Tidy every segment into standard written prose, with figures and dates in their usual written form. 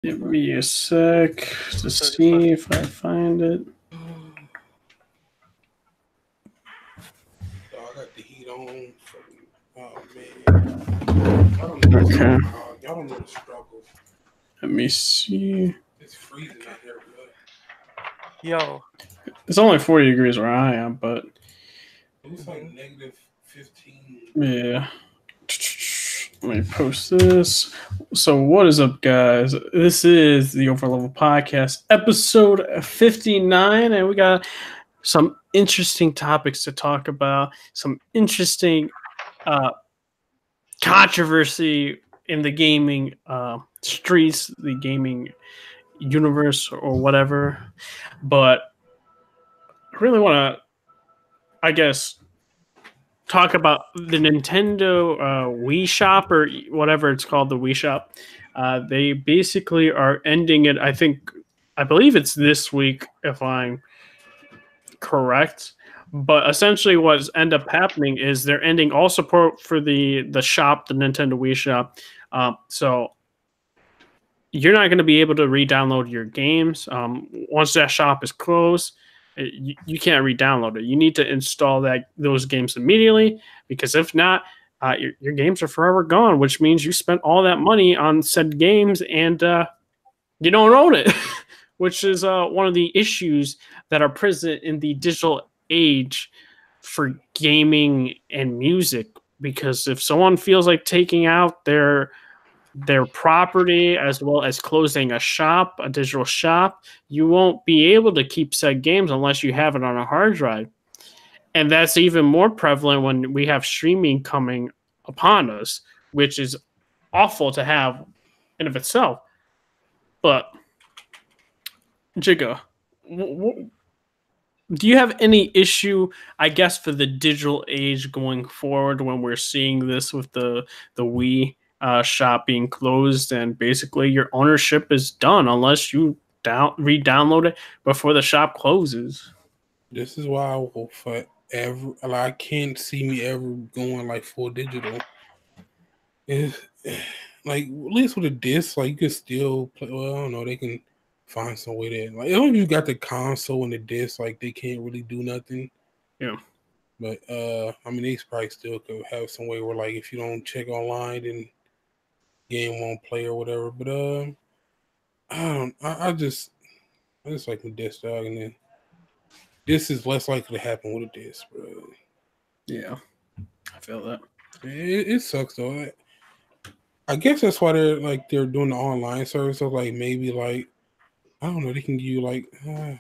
Give me a sec to see if I find it. I got the heat on. Oh man. Okay. Y'all don't know the struggle. Let me see. It's freezing out here, bro. Yo. It's only 40 degrees where I am, but it's like negative 15. Yeah. Let me post this. So, what is up, guys? This is the Overleveled Podcast, episode 59, and we got some interesting topics to talk about, some interesting controversy in the gaming streets, the gaming universe, or whatever. But I really want to, I guess, talk about the Nintendo Wii Shop, or whatever it's called, the Wii Shop. They basically are ending it. I believe it's this week, if I'm correct. But essentially, what's end up happening is they're ending all support for the shop, the Nintendo Wii Shop. So you're not going to be able to re-download your games once that shop is closed. You can't re-download it. You need to install those games immediately, because if not, your games are forever gone, which means you spent all that money on said games and you don't own it, which is one of the issues that are present in the digital age for gaming and music. Because if someone feels like taking out their property as well as closing a digital shop, you won't be able to keep said games unless you have it on a hard drive. And that's even more prevalent when we have streaming coming upon us, which is awful to have in of itself. But Jigga, do you have any issue, I guess, for the digital age going forward when we're seeing this with the Wii shop being closed, and basically your ownership is done unless you re-download it before the shop closes? This is why I will forever. I can't see me ever going like full digital. It's like, at least with a disc, like you can still play. Well, I don't know. They can find some way to, like, if you got the console and the disc, like they can't really do nothing. Yeah. But I mean, they probably still could have some way where, like, if you don't check online, then game won't play or whatever. But I just like the disc, dog, and then this is less likely to happen with a disc, bro. Yeah, I feel that. It sucks though. I guess that's why they're doing the online service. So like maybe like, I don't know, they can give you like I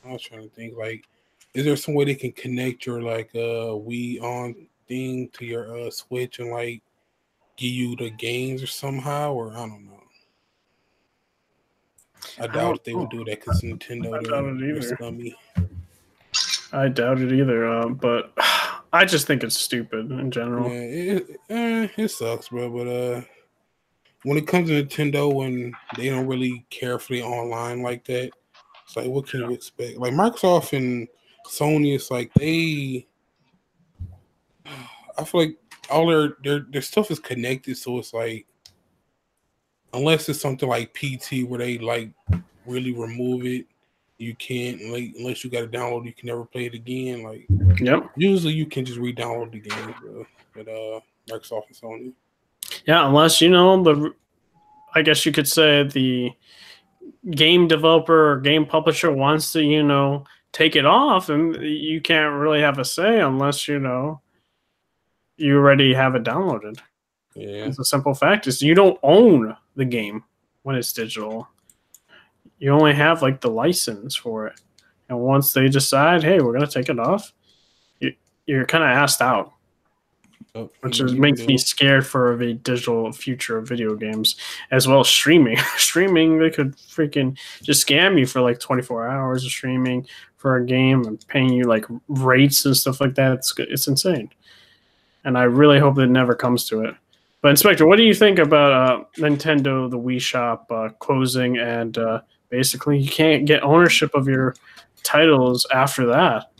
was trying to think, like, is there some way they can connect your like Wii on thing to your Switch and like give you the games or somehow, or I don't know. I doubt if they would do that because Nintendo, they're scummy. I doubt it either, but I just think it's stupid in general. Yeah, it sucks, bro. But when it comes to Nintendo, when they don't really care for the online like that, it's like, what can you expect? Like Microsoft and Sony, it's like I feel like all their stuff is connected, so it's like, unless it's something like PT where they like really remove it, you can't, like, unless you got to download, you can never play it again. Like, yep. Usually you can just re-download the game, bro. But Microsoft and Sony. Yeah, unless I guess you could say the game developer or game publisher wants to, take it off, and you can't really have a say unless, you already have it downloaded. Yeah. The simple fact is you don't own the game when it's digital. You only have like the license for it. And once they decide, hey, we're going to take it off, you're kind of asked out. Which makes me scared for the digital future of video games, as well as streaming. Streaming, they could freaking just scam you for like 24 hours of streaming for a game and paying you like rates and stuff like that. It's insane. And I really hope it never comes to it. But Inspector, what do you think about Nintendo, the Wii Shop closing, and basically you can't get ownership of your titles after that?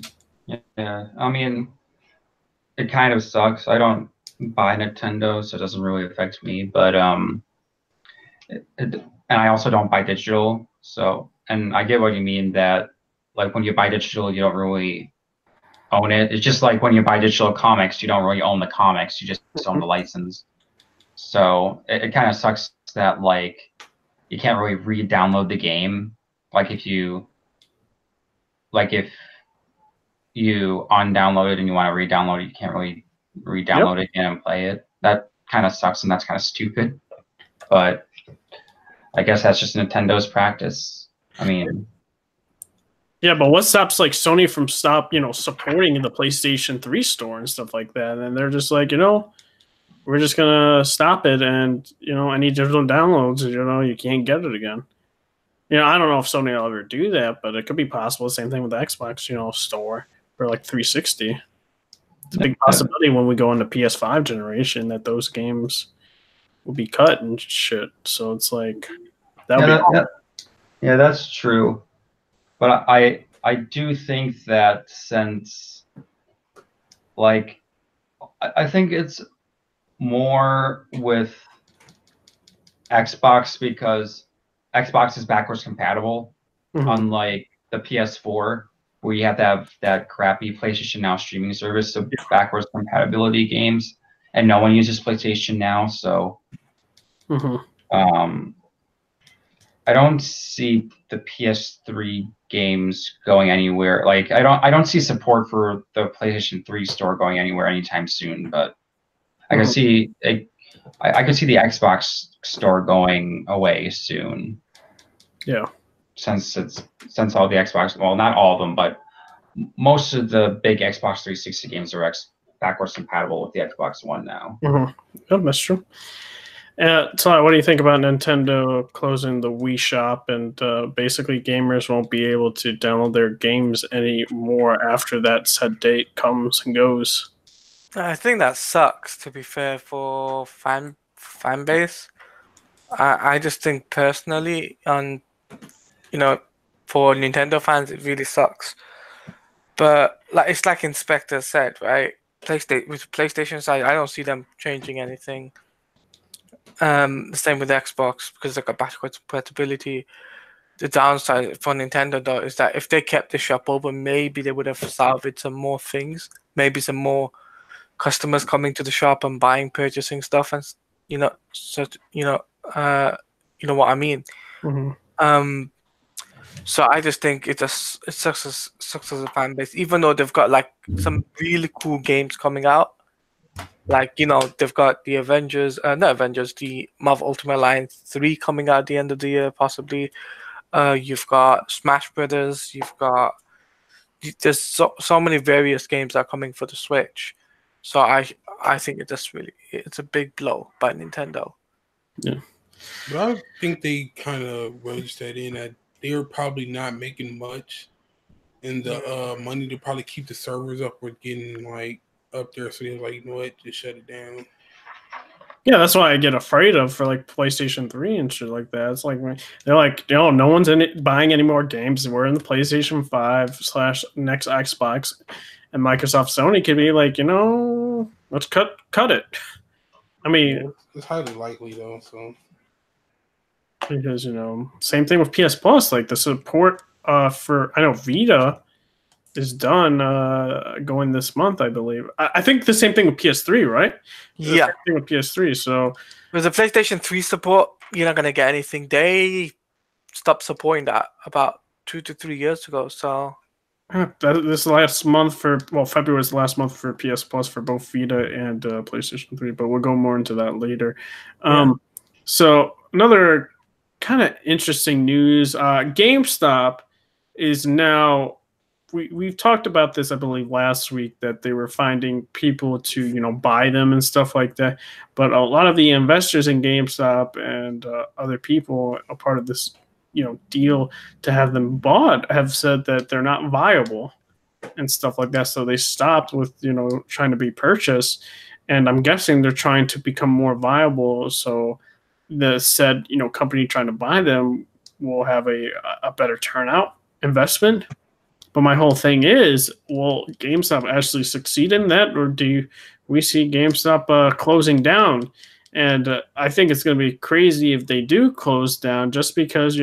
Yeah, I mean, it kind of sucks. I don't buy Nintendo, so it doesn't really affect me. But and I also don't buy digital. So, and I get what you mean that like when you buy digital, you don't really own it. It's just like when you buy digital comics, you don't really own the comics. You just own the license. So it kind of sucks that like you can't really re-download the game. Like if you undownload it and you want to re-download it, you can't really re-download it again and play it. That kind of sucks and that's kind of stupid. But I guess that's just Nintendo's practice. I mean, yeah, but what stops like Sony from supporting the PlayStation 3 store and stuff like that? And they're just like, we're just gonna stop it, and any digital downloads, you can't get it again. I don't know if Sony will ever do that, but it could be possible. Same thing with the Xbox, store for like 360. It's a big possibility when we go into PS5 generation that those games will be cut and shit. So it's like yeah, that's true. But I do think that since like I think it's more with Xbox because Xbox is backwards compatible, unlike the PS4 where you have to have that crappy PlayStation Now streaming service, so backwards compatibility games, and no one uses PlayStation Now, so I don't see the PS3 games going anywhere. Like I don't see support for the PlayStation 3 store going anywhere anytime soon, but I can see I could see the Xbox store going away soon. Yeah. Since all the Xbox, well, not all of them, but most of the big Xbox 360 games are backwards compatible with the Xbox One now. Oh, that's true. So what do you think about Nintendo closing the Wii shop and basically gamers won't be able to download their games anymore after that set date comes and goes? I think that sucks, to be fair, for fan base. I just think personally, for Nintendo fans, it really sucks. But it's like Inspector said, right? With the PlayStation side, I don't see them changing anything. The same with Xbox because they got backwards compatibility. The downside for Nintendo though is that if they kept the shop open, maybe they would have salvaged some more things. Maybe some more customers coming to the shop and purchasing stuff, and you know what I mean. So I just think it sucks as a fan base, even though they've got like some really cool games coming out. Like, they've got the the Marvel Ultimate Alliance 3 coming out at the end of the year, possibly. You've got Smash Brothers. There's so many various games that are coming for the Switch. So I think it's a big blow by Nintendo. Yeah. But I think they kind of wedged that in that they were probably not making much, and the money to probably keep the servers up was getting like up there, so they're like, you know what, just shut it down. Yeah, that's why I get afraid of for like PlayStation 3 and shit like that. It's like they're like, no one's buying any more games. We're in the PlayStation 5 / next Xbox, and Microsoft Sony could be like, let's cut it. I mean, it's highly likely though. So because same thing with PS Plus, like the support for Vita is done going this month, I believe. I think the same thing with PS3, right? Yeah. Same thing with PS3. So with the PlayStation 3 support, you're not gonna get anything. They stopped supporting that about 2 to 3 years ago. So this last month February was the last month for PS Plus for both Vita and PlayStation 3, but we'll go more into that later. So another kind of interesting news: GameStop is now. We've talked about this, I believe, last week, that they were finding people to, buy them and stuff like that. But a lot of the investors in GameStop and other people a part of this, deal to have them bought have said that they're not viable and stuff like that. So they stopped with, trying to be purchased. And I'm guessing they're trying to become more viable. So the said, company trying to buy them will have a better turnout investment. But my whole thing is, will GameStop actually succeed in that, or do we see GameStop closing down And I think it's going to be crazy if they do close down, just because,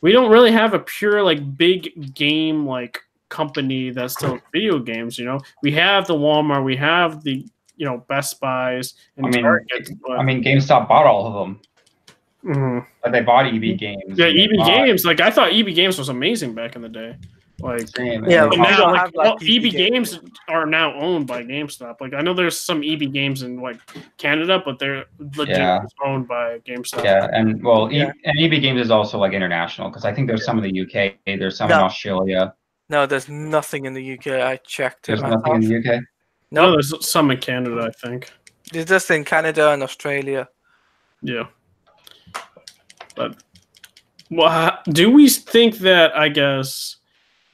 we don't really have a pure like big game like company that sells video games. We have the Walmart, we have the Best Buys and Target. GameStop bought all of them. Mhm. Like they bought EB Games. Yeah, EB Games. Like I thought EB Games was amazing back in the day. Like Yeah, but we now don't like have, like, EB PC Games are now owned by GameStop. Like I know there's some EB Games in like Canada, but they're legit owned by GameStop. Yeah, and well, Yeah. and EB Games is also like international, because I think there's some in the UK, there's some in Australia. No, there's nothing in the UK. I checked it There's myself. nothing in the UK. No, there's some in Canada, I think. There's just in Canada and Australia. Yeah. But do we think that, I guess,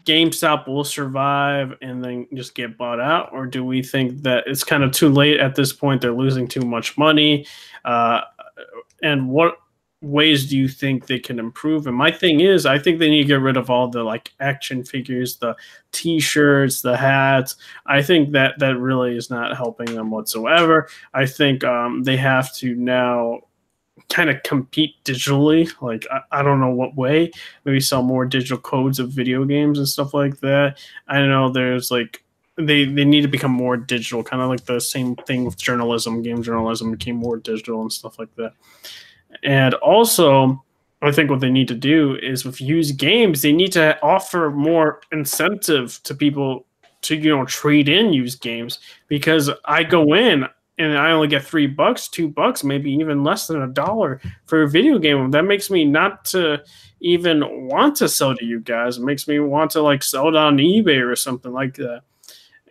GameStop will survive and then just get bought out, or do we think that it's kind of too late at this point? They're losing too much money, and what ways do you think they can improve? And my thing is, I think they need to get rid of all the like action figures, the T-shirts, the hats. I think that really is not helping them whatsoever. I think they have to now kind of compete digitally. Like I don't know what way. Maybe sell more digital codes of video games and stuff like that. I know there's like they need to become more digital, kind of like the same thing with journalism. Game journalism became more digital and stuff like that. And also, I think what they need to do is with used games, they need to offer more incentive to people to trade in used games, because I go in and I only get $3, $2, maybe even less than $1 for a video game. That makes me not to even want to sell to you guys. It makes me want to like sell it on eBay or something like that.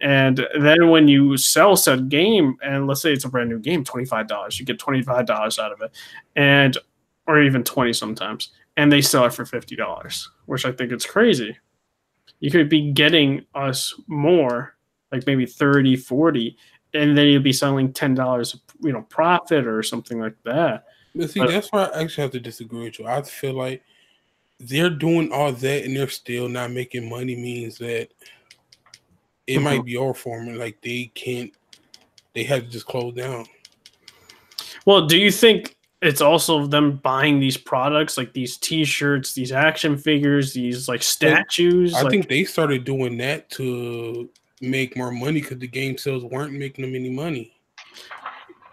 And then when you sell said game, and let's say it's a brand new game, $25, you get $25 out of it, or even 20 sometimes, and they sell it for $50, which I think it's crazy. You could be getting us more, like maybe 30, 40, and then you'll be selling $10, profit or something like that. But see, that's why I actually have to disagree with you. I feel like they're doing all that and they're still not making money means that it might be over for them. Like they have to just close down. Well, do you think it's also them buying these products, like these T-shirts, these action figures, these like statues? I think they started doing that to make more money because the game sales weren't making them any money.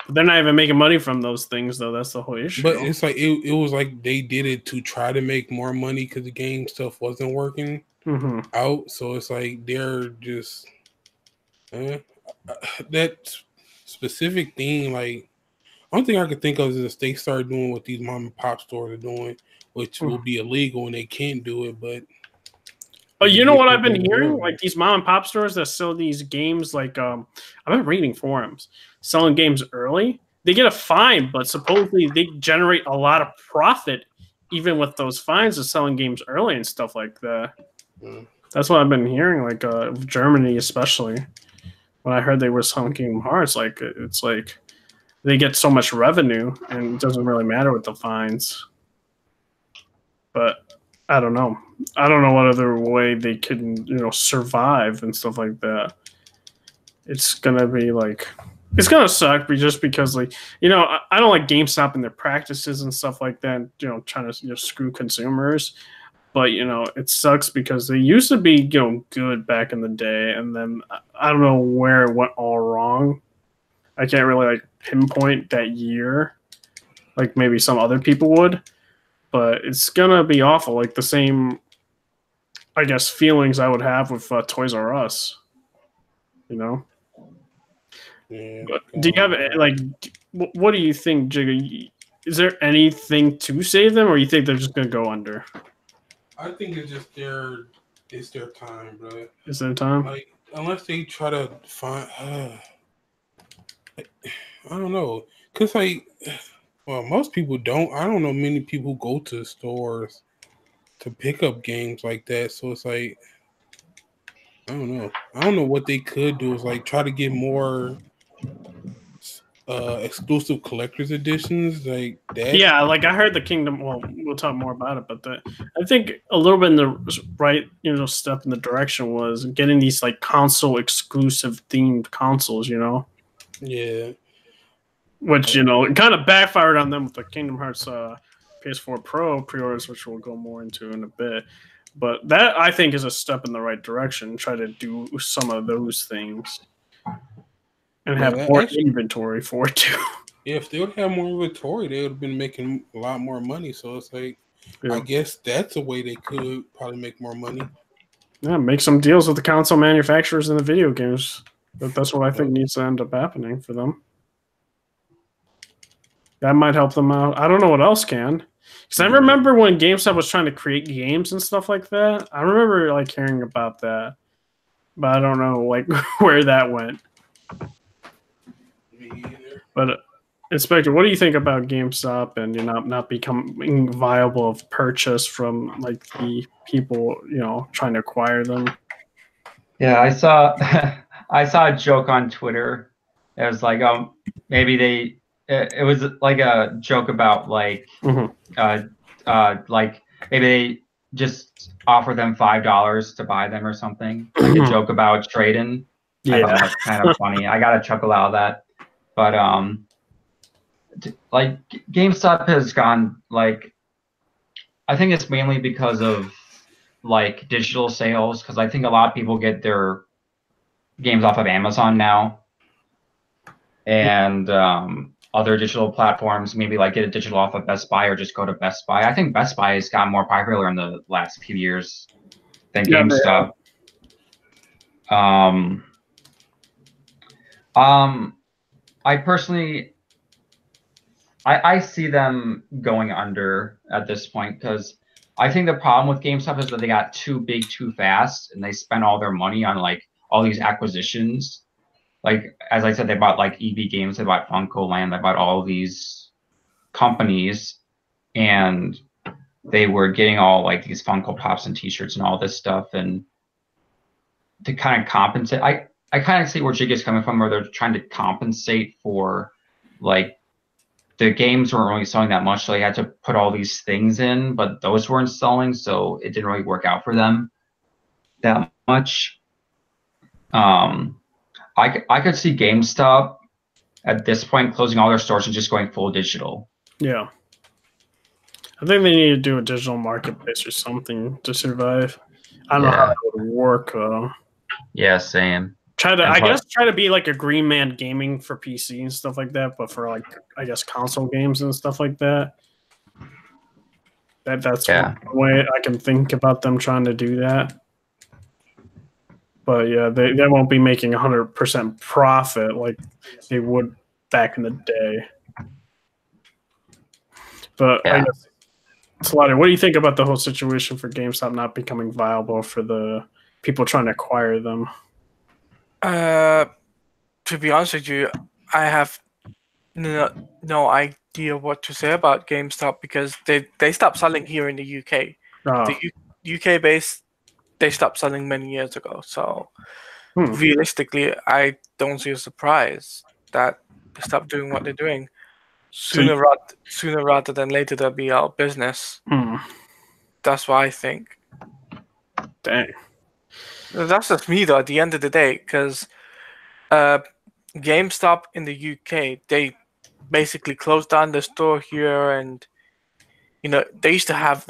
They're not even making money from those things, though. That's the whole issue. But it's like it was like they did it to try to make more money because the game stuff wasn't working out. So it's like they're just that specific thing. Like, one thing I could think of is if they start doing what these mom and pop stores are doing, which will be illegal and they can't do it, but. Oh, you know what I've been hearing? Like these mom and pop stores that sell these games, like I've been reading forums selling games early. They get a fine, but supposedly they generate a lot of profit even with those fines of selling games early and stuff like that. That's what I've been hearing, like Germany especially. When I heard they were selling Kingdom Hearts, like it's like they get so much revenue and it doesn't really matter with the fines. But I don't know. I don't know what other way they can, survive and stuff like that. It's gonna be like, it's gonna suck, just because, like, I don't like GameStop and their practices and stuff like that. Trying to screw consumers, but it sucks because they used to be good back in the day, and then I don't know where it went all wrong. I can't really like pinpoint that year, like maybe some other people would. But it's gonna be awful, like the same, I guess, feelings I would have with Toys R Us. Yeah, but do you have like, what do you think, Jigga? Is there anything to save them, or you think they're just gonna go under? I think it's just their time, bro. Is their time? Like, unless they try to find, I don't know, cause like. Well, most people don't. I don't know many people who go to stores to pick up games like that. So it's like, I don't know. I don't know what they could do is like try to get more exclusive collector's editions like that. Yeah, like I heard the Kingdom. Well, we'll talk more about it, but I think a little bit in the right, step in the direction was getting these like console exclusive themed consoles. Yeah. which it kind of backfired on them with the Kingdom Hearts PS4 Pro pre-orders, which we'll go more into in a bit. But that, I think, is a step in the right direction. Try to do some of those things and have more inventory for it too. Yeah, if they would have more inventory, they would have been making a lot more money. So it's like, I guess that's a way they could probably make more money. Yeah, make some deals with the console manufacturers and the video games. That's what I think needs to end up happening for them. That might help them out. I don't know what else can. Because I remember when GameStop was trying to create games and stuff like that. I remember hearing about that. But I don't know where that went. Me either. But Inspector, what do you think about GameStop and not becoming viable of purchase from the people trying to acquire them? Yeah, I saw I saw a joke on Twitter. It was like maybe it was like a joke about like maybe they just offer them $5 to buy them or something. Like a joke about trading. Yeah, I thought that was kind of funny. I got a chuckle out of that. But GameStop has gone I think it's mainly because of digital sales, because I think a lot of people get their games off of Amazon now, and other digital platforms maybe get a digital off of Best Buy or just go to Best Buy. I think Best Buy has gotten more popular in the last few years than GameStop. I personally, I see them going under at this point, because I think the problem with GameStop is that they got too big too fast, and they spent all their money on all these acquisitions. As I said, they bought EB Games, they bought Funko Land, they bought all these companies, and they were getting all these Funko Pops and T-shirts and all this stuff, and to kind of compensate, I kind of see where Jig is coming from, where they're trying to compensate for the games weren't really selling that much, so they had to put all these things in, but those weren't selling, so it didn't really work out for them that much. I could see GameStop at this point closing all their stores and just going full digital. Yeah. I think they need to do a digital marketplace or something to survive. I don't know how that would work. Yeah, same. Try to be like a Green Man Gaming for PC and stuff like that, but for console games and stuff like that. That's one way I can think about them trying to do that. But yeah, they won't be making 100% profit like they would back in the day. But I guess, Slaughter, what do you think about the whole situation for GameStop not becoming viable for the people trying to acquire them? To be honest with you, I have no idea what to say about GameStop, because they stopped selling here in the UK. The UK base, they stopped selling many years ago. So realistically, I don't see a surprise that they stopped doing what they're doing. Sooner rather than later, they'll be out of business. That's what I think. Dang. That's just me, though, at the end of the day, because GameStop in the UK, they basically closed down the store here, and they used to have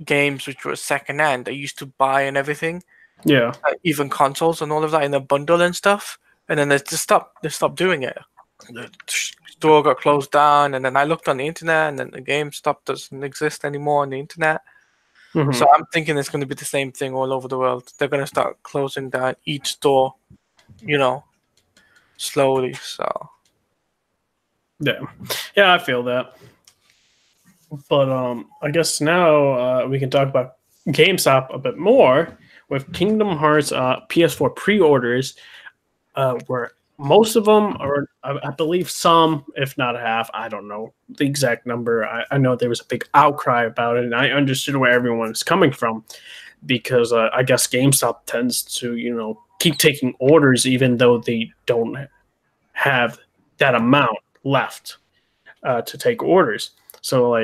games which were secondhand. They used to buy and everything. Yeah. Even consoles and all of that in a bundle and stuff, and then they stopped doing it. The store got closed down, and then I looked on the internet, and then the GameStop doesn't exist anymore on the internet. So I'm thinking it's going to be the same thing all over the world. They're going to start closing down each store, slowly. So yeah, I feel that. But I guess now we can talk about GameStop a bit more with Kingdom Hearts PS4 pre-orders, where most of them, or I believe some, if not half, I don't know the exact number. I know there was a big outcry about it, and I understood where everyone is coming from, because I guess GameStop tends to, keep taking orders even though they don't have that amount left to take orders. So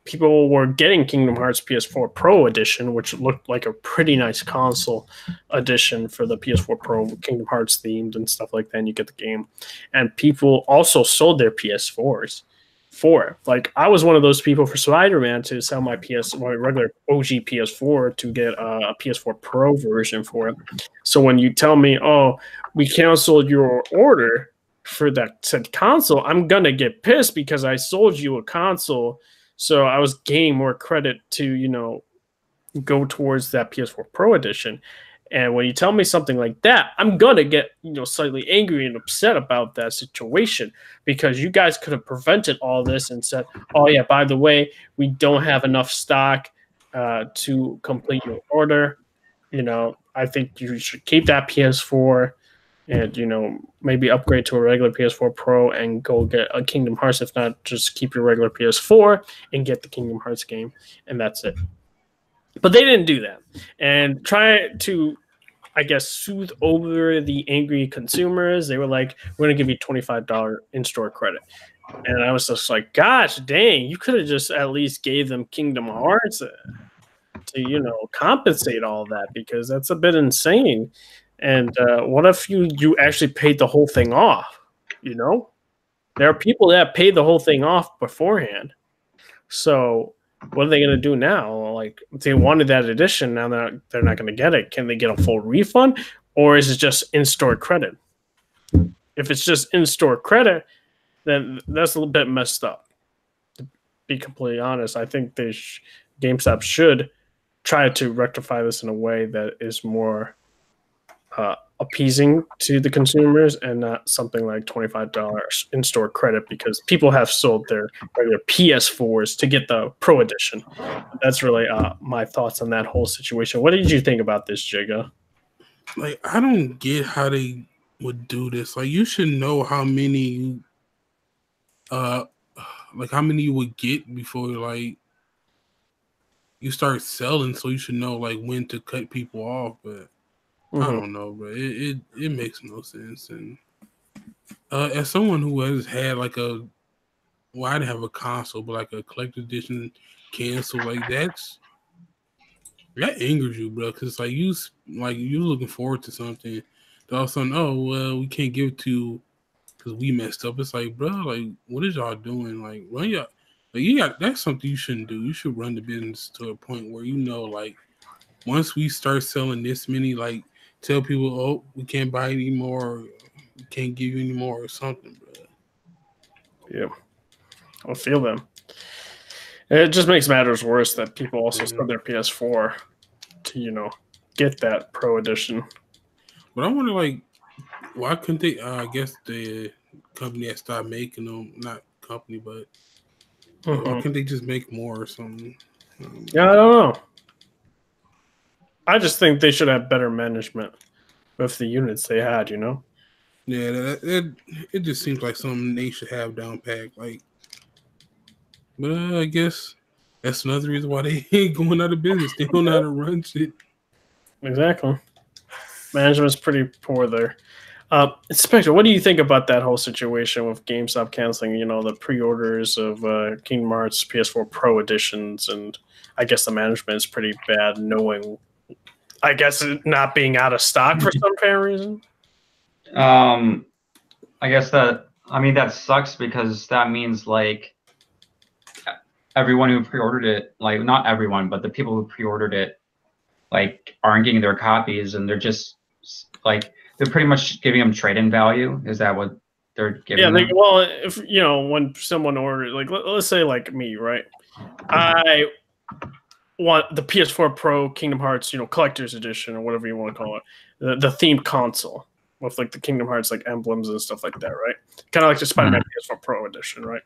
people were getting Kingdom Hearts PS4 Pro edition, which looked like a pretty nice console edition for the PS4 Pro, Kingdom Hearts themed and stuff like that. And you get the game, and people also sold their PS4s for it. Like I was one of those people for Spider-Man to sell my regular OG PS4 to get a PS4 Pro version for it. So when you tell me, "Oh, we canceled your order for that said console," I'm gonna get pissed because I sold you a console. So I was gaining more credit to, go towards that PS4 Pro edition. And when you tell me something like that, I'm going to get, slightly angry and upset about that situation because you guys could have prevented all this and said, "Oh yeah, by the way, we don't have enough stock to complete your order. I think you should keep that PS4 and maybe upgrade to a regular PS4 Pro and go get a Kingdom Hearts. If not, just keep your regular PS4 and get the Kingdom Hearts game, and that's it." But they didn't do that, and try to, I guess, soothe over the angry consumers. They were like, "We're gonna give you $25 in-store credit," and I was just like, "Gosh, dang! You could have just at least gave them Kingdom Hearts to compensate all that because that's a bit insane." And what if you actually paid the whole thing off? There are people that paid the whole thing off beforehand. So what are they going to do now? Like, if they wanted that edition, now they're not going to get it. Can they get a full refund, or is it just in-store credit? If it's just in-store credit, then that's a little bit messed up. To be completely honest, I think GameStop should try to rectify this in a way that is more appeasing to the consumers and not something like $25 in-store credit because people have sold their regular PS4s to get the Pro Edition. That's really my thoughts on that whole situation. What did you think about this, Jiga? Like, I don't get how they would do this. Like, you should know how many you would get before like you start selling, so you should know like when to cut people off, but I don't know, but it makes no sense. And as someone who has had like I didn't have a console, but like a collector's edition cancel, like that angers you, bro. Because like you looking forward to something, all of a sudden, oh well, we can't give it to you because we messed up. It's like, bro, like what is y'all doing? Like run y'all, like that's something you shouldn't do. You should run the business to a point where like once we start selling this many, like tell people, oh, we can't buy anymore, we can't give you anymore or something, bro. Yeah, I feel them. It just makes matters worse that people also sell their PS4 to, get that Pro Edition. But I wonder, like, why couldn't they? I guess the company that stopped making them, not company, but why couldn't they just make more or something? Yeah, I don't know. I just think they should have better management with the units they had, Yeah, it just seems like something they should have down packed. Like, but I guess that's another reason why they ain't going out of business. They don't know how to run shit. Exactly. Management's pretty poor there. Spectre, what do you think about that whole situation with GameStop canceling, the pre-orders of Kingdom Hearts PS4 Pro editions? And I guess the management is pretty bad, knowing, I guess, it not being out of stock for some fair reason. I guess that sucks because that means like everyone who pre-ordered it, like not everyone, but the people who pre-ordered it, like aren't getting their copies, and they're just like they're pretty much giving them trade-in value. Is that what they're giving? Yeah. Well, if when someone orders, like let's say like me, right? I want the PS4 Pro Kingdom Hearts, collector's edition or whatever you want to call it, the themed console with like the Kingdom Hearts like emblems and stuff like that, right? Kind of like the Spider-Man PS4 Pro edition, right?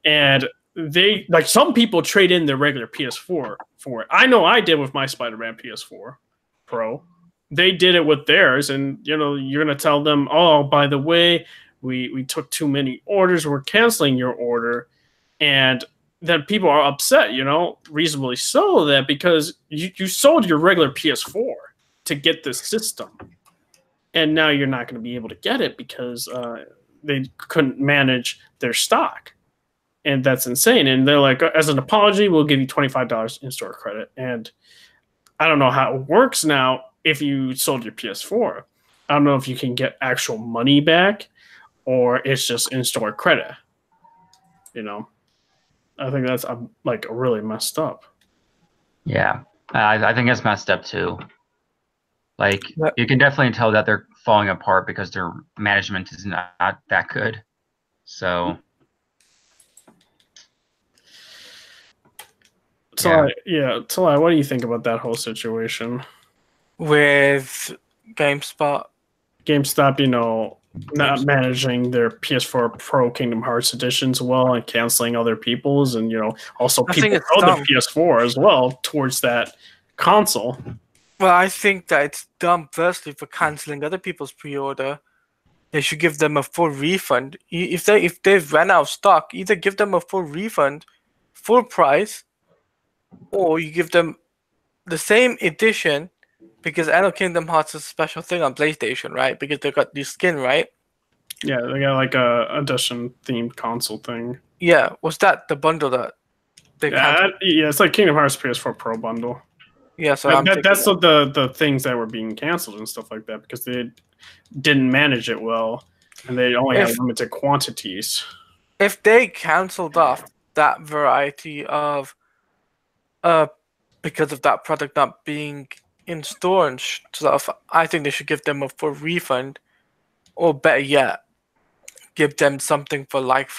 And they like some people trade in their regular PS4 for it. I know I did with my Spider-Man PS4 Pro. They did it with theirs, and you're gonna tell them, oh, by the way, we took too many orders, we're canceling your order, and then people are upset, reasonably so, that because you sold your regular PS4 to get this system, and now you're not going to be able to get it because they couldn't manage their stock. and that's insane. And they're like, as an apology, we'll give you $25 in-store credit. And I don't know how it works now if you sold your PS4. I don't know if you can get actual money back or it's just in-store credit. You know, I think that's like really messed up. Yeah, I think it's messed up too. Like, Yep. you can definitely tell that they're falling apart because their management is not that good. So, Talai, what do you think about that whole situation? With GameSpot. GameStop, you know, not managing their PS4 Pro Kingdom Hearts editions well and canceling other people's, and you know, also I think people it's own dumb. the PS4 as well towards that console. Well, I think that it's dumb, firstly, for cancelling other people's pre-order. They should give them a full refund. If they've run out of stock, either give them a full refund, full price, or you give them the same edition, because I know Kingdom Hearts is a special thing on PlayStation, right? Because they got this skin, right? Yeah, they got like a edition themed console thing. Yeah, was that the bundle that they canceled? Yeah, it's like Kingdom Hearts PS4 Pro bundle. Yeah, so I'm thinking That's that. the things that were being canceled and stuff like that because they didn't manage it well and they only had limited quantities. If they cancelled off that variety of because of that product not being in store and stuff, I think they should give them a full refund, or better yet, give them something for like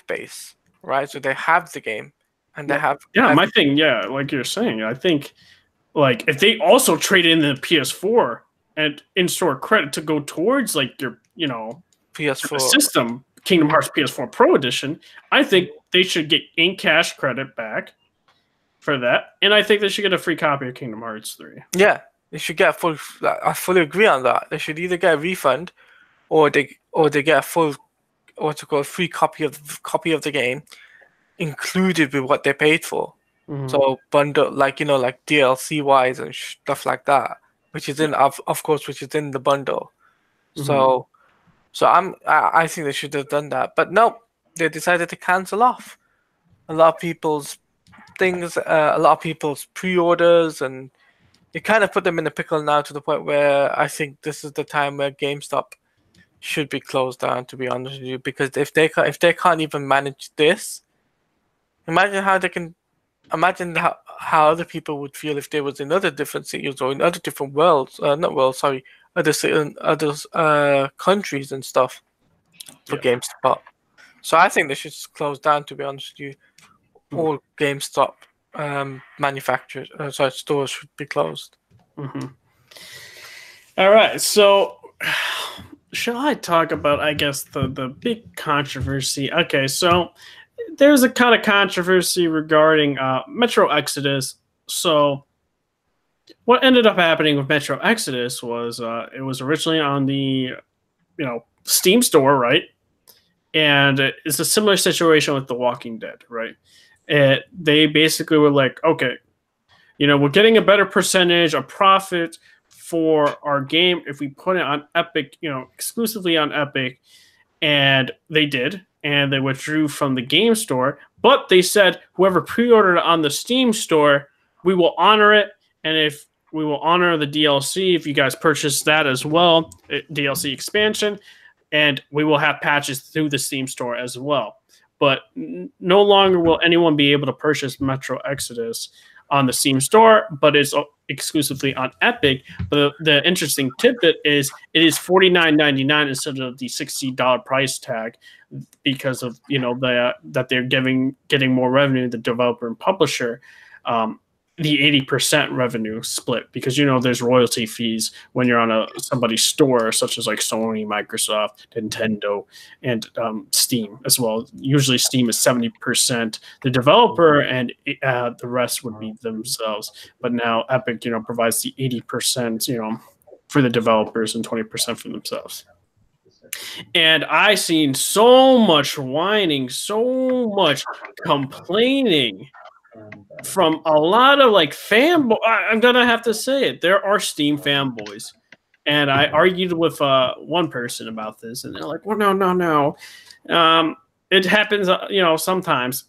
base, right? So they have the game and they have my thing, like you're saying, I think like if they also trade in the PS4 and in-store credit to go towards like your, you know, PS4 system, Kingdom Hearts PS4 Pro Edition, I think they should get in-cash credit back for that, and I think they should get a free copy of Kingdom Hearts 3. Yeah, they should get a full. I fully agree on that. They should either get a refund, or they get a full, what's it called, free copy of the game, included with what they paid for. Mm-hmm. So bundle, like, you know, like DLC wise and stuff like that, which is in of course, which is in the bundle. Mm-hmm. So I think they should have done that, but no, they decided to cancel off a lot of people's things, a lot of people's pre-orders, and it kind of put them in a pickle now to the point where I think this is the time where GameStop should be closed down, to be honest with you, because if they can't even manage this, imagine how other people would feel if they was in other different cities or in other different worlds, other countries and stuff for GameStop. So I think they should just close down, to be honest with you. All GameStop stores should be closed. Mm-hmm. All right, so shall I talk about, I guess, the big controversy? Okay, so there's a kind of controversy regarding Metro Exodus. So what ended up happening with Metro Exodus was it was originally on the Steam store, right? And it's a similar situation with The Walking Dead, right? They basically were like, okay, we're getting a better percentage of profit for our game if we put it on Epic, exclusively on Epic. And they did, and they withdrew from the game store. But they said whoever pre-ordered it on the Steam store, we will honor it. And if we will honor the DLC, if you guys purchase that as well, DLC expansion, and we will have patches through the Steam store as well. But no longer will anyone be able to purchase Metro Exodus on the Steam store, but it's exclusively on Epic. But the interesting tidbit is it is $49.99 instead of the $60 price tag, because of that they're getting more revenue, the developer and publisher. The 80% revenue split, because there's royalty fees when you're on somebody's store, such as like Sony, Microsoft, Nintendo, and Steam as well. Usually Steam is 70% the developer, and the rest would be themselves. But now Epic, provides the 80%, for the developers and 20% for themselves. And I seen so much whining, so much complaining from a lot of like fanboys. I'm gonna have to say it. There are Steam fanboys, and I argued with one person about this, and they're like, "Well, no. it happens, sometimes.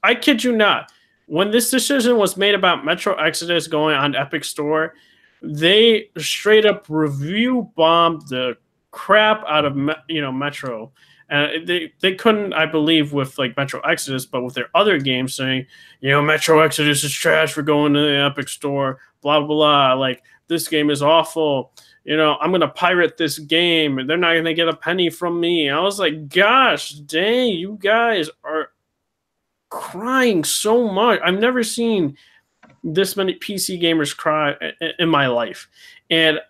I kid you not. When this decision was made about Metro Exodus going on Epic Store, they straight up review bombed the crap out of Metro. And they couldn't, I believe, with like Metro Exodus, but with their other games saying, Metro Exodus is trash for going to the Epic Store, blah, blah, blah. Like, this game is awful. I'm going to pirate this game and they're not going to get a penny from me. I was like, gosh, dang, you guys are crying so much. I've never seen this many PC gamers cry in my life. And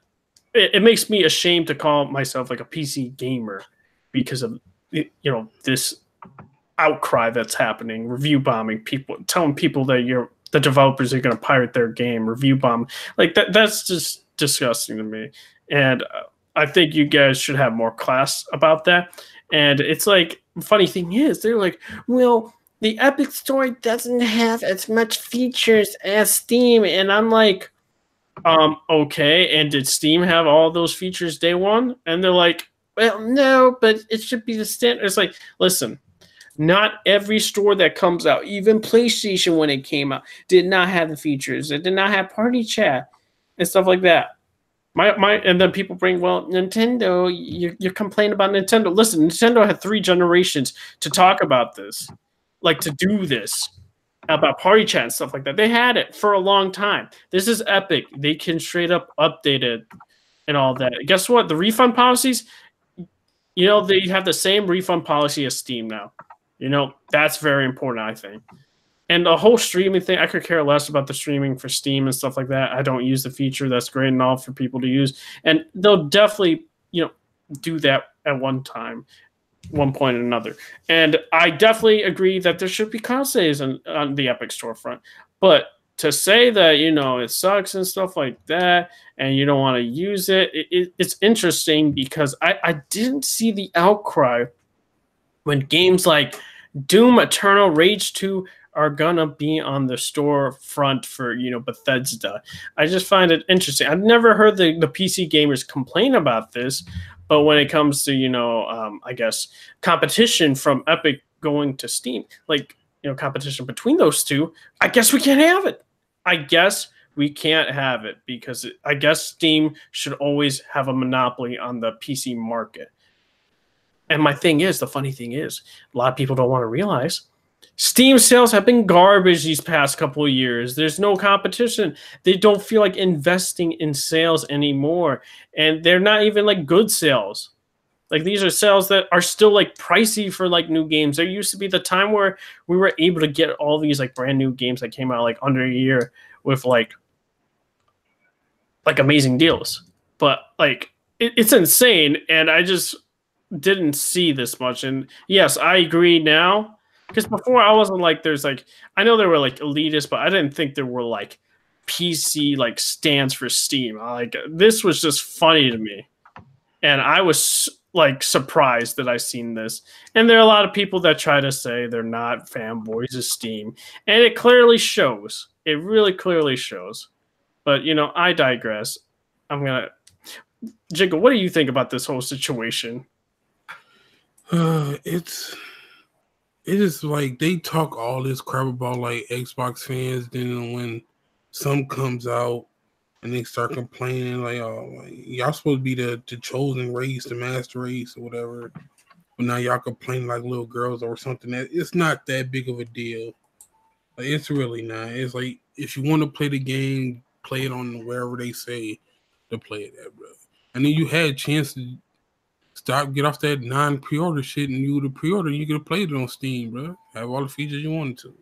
it makes me ashamed to call myself like a PC gamer because of, this outcry that's happening, review bombing people, telling people that the developers are going to pirate their game, review bomb. Like that's just disgusting to me. And I think you guys should have more class about that. And it's like, funny thing is, they're like, well, the Epic Store doesn't have as much features as Steam. And I'm like, okay. And did Steam have all those features day one? And they're like, well, no, but it should be the standard. It's like, listen, not every store that comes out, even PlayStation when it came out, did not have the features. It did not have party chat and stuff like that. And then people bring, well, Nintendo, you complain about Nintendo. Listen, Nintendo had 3 generations to talk about this, like to do this, about party chat and stuff like that. They had it for a long time. This is Epic. They can straight up update it and all that. Guess what? The refund policies, they have the same refund policy as Steam now. That's very important, I think. And the whole streaming thing, I could care less about the streaming for Steam and stuff like that. I don't use the feature. That's great and all for people to use. And they'll definitely, do that at one point or another. And I definitely agree that there should be cost saves on the Epic storefront. But to say that, it sucks and stuff like that, and you don't want to use it, it's interesting because I didn't see the outcry when games like Doom Eternal, Rage 2 are gonna be on the storefront for Bethesda. I just find it interesting. I've never heard the PC gamers complain about this, but when it comes to I guess competition from Epic going to Steam, like competition between those two, I guess we can't have it. I guess we can't have it because I guess Steam should always have a monopoly on the PC market. And the funny thing is, a lot of people don't want to realize Steam sales have been garbage these past couple of years. There's no competition. They don't feel like investing in sales anymore. And they're not even like good sales. Like these are sales that are still like pricey for like new games. There used to be the time where we were able to get all these like brand new games that came out like under a year with like amazing deals. But like it's insane. And I just didn't see this much. And yes, I agree now. Because before I wasn't like, I know there were like elitists, but I didn't think there were like PC like stands for Steam. Like this was just funny to me. And I was like surprised that I seen this. And there are a lot of people that try to say they're not fanboys of Steam. And it clearly shows. It really clearly shows. But I digress. Jiggle, what do you think about this whole situation? It is like they talk all this crap about like Xbox fans, then when some comes out and they start complaining like, oh, like, y'all supposed to be the chosen race, the master race or whatever, but now y'all complaining like little girls or something. That it's not that big of a deal. Like, it's really not. It's like if you want to play the game, play it on wherever they say to play it at, bro. And then you had a chance to get off that non-pre-order shit, and you would have pre-ordered. You could have played it on Steam, bro. Have all the features you wanted to.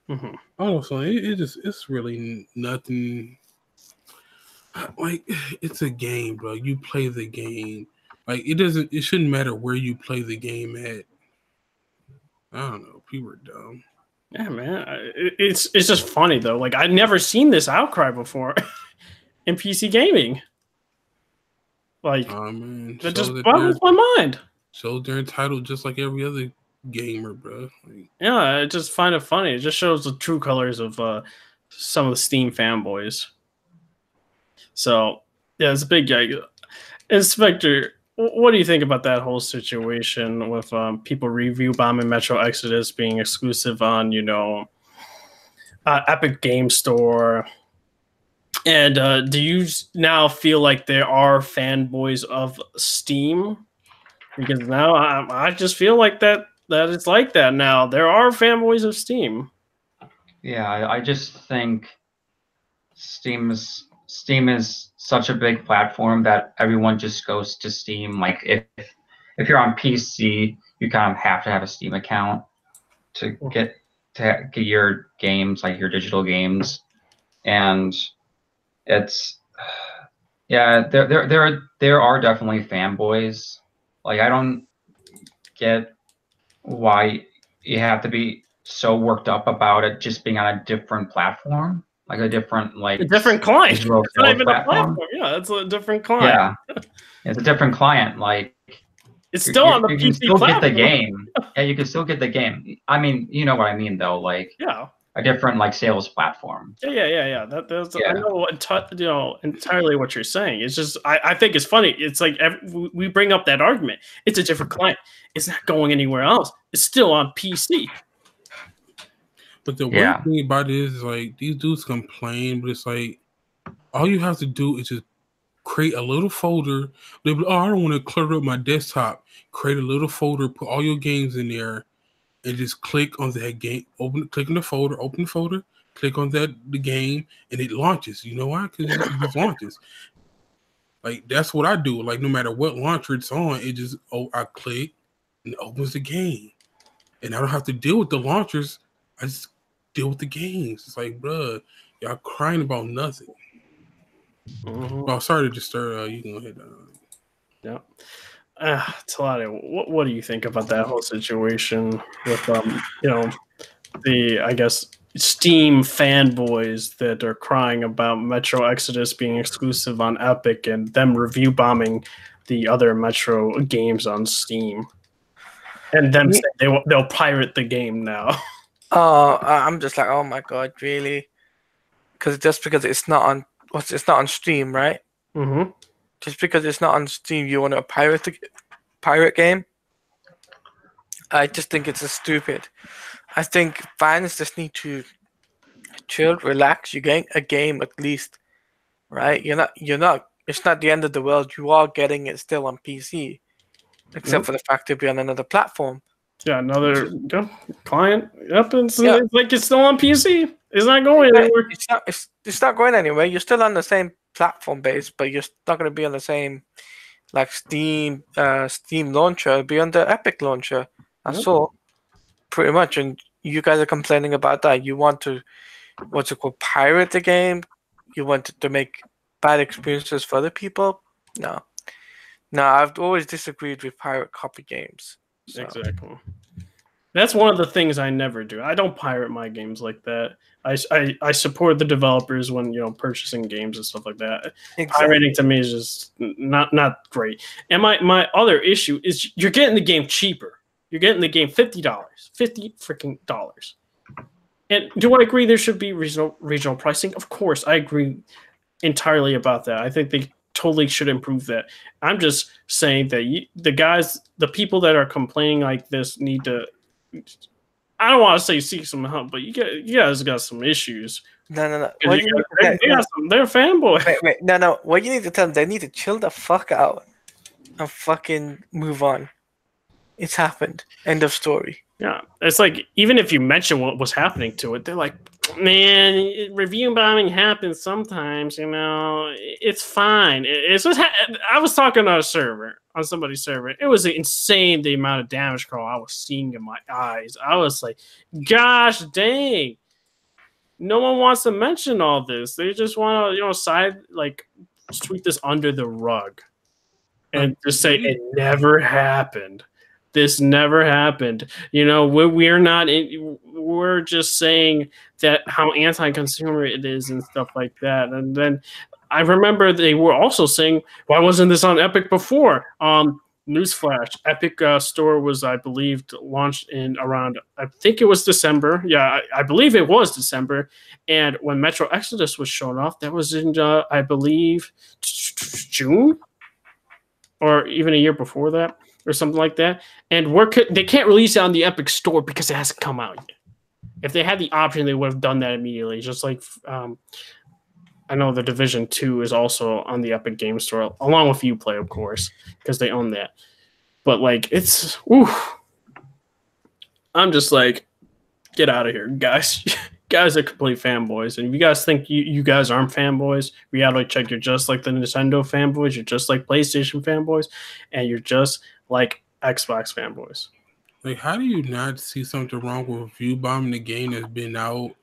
Mm-hmm. Also, it's really nothing. Like it's a game, bro. You play the game. Like it shouldn't matter where you play the game at. I don't know. People are dumb. Yeah, man. It's just funny though. Like I'd never seen this outcry before in PC gaming. Like, that just boggles my mind. Shows they're entitled just like every other gamer, bro. Like, yeah, I just find it funny. It just shows the true colors of some of the Steam fanboys. So, yeah, it's a big guy. Inspector, what do you think about that whole situation with people review bombing Metro Exodus being exclusive on, Epic Game Store? And do you now feel like there are fanboys of Steam? Because now I just feel like that it's like that now. There are fanboys of Steam. Yeah, I just think Steam is such a big platform that everyone just goes to Steam. Like if you're on PC, you kind of have to have a Steam account to get your games, like your digital games, and it's there are definitely fanboys. Like I don't get why you have to be so worked up about it just being on a different platform, like a different a different client. It's not even a platform. Yeah, it's a different client. Yeah, it's a different client. Like it's still on the PC can still platform. Get the game. Yeah, you can still get the game. I mean, you know what I mean, though. Like a different like sales platform. Yeah. I know entirely what you're saying. It's just I think it's funny. It's like we bring up that argument. It's a different client. It's not going anywhere else. It's still on PC. But the weird thing about it is like these dudes complain, but it's like all you have to do is just create a little folder. They'll be, I don't want to clutter up my desktop. Create a little folder, put all your games in there, and just click on that game. Click on the folder, open the folder, click on the game, and it launches. You know why? Because it just launches. Like that's what I do. Like no matter what launcher it's on, it just I click and it opens the game, and I don't have to deal with the launchers. I just deal with the games. It's like, bruh, y'all crying about nothing. Mm-hmm. Oh, sorry to disturb. You can go ahead. Yeah. Talade, what do you think about that whole situation with the I guess Steam fanboys that are crying about Metro Exodus being exclusive on Epic and them review bombing the other Metro games on Steam, and them say they'll pirate the game now? Oh, I'm just like, oh my god, really? Because it's not on Steam, right? Mm-hmm. Just because it's not on Steam, you want to pirate game? I just think it's stupid. I think fans just need to chill, relax. You get a game at least, right? You're not. It's not the end of the world. You are getting it still on PC, except for the fact it'll be on another platform. Yeah, another client. Yep, it's like it's still on PC. It's not going anywhere. It's not going anywhere. You're still on the same platform base, but you're not going to be on the same like Steam launcher. It'll be on the Epic launcher. That's all, pretty much. And you guys are complaining about that. You want to, pirate the game? You want to make bad experiences for other people? No. I've always disagreed with pirate copy games. So. Exactly. That's one of the things I never do. I don't pirate my games like that. I support the developers when purchasing games and stuff like that. Exactly. Pirating to me is just not great. And my other issue is you're getting the game cheaper. You're getting the game $50, $50 freaking dollars. And do I agree there should be regional pricing? Of course, I agree entirely about that. I think they totally should improve that. I'm just saying that the people that are complaining like this need to. I don't want to say seek some help, but you guys got some issues. No. They're fanboy. Wait. No. What you need to tell them, they need to chill the fuck out and fucking move on. It's happened. End of story. Yeah, it's like even if you mention what was happening to it, they're like, "Man, review bombing happens sometimes. It's fine." It's just I was talking on somebody's server. It was insane the amount of damage control I was seeing in my eyes. I was like, "Gosh, dang!" No one wants to mention all this. They just want to, sweep this under the rug and just say it never happened. This never happened. We're not. We're just saying that how anti-consumer it is and stuff like that. And then I remember they were also saying, "Why wasn't this on Epic before?" Newsflash: Epic Store was, I believe, launched in around. I think it was December. Yeah, I believe it was December. And when Metro Exodus was shown off, that was in I believe June or even a year before that, or something like that. And they can't release it on the Epic Store because it hasn't come out yet. If they had the option, they would have done that immediately. Just like I know the Division 2 is also on the Epic Game Store, along with Uplay, of course, because they own that. But like, it's I'm just like, get out of here, guys. Guys are complete fanboys. And if you guys think you guys aren't fanboys, reality check, you're just like the Nintendo fanboys, you're just like PlayStation fanboys, and you're just like Xbox fanboys. Like, how do you not see something wrong with review bombing a game that's been out,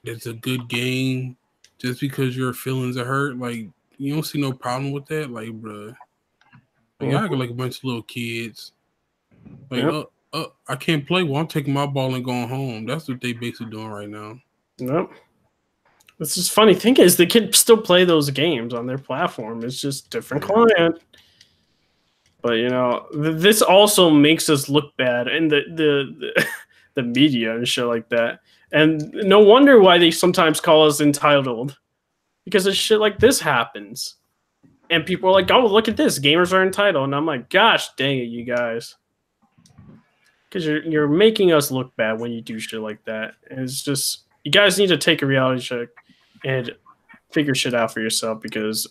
that's a good game, just because your feelings are hurt? Like, you don't see no problem with that? Like, bruh. Like, y'all got like a bunch of little kids. Like, I can't play. Well, I'm taking my ball and going home. That's what they basically doing right now. Nope. It's just funny thing is they can still play those games on their platform. It's just different client. But you know, this also makes us look bad in the media and shit like that. And no wonder why they sometimes call us entitled, because of shit like this happens. And people are like, "Oh, look at this! Gamers are entitled." And I'm like, "Gosh, dang it, you guys!" Because you're making us look bad when you do shit like that. And it's just, you guys need to take a reality check and figure shit out for yourself, because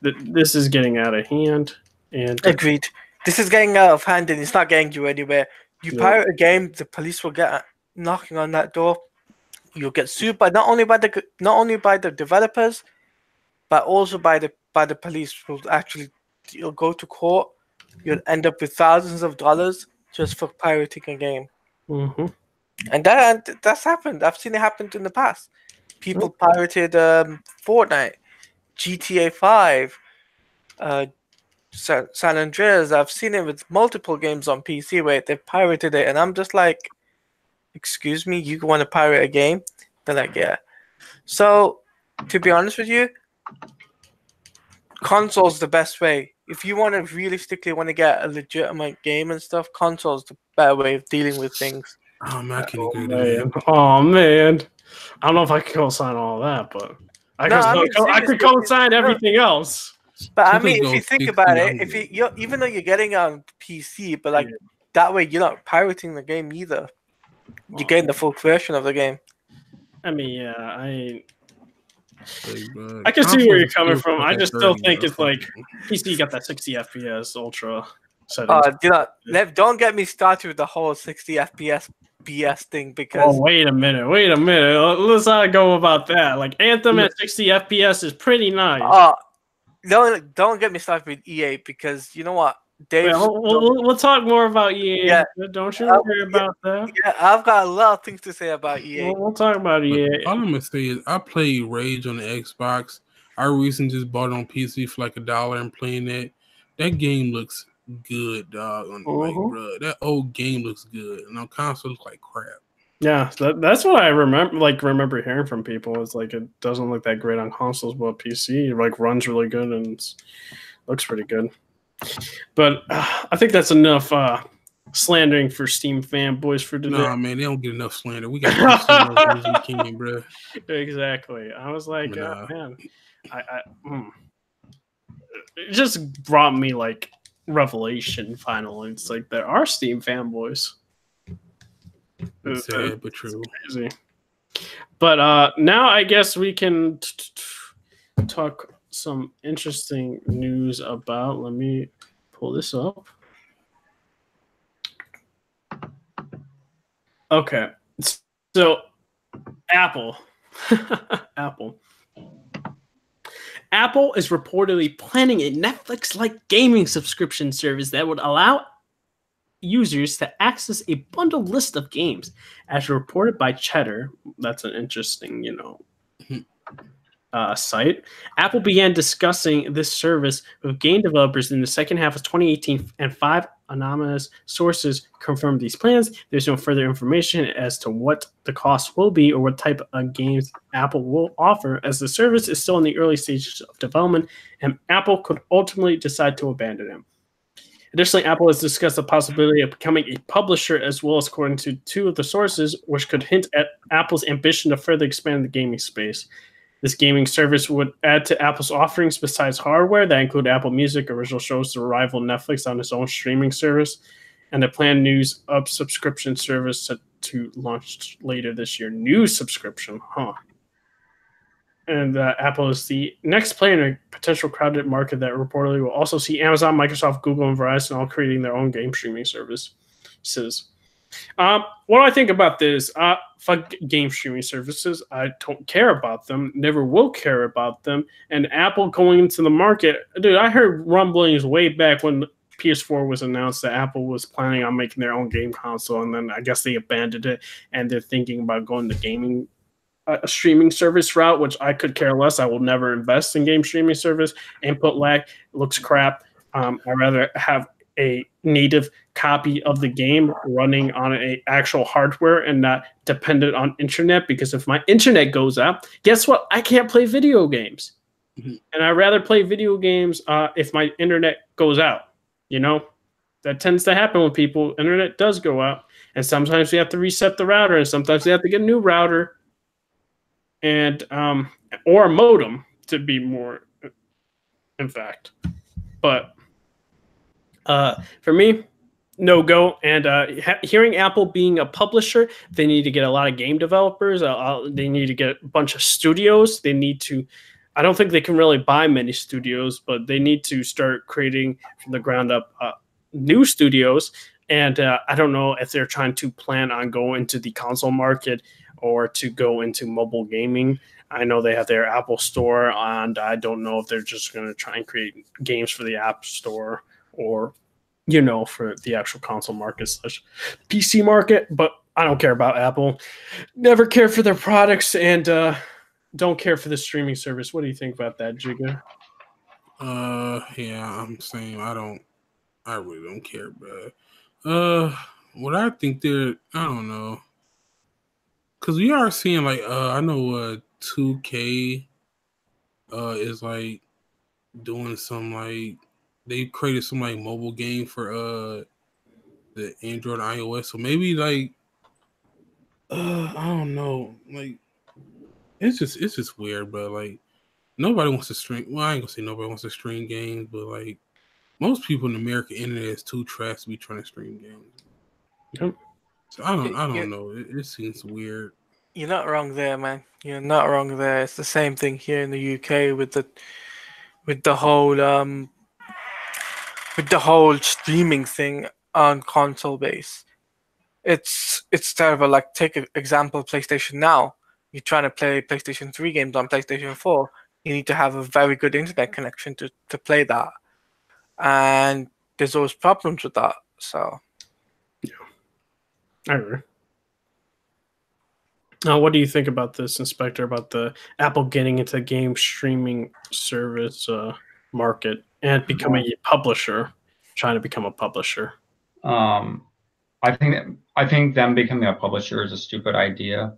this is getting out of hand. And agreed. This is getting out of hand, and it's not getting you anywhere. You pirate a game, the police will get knocking on that door. You'll get sued by not only by the developers, but also by the police. You'll go to court. You'll end up with thousands of dollars just for pirating a game. Mm-hmm. And that's happened. I've seen it happen in the past. People pirated Fortnite, GTA 5, San Andreas. I've seen it with multiple games on PC where they pirated it, and I'm just like, excuse me, you want to pirate a game? They're like, yeah. So, to be honest with you, console's the best way. If you want to realistically want to get a legitimate game and stuff, console's the better way of dealing with things. Oh man, I can agree to that. Oh man, I don't know if I can co-sign all that, but I could co-sign everything else. But I mean, if you think about it, even though you're getting it on PC, but like that way you're not pirating the game either. You're getting the full version of the game. I mean, yeah, I can see where you're coming from. I just still think it's like PC got that 60 FPS ultra settings. Don't get me started with the whole 60 FPS BS thing, because. Oh, wait a minute. Let's not go about that. Like, Anthem at 60 FPS is pretty nice. Don't get me started with EA, because you know what? We'll talk more about EA. Yeah. Don't you worry about that. Yeah, I've got a lot of things to say about EA. We'll talk about EA. All I'm gonna say is I played Rage on the Xbox. I recently just bought it on PC for like $1 and playing it. That game looks good, dog. Like, bro, that old game looks good, and on console looks like crap. Yeah, that's what I remember hearing from people. It's like it doesn't look that great on consoles, but PC like runs really good and looks pretty good. But I think that's enough slandering for Steam fanboys for today. Nah, man, they don't get enough slander. We got King, bro. Exactly. I was like, man, it just brought me like revelation. Finally, it's like there are Steam fanboys. It's sad but true. Crazy. But now I guess we can talk some interesting news about. Let me pull this up. Okay, so Apple is reportedly planning a Netflix-like gaming subscription service that would allow users to access a bundled list of games. As reported by Cheddar, that's an interesting, site. Apple began discussing this service with game developers in the second half of 2018, and 5 anonymous sources confirmed these plans. There's no further information as to what the cost will be or what type of games Apple will offer, as the service is still in the early stages of development, and Apple could ultimately decide to abandon it. Additionally, Apple has discussed the possibility of becoming a publisher as well, as according to 2 of the sources, which could hint at Apple's ambition to further expand the gaming space. This gaming service would add to Apple's offerings besides hardware that include Apple Music, original shows to rival Netflix on its own streaming service, and a planned news up subscription service set to launch later this year. New subscription, huh? And Apple is the next player in a potential crowded market that reportedly will also see Amazon, Microsoft, Google, and Verizon all creating their own game streaming services. What do I think about this? Fuck game streaming services. I don't care about them. Never will care about them. And Apple going into the market, dude. I heard rumblings way back when PS4 was announced that Apple was planning on making their own game console, and then I guess they abandoned it, and they're thinking about going the gaming streaming service route, which I could care less. I will never invest in game streaming service. Input lag looks crap. I'd rather have a native copy of the game running on a actual hardware and not dependent on internet, because if my internet goes out, guess what? I can't play video games. And I'd rather play video games if my internet goes out. You know, that tends to happen when people, internet does go out, and sometimes we have to reset the router, and sometimes we have to get a new router, and or a modem to be more, in fact. But for me, no go. And hearing Apple being a publisher, they need to get a lot of game developers. They need to get a bunch of studios. They need to. I don't think they can really buy many studios, but they need to start creating from the ground up new studios. And I don't know if they're trying to plan on going into the console market or to go into mobile gaming. I know they have their Apple Store, and I don't know if they're just going to try and create games for the App Store or, you know, for the actual console market / PC market. But I don't care about Apple. Never care for their products, and don't care for the streaming service. What do you think about that, Jigga? Yeah, I'm saying I really don't care, bro. What I think I don't know. Cause we are seeing like I know 2K is like doing some like they created some like mobile game for the Android and iOS. So maybe like I don't know, like it's just weird, but like nobody wants to stream. Well, I ain't gonna say nobody wants to stream games, but like most people in the American internet is too trash to be trying to stream games. Yep. So I don't know. It seems weird. You're not wrong there, man. You're not wrong there. It's the same thing here in the UK with the whole streaming thing on console base. It's terrible. Like take an example, PlayStation Now. You're trying to play PlayStation 3 games on PlayStation 4. You need to have a very good internet connection to play that. And there's always problems with that. So yeah. I agree. Now, what do you think about this, Inspector, about the Apple getting into the game streaming service market and becoming a publisher, trying to become a publisher? I think them becoming a publisher is a stupid idea.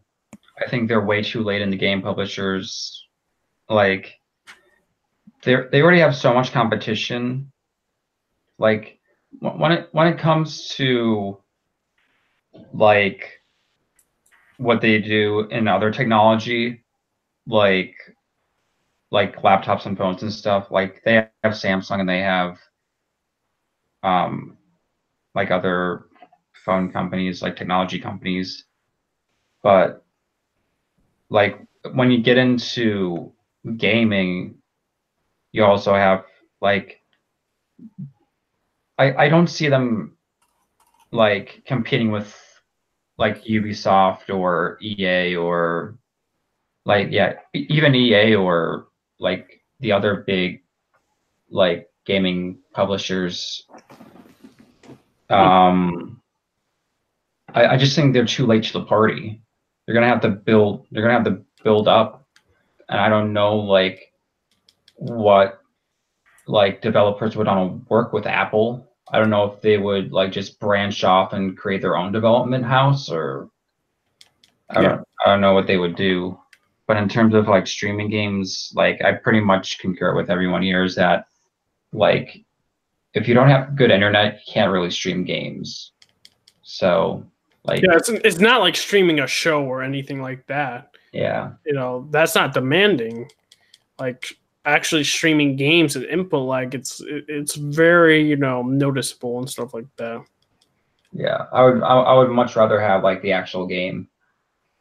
I think they're way too late in the game. Publishers, like, they already have so much competition. Like, when it comes to like what they do in other technology, like laptops and phones and stuff, like they have Samsung and they have like other phone companies, like technology companies. But like when you get into gaming, you also have like I don't see them like competing with like Ubisoft or EA or like even EA or like the other big like gaming publishers. I just think they're too late to the party. They're gonna have to build up, and I don't know like what like developers would want to work with Apple. I don't know if they would like just branch off and create their own development house, or I don't know what they would do. But in terms of like streaming games, like I pretty much concur with everyone here is that like if you don't have good internet, you can't really stream games. So Like, Yeah, it's not like streaming a show or anything like that. yeah, That's not demanding. Like actually streaming games and input lag, it's very noticeable and stuff like that. yeah. I would much rather have like the actual game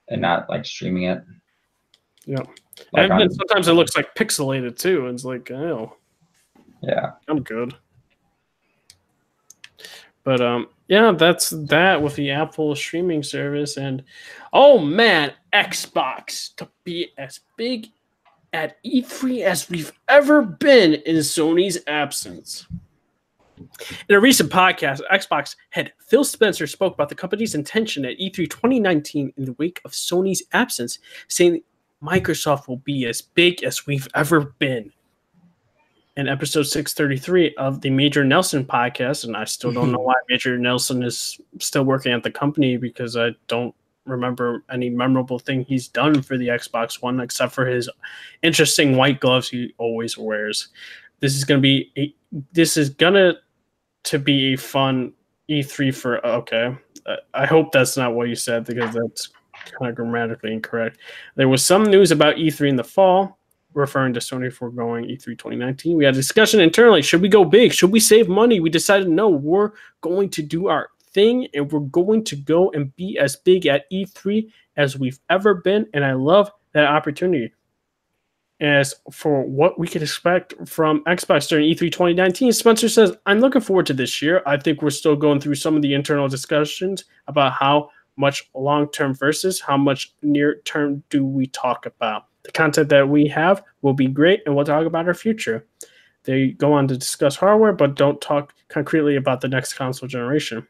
and not like streaming it. Yeah, Like and then sometimes it looks like pixelated too. And it's like, oh, yeah. I'm good. But yeah, that's that with the Apple streaming service. And oh man, Xbox to be as big at E3 as we've ever been in Sony's absence. In a recent podcast, Xbox head Phil Spencer spoke about the company's intention at E3 2019 in the wake of Sony's absence, saying Microsoft will be as big as we've ever been. In episode 633 of the Major Nelson podcast, and I still don't know why Major Nelson is still working at the company because I don't remember any memorable thing he's done for the Xbox One except for his interesting white gloves he always wears. This is going to be a fun E3 for okay. I hope that's not what you said because that's kind of grammatically incorrect. There was some news about E3 in the fall, referring to Sony foregoing E3 2019. We had a discussion internally. Should we go big? Should we save money? We decided no, we're going to do our thing and we're going to go and be as big at E3 as we've ever been. And I love that opportunity. As for what we could expect from Xbox during E3 2019, Spencer says, I'm looking forward to this year. I think we're still going through some of the internal discussions about how much long-term versus how much near-term do we talk about. The content that we have will be great, and we'll talk about our future. They go on to discuss hardware, but don't talk concretely about the next console generation.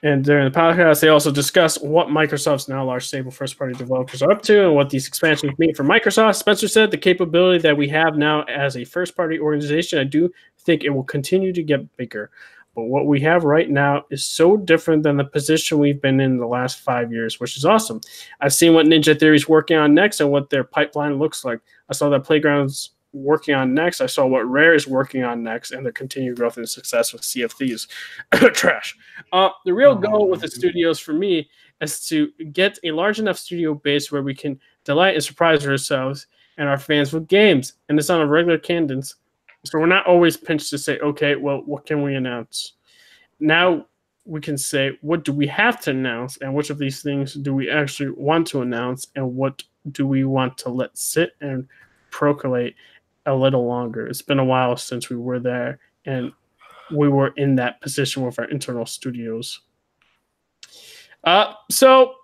And during the podcast, they also discuss what Microsoft's now large stable first-party developers are up to and what these expansions mean for Microsoft. Spencer said the capability that we have now as a first-party organization, I do think it will continue to get bigger. But what we have right now is so different than the position we've been in the last 5 years, which is awesome. I've seen what Ninja Theory is working on next and what their pipeline looks like. I saw that Playground's working on next. I saw what Rare is working on next and their continued growth and success with Sea of Thieves. Trash. The real goal with the studios for me is to get a large enough studio base where we can delight and surprise ourselves and our fans with games. And it's on a regular cadence. So we're not always pinched to say, okay, well, what can we announce? Now we can say, what do we have to announce? And which of these things do we actually want to announce? And what do we want to let sit and percolate a little longer? It's been a while since we were there. And we were in that position with our internal studios. So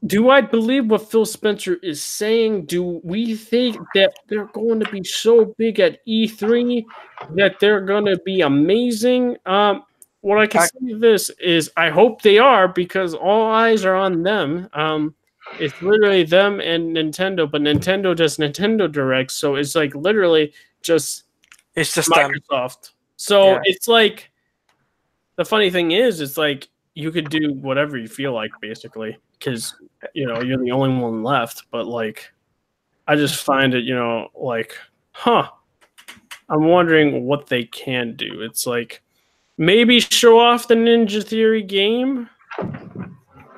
do I believe what Phil Spencer is saying? Do we think that they're going to be so big at E3 that they're going to be amazing? What I can say this is I hope they are because all eyes are on them. It's literally them and Nintendo, but Nintendo does Nintendo Direct, so it's like literally just Microsoft. Them. So yeah. It's like the funny thing is, it's like you could do whatever you feel like, basically, because you're the only one left. But like, I just find it, like, I'm wondering what they can do. It's like maybe show off the Ninja Theory game,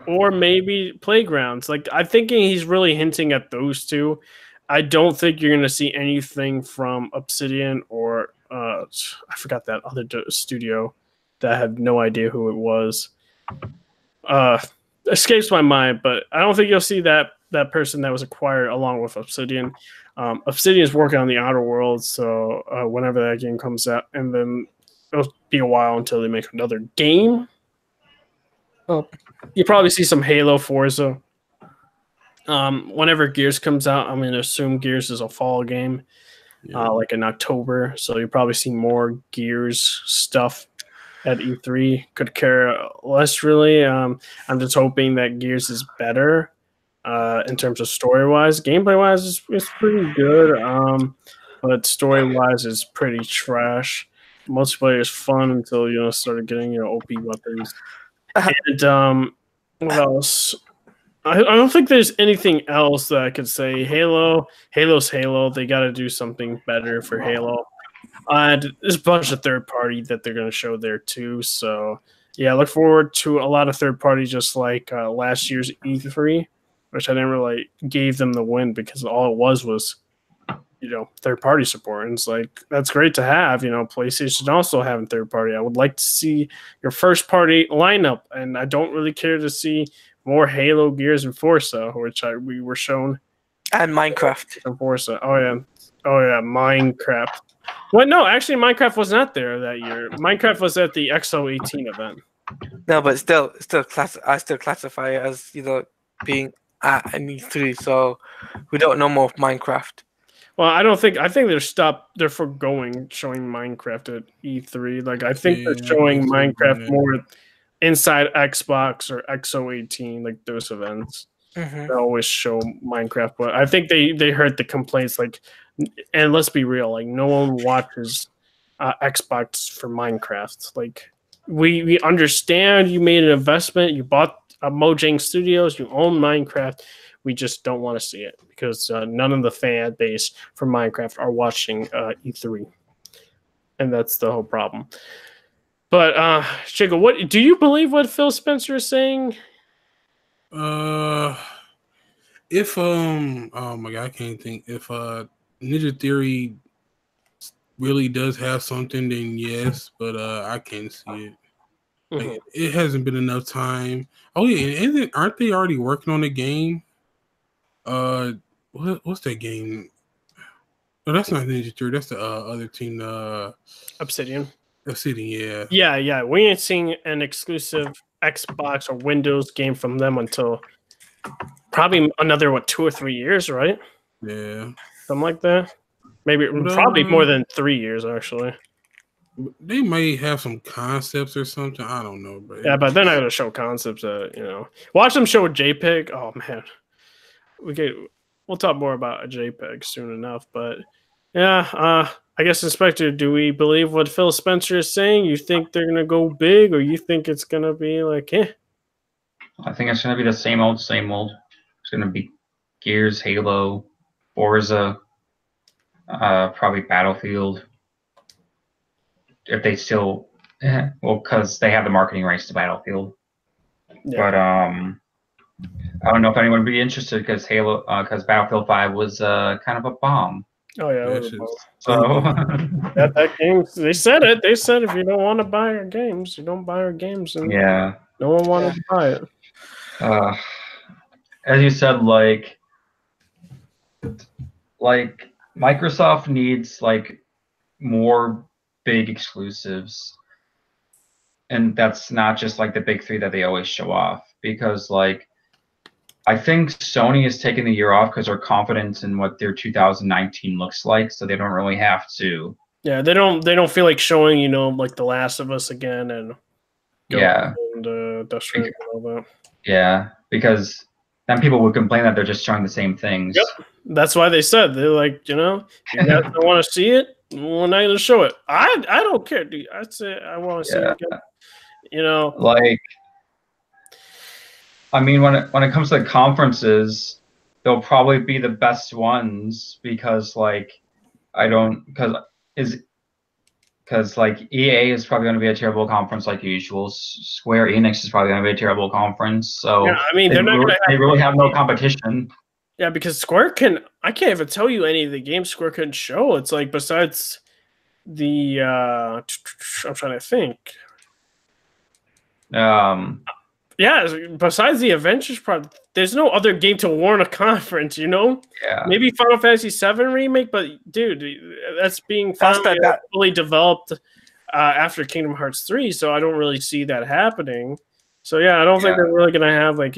or maybe Playgrounds. Like, I'm thinking he's really hinting at those two. I don't think you're going to see anything from Obsidian or I forgot that other studio that I have no idea who it was. Escapes my mind, but I don't think you'll see that person that was acquired along with Obsidian. Obsidian is working on the Outer Worlds, so whenever that game comes out, and then it'll be a while until they make another game. You'll probably see some Halo, Forza. Whenever Gears comes out, I'm going to assume Gears is a fall game, like in October. So you'll probably see more Gears stuff at E3. Could care less, really. I'm just hoping that Gears is better in terms of story-wise. Gameplay-wise, it's pretty good, but story-wise is pretty trash. Multiplayer is fun until you started getting OP weapons. And what else? I don't think there's anything else that I could say. Halo's Halo. They got to do something better for Halo. And there's a bunch of third party that they're going to show there too. So Yeah, I look forward to a lot of third parties, just like last year's E3, which I didn't really gave them the win because all it was third party support. And it's like that's great to have. PlayStation also having third party. I would like to see your first party lineup, and I don't really care to see more Halo, Gears, and Forza, which we were shown. And Minecraft. And Forza. Oh yeah, Minecraft. Well, no, actually, Minecraft was not there that year. Minecraft was at the XO18 event. No, but I still classify it as being at an E3. So we don't know more of Minecraft. Well, I think they're forgoing showing Minecraft at E3. Like I think they're showing Minecraft more inside Xbox or XO18, like those events. Mm-hmm. They always show Minecraft, but I think they heard the complaints. Like, and let's be real, like no one watches Xbox for Minecraft. Like we understand you made an investment, you bought Mojang Studios, you own Minecraft. We just don't want to see it because none of the fan base for Minecraft are watching E3, and that's the whole problem. But Chico, what do you believe what Phil Spencer is saying? If oh my god, I can't think. If Ninja Theory really does have something, then yes, but I can't see it. Like, it hasn't been enough time. Oh yeah, aren't they already working on a game? What's that game? Oh, that's not Ninja Theory. That's the other team. Obsidian. Obsidian, yeah. Yeah. We ain't seeing an exclusive Xbox or Windows game from them until probably another 2 or 3 years, right? Yeah, something like that. Maybe probably more than 3 years actually. They may have some concepts or something. I don't know, but yeah, but they're not gonna show concepts. Watch them show a JPEG. Oh man, we'll talk more about a JPEG soon enough. But yeah, I guess Inspector, do we believe what Phil Spencer is saying? You think they're gonna go big, or you think it's gonna be like, I think it's gonna be the same old, same old. It's gonna be Gears, Halo, Forza, probably Battlefield. If they still, because they have the marketing rights to Battlefield. Yeah. But I don't know if anyone would be interested because because Battlefield 5 was kind of a bomb. Oh yeah, it was a bomb. So that game, they said it. They said if you don't want to buy our games, you don't buy our games, and yeah, no one wanted to buy it. As you said, like Microsoft needs more big exclusives, and that's not just the big three that they always show off, because I think Sony is taking the year off because they're confident in what their 2019 looks like, so they don't really have to. Yeah, they don't feel like showing The Last of Us again and Death Stranding and all that. Yeah, because then people would complain that they're just showing the same things. Yep, that's why they said they're like, you guys don't want to see it. We're not going to show it. I don't care, dude. I'd say I want to see it again. I mean, when it comes to conferences, they'll probably be the best ones because EA is probably going to be a terrible conference like usual. Square Enix is probably going to be a terrible conference. So yeah, I mean, they really have no competition. Yeah, because Square I can't even tell you any of the games Square can show. It's besides the I'm trying to think. Yeah, besides the Avengers product, there's no other game to warrant a conference, Yeah. Maybe Final Fantasy VII Remake, but dude, that's being fully developed after Kingdom Hearts 3, so I don't really see that happening. So yeah, I don't think they're really going to have a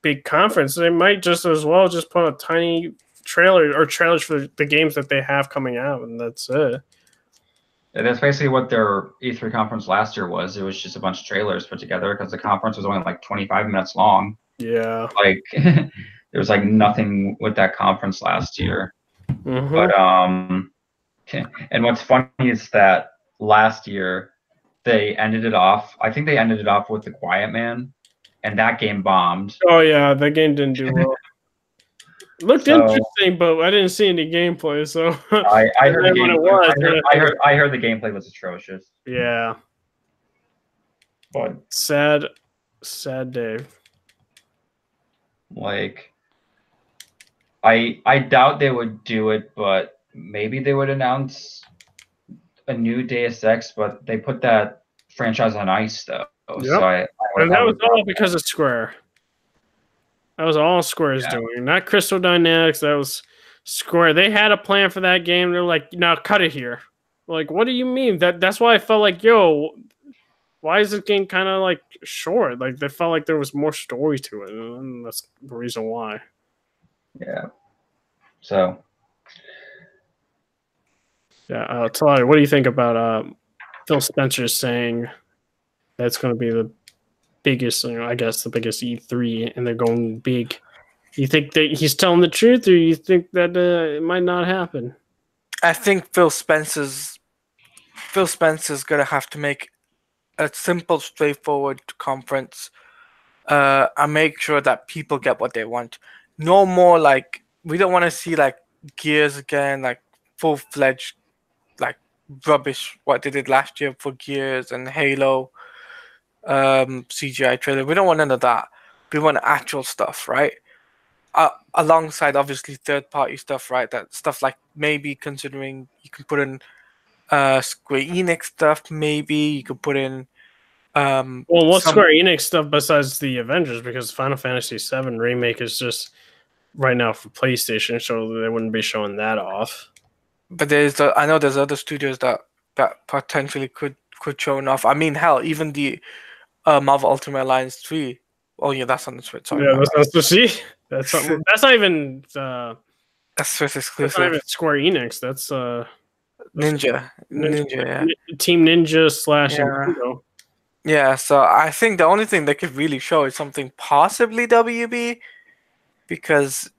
big conference. They might just as well just put a tiny trailer or trailers for the games that they have coming out, and that's it. Yeah, that's basically what their E3 conference last year was. It was just a bunch of trailers put together because the conference was only 25 minutes long. Yeah. There was nothing with that conference last year. Mm-hmm. But and what's funny is that last year they ended it off. I think they ended it off with The Quiet Man, and that game bombed. Oh yeah, that game didn't do well. Looked interesting, but I didn't see any gameplay. So I heard the gameplay. I heard the gameplay was atrocious. Yeah. But Sad day. like, I doubt they would do it, but maybe they would announce a new Deus Ex. But they put that franchise on ice though, so I would And that was probably all because of Square. That was all Square's doing, not Crystal Dynamics. That was Square. They had a plan for that game. They're like, now cut it here. Like, what do you mean? That's why I felt like, yo, why is this game kind of like short? Like, they felt like there was more story to it, and that's the reason why. Yeah. So Yeah, Talia, what do you think about Phil Spencer saying that's going to be the biggest, I guess, the biggest E3, and they're going big? You think that he's telling the truth, or you think that it might not happen? I think Phil Spencer's gonna have to make a simple, straightforward conference, and make sure that people get what they want. No more like, we don't want to see like Gears again, like full-fledged like rubbish what they did last year for Gears and Halo CGI trailer. We don't want none of that. We want actual stuff, right? Alongside obviously third-party stuff, right? That stuff like maybe considering you can put in Square Enix stuff, maybe you could put in well, what's Square Enix stuff besides the Avengers? Because Final Fantasy VII Remake is just right now for PlayStation, so they wouldn't be showing that off. But I know there's other studios that potentially could show enough. I mean, hell, even the Marvel Ultimate Alliance 3. Oh yeah, that's on the Switch. Sorry, yeah, that's to see. That's not even that's Switch exclusive. That's not even Square Enix. That's Ninja, yeah. Team Ninja / Nintendo. Yeah, so I think the only thing they could really show is something possibly WB, because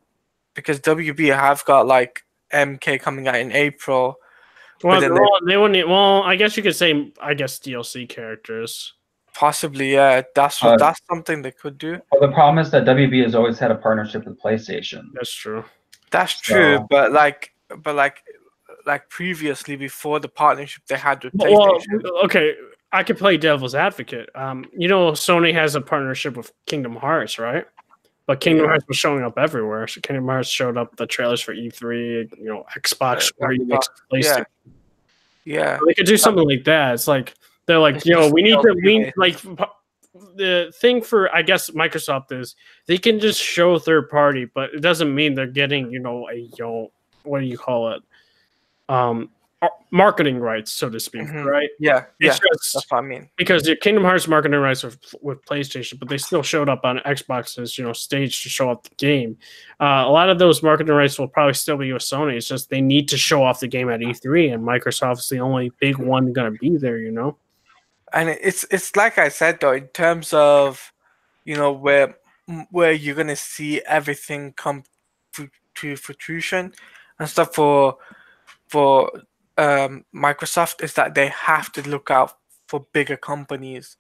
WB have got like MK coming out in April. Well, they wouldn't. Well, I guess you could say, DLC characters. Possibly, yeah. That's something they could do. Well, the problem is that WB has always had a partnership with PlayStation. That's true. That's true, but like previously, before the partnership they had with PlayStation. Well, okay, I could play devil's advocate. Sony has a partnership with Kingdom Hearts, right? But Kingdom Hearts was showing up everywhere. So Kingdom Hearts showed up the trailers for E3, Xbox, PlayStation. Yeah. So they could do something like that. It's like they're like, the thing for, I guess, Microsoft is they can just show third party, but it doesn't mean they're getting, what do you call it? Marketing rights, so to speak, right? Yeah, that's what I mean. Because the Kingdom Hearts marketing rights are with PlayStation, but they still showed up on Xbox's, stage to show off the game. A lot of those marketing rights will probably still be with Sony. It's just they need to show off the game at E3, and Microsoft's the only big one going to be there, And it's like I said though, in terms of, where you're gonna see everything come to fruition and stuff for Microsoft, is that they have to look out for big companies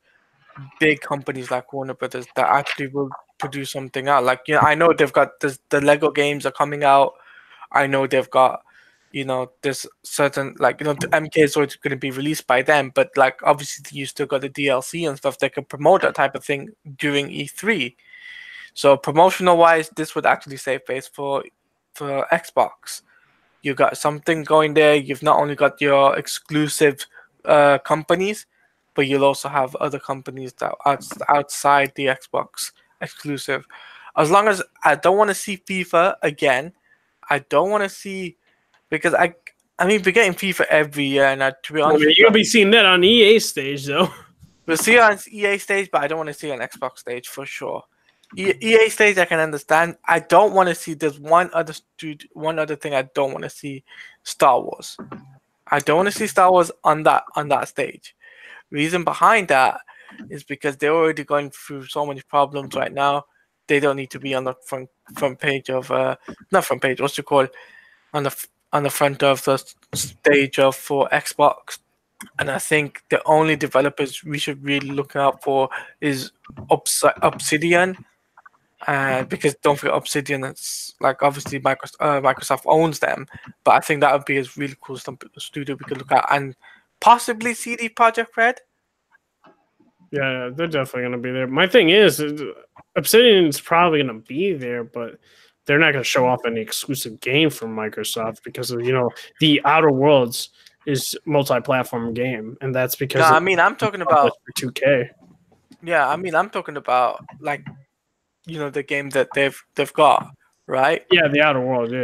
like Warner Brothers that actually will produce something out. Like, I know they've got the Lego games are coming out. I know they've got, there's certain, like, the MK is always going to be released by them, but like obviously you still got the DLC and stuff that can promote that type of thing during E3. So promotional wise, this would actually save face for Xbox. You got something going there. You've not only got your exclusive companies, but you'll also have other companies that are outside the Xbox exclusive. As long as I don't want to see FIFA again, I don't want to see, because I mean we're getting FIFA every year, and to be honest, you'll be seeing that on EA stage though. We'll see it on EA stage, but I don't want to see it on Xbox stage for sure. EA stage I can understand. I don't want to see. There's one other thing I don't want to see: Star Wars. I don't want to see Star Wars on that stage. Reason behind that is because they're already going through so many problems right now. They don't need to be on the front page of not front page. What's it called? On the front of the stage for Xbox. And I think the only developers we should really look out for is Obsidian. Because don't forget, Obsidian, it's like obviously Microsoft owns them, but I think that would be a really cool studio we could look at, and possibly CD Projekt Red. Yeah, they're definitely going to be there. My thing is, Obsidian's probably going to be there, but they're not going to show off any exclusive game from Microsoft because of, the Outer Worlds is multi-platform game, and that's because No, I mean I'm talking about for 2K. Yeah, I mean I'm talking about like the game that they've got, right? Yeah, the Outer Worlds. Yeah.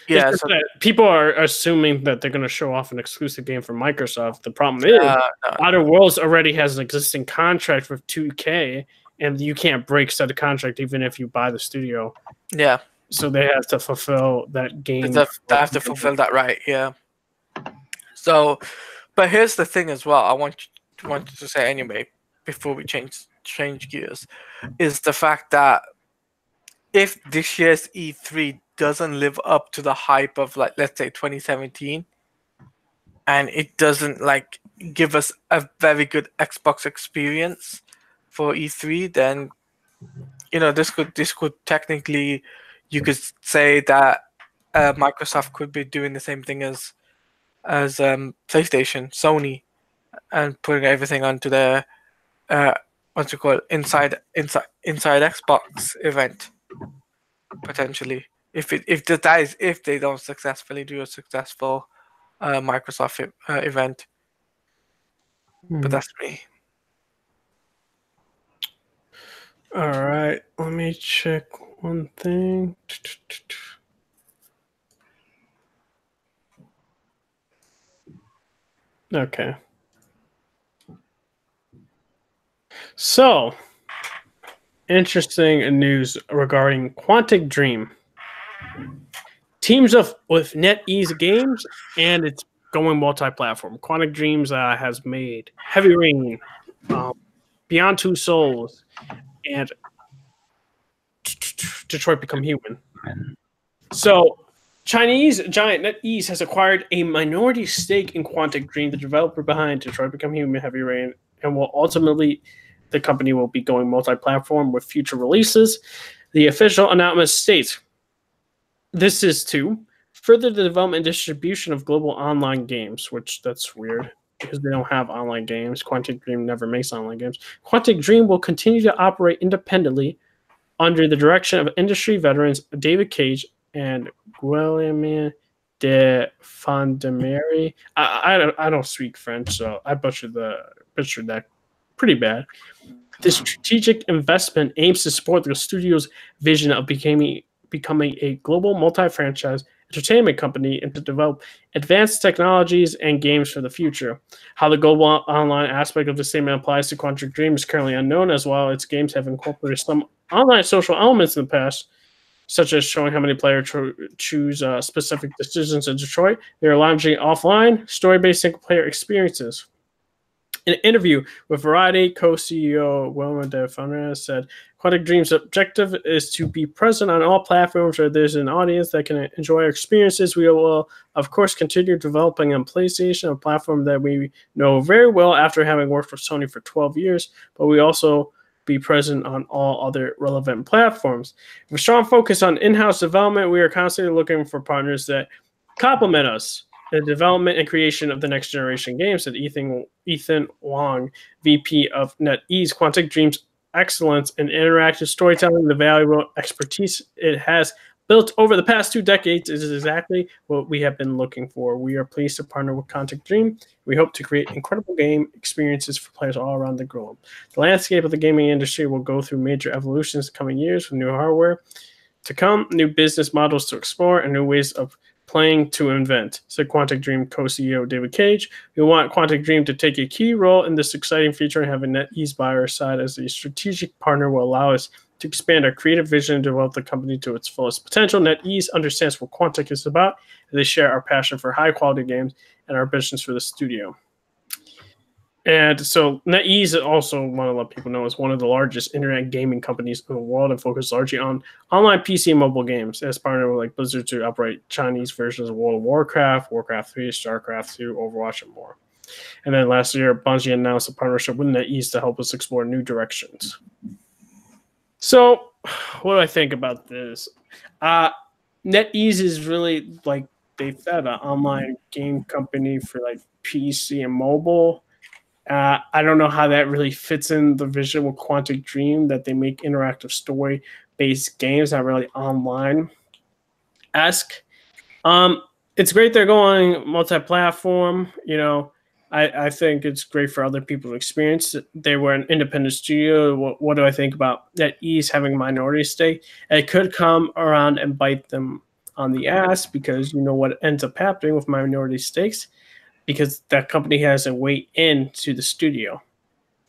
Yeah, It's just so that people are assuming that they're going to show off an exclusive game from Microsoft. The problem is, no. Outer Worlds already has an existing contract with 2K, and you can't break such a contract even if you buy the studio. Yeah, So they have to fulfill that game. they have to fulfill that, right? Yeah. So, but here's the thing as well. I wanted to say anyway before we change gears, is the fact that if this year's E3 doesn't live up to the hype of like let's say 2017, and it doesn't like give us a very good Xbox experience for E3, then this could technically, you could say that Microsoft could be doing the same thing as PlayStation, Sony, and putting everything onto their what's it called inside Xbox event potentially. If they don't successfully do a successful Microsoft event, but that's me. All right, let me check one thing. Okay. So, interesting news regarding Quantic Dream. Teams up with NetEase Games, and it's going multi-platform. Quantic Dreams has made Heavy Rain, Beyond Two Souls, and Detroit Become Human. So, Chinese giant NetEase has acquired a minority stake in Quantic Dream, the developer behind Detroit Become Human, Heavy Rain, and will ultimately, the company will be going multi-platform with future releases. The official announcement states, this is to further the development and distribution of global online games, which that's weird because they don't have online games. Quantic Dream never makes online games. Quantic Dream will continue to operate independently under the direction of industry veterans David Cage and Guillaume de Fondemere. I don't speak French, so I butchered that pretty bad. This strategic investment aims to support the studio's vision of becoming a global multi-franchise entertainment company and to develop advanced technologies and games for the future. How the global online aspect of the statement applies to Quantic Dream is currently unknown, as well its games have incorporated some online social elements in the past, such as showing how many players choose specific decisions in Detroit. They are launching offline, story-based single-player experiences. In an interview with Variety, co-CEO Wilma de Fondemere said, Quantic Dream's objective is to be present on all platforms where there's an audience that can enjoy our experiences. We will, of course, continue developing on PlayStation, a platform that we know very well after having worked for Sony for 12 years, but we also be present on all other relevant platforms. With a strong focus on in-house development, we are constantly looking for partners that complement us. The development and creation of the next generation games, said Ethan Wong, VP of NetEase. Quantic Dream's excellence in interactive storytelling, the valuable expertise it has built over the past 2 decades is exactly what we have been looking for. We are pleased to partner with Quantic Dream. We hope to create incredible game experiences for players all around the globe. The landscape of the gaming industry will go through major evolutions in the coming years with new hardware to come, new business models to explore, and new ways of playing to invent, said Quantic Dream co-CEO David Cage. We want Quantic Dream to take a key role in this exciting future, and having NetEase by our side as a strategic partner will allow us to expand our creative vision and develop the company to its fullest potential. NetEase understands what Quantic is about, and they share our passion for high-quality games and our ambitions for the studio. And so NetEase, also want to let people know, is one of the largest internet gaming companies in the world and focuses largely on online PC and mobile games. As partner with like Blizzard to operate Chinese versions of World of Warcraft, Warcraft 3, StarCraft 2, Overwatch, and more. And then last year, Bungie announced a partnership with NetEase to help us explore new directions. So, what do I think about this? NetEase is really, like they said, an online game company for like PC and mobile. I don't know how that really fits in the vision with Quantic Dream that they make interactive story-based games, not really online-esque. It's great they're going multi-platform. I think it's great for other people to experience it. They were an independent studio. What do I think about NetEase having a minority stake? It could come around and bite them on the ass because you know what ends up happening with minority stakes because that company has a way into the studio.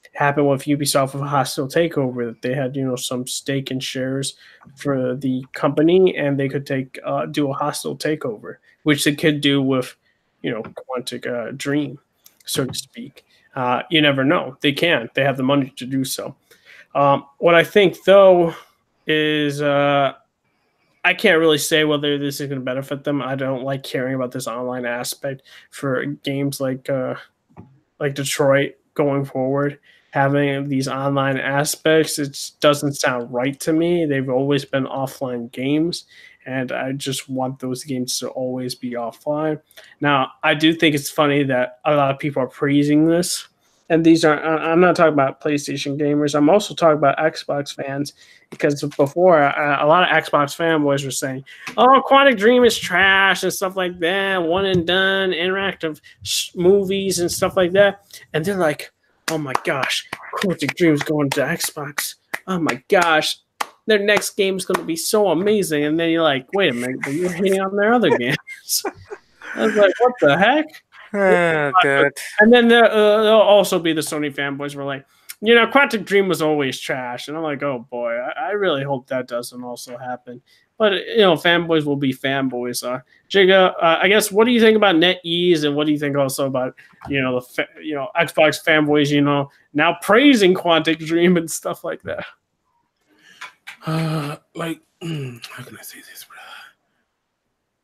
It happened with Ubisoft with a hostile takeover. They had some stake and shares for the company, and they could do a hostile takeover, which they could do with Quantic Dream, so to speak. You never know. They can. They have the money to do so. What I think though is I can't really say whether this is going to benefit them. I don't like caring about this online aspect for games like Detroit going forward. Having these online aspects, it doesn't sound right to me. They've always been offline games, and I just want those games to always be offline. Now, I do think it's funny that a lot of people are praising this, and these are I'm not talking about PlayStation gamers. I'm also talking about Xbox fans because before a lot of Xbox fanboys were saying, "Oh, Quantic Dream is trash" and stuff like that, one and done, interactive movies and stuff like that, and they're like, "Oh my gosh, Quantic Dream's going to Xbox. Oh my gosh, their next game is going to be so amazing." And then you're like, "Wait a minute, but you're hating on their other games." I was like, "What the heck?" Good. And then there'll also be the Sony fanboys who are like, Quantic Dream was always trash. And I'm like, oh boy, I really hope that doesn't also happen. But, fanboys will be fanboys. Jiga, I guess, what do you think about NetEase, and what do you think also about, Xbox fanboys, now praising Quantic Dream and stuff like that? How can I say this, bro?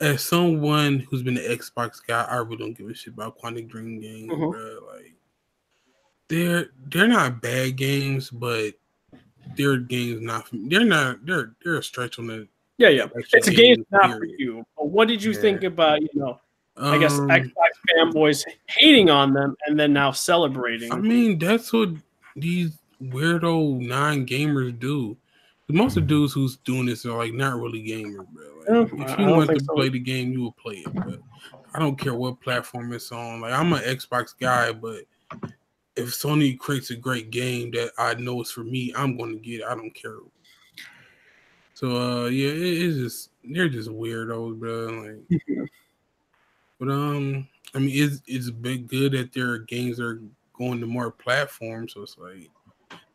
As someone who's been an Xbox guy, I really don't give a shit about Quantic Dream games, bro. Like, they're not bad games, but their games they're a stretch on the yeah. It's a game not for you. But what did you think about I guess Xbox fanboys hating on them and then now celebrating? I mean, that's what these weirdo non-gamers do. Most of the dudes who's doing this are like not really gamers, bro. Like, if you want to play the game, you will play it. But I don't care what platform it's on. Like, I'm an Xbox guy, but if Sony creates a great game that I know is for me, I'm going to get it. I don't care. So yeah, they're just weirdos, bro. Like, but I mean, it's been good that their games are going to more platforms. So it's like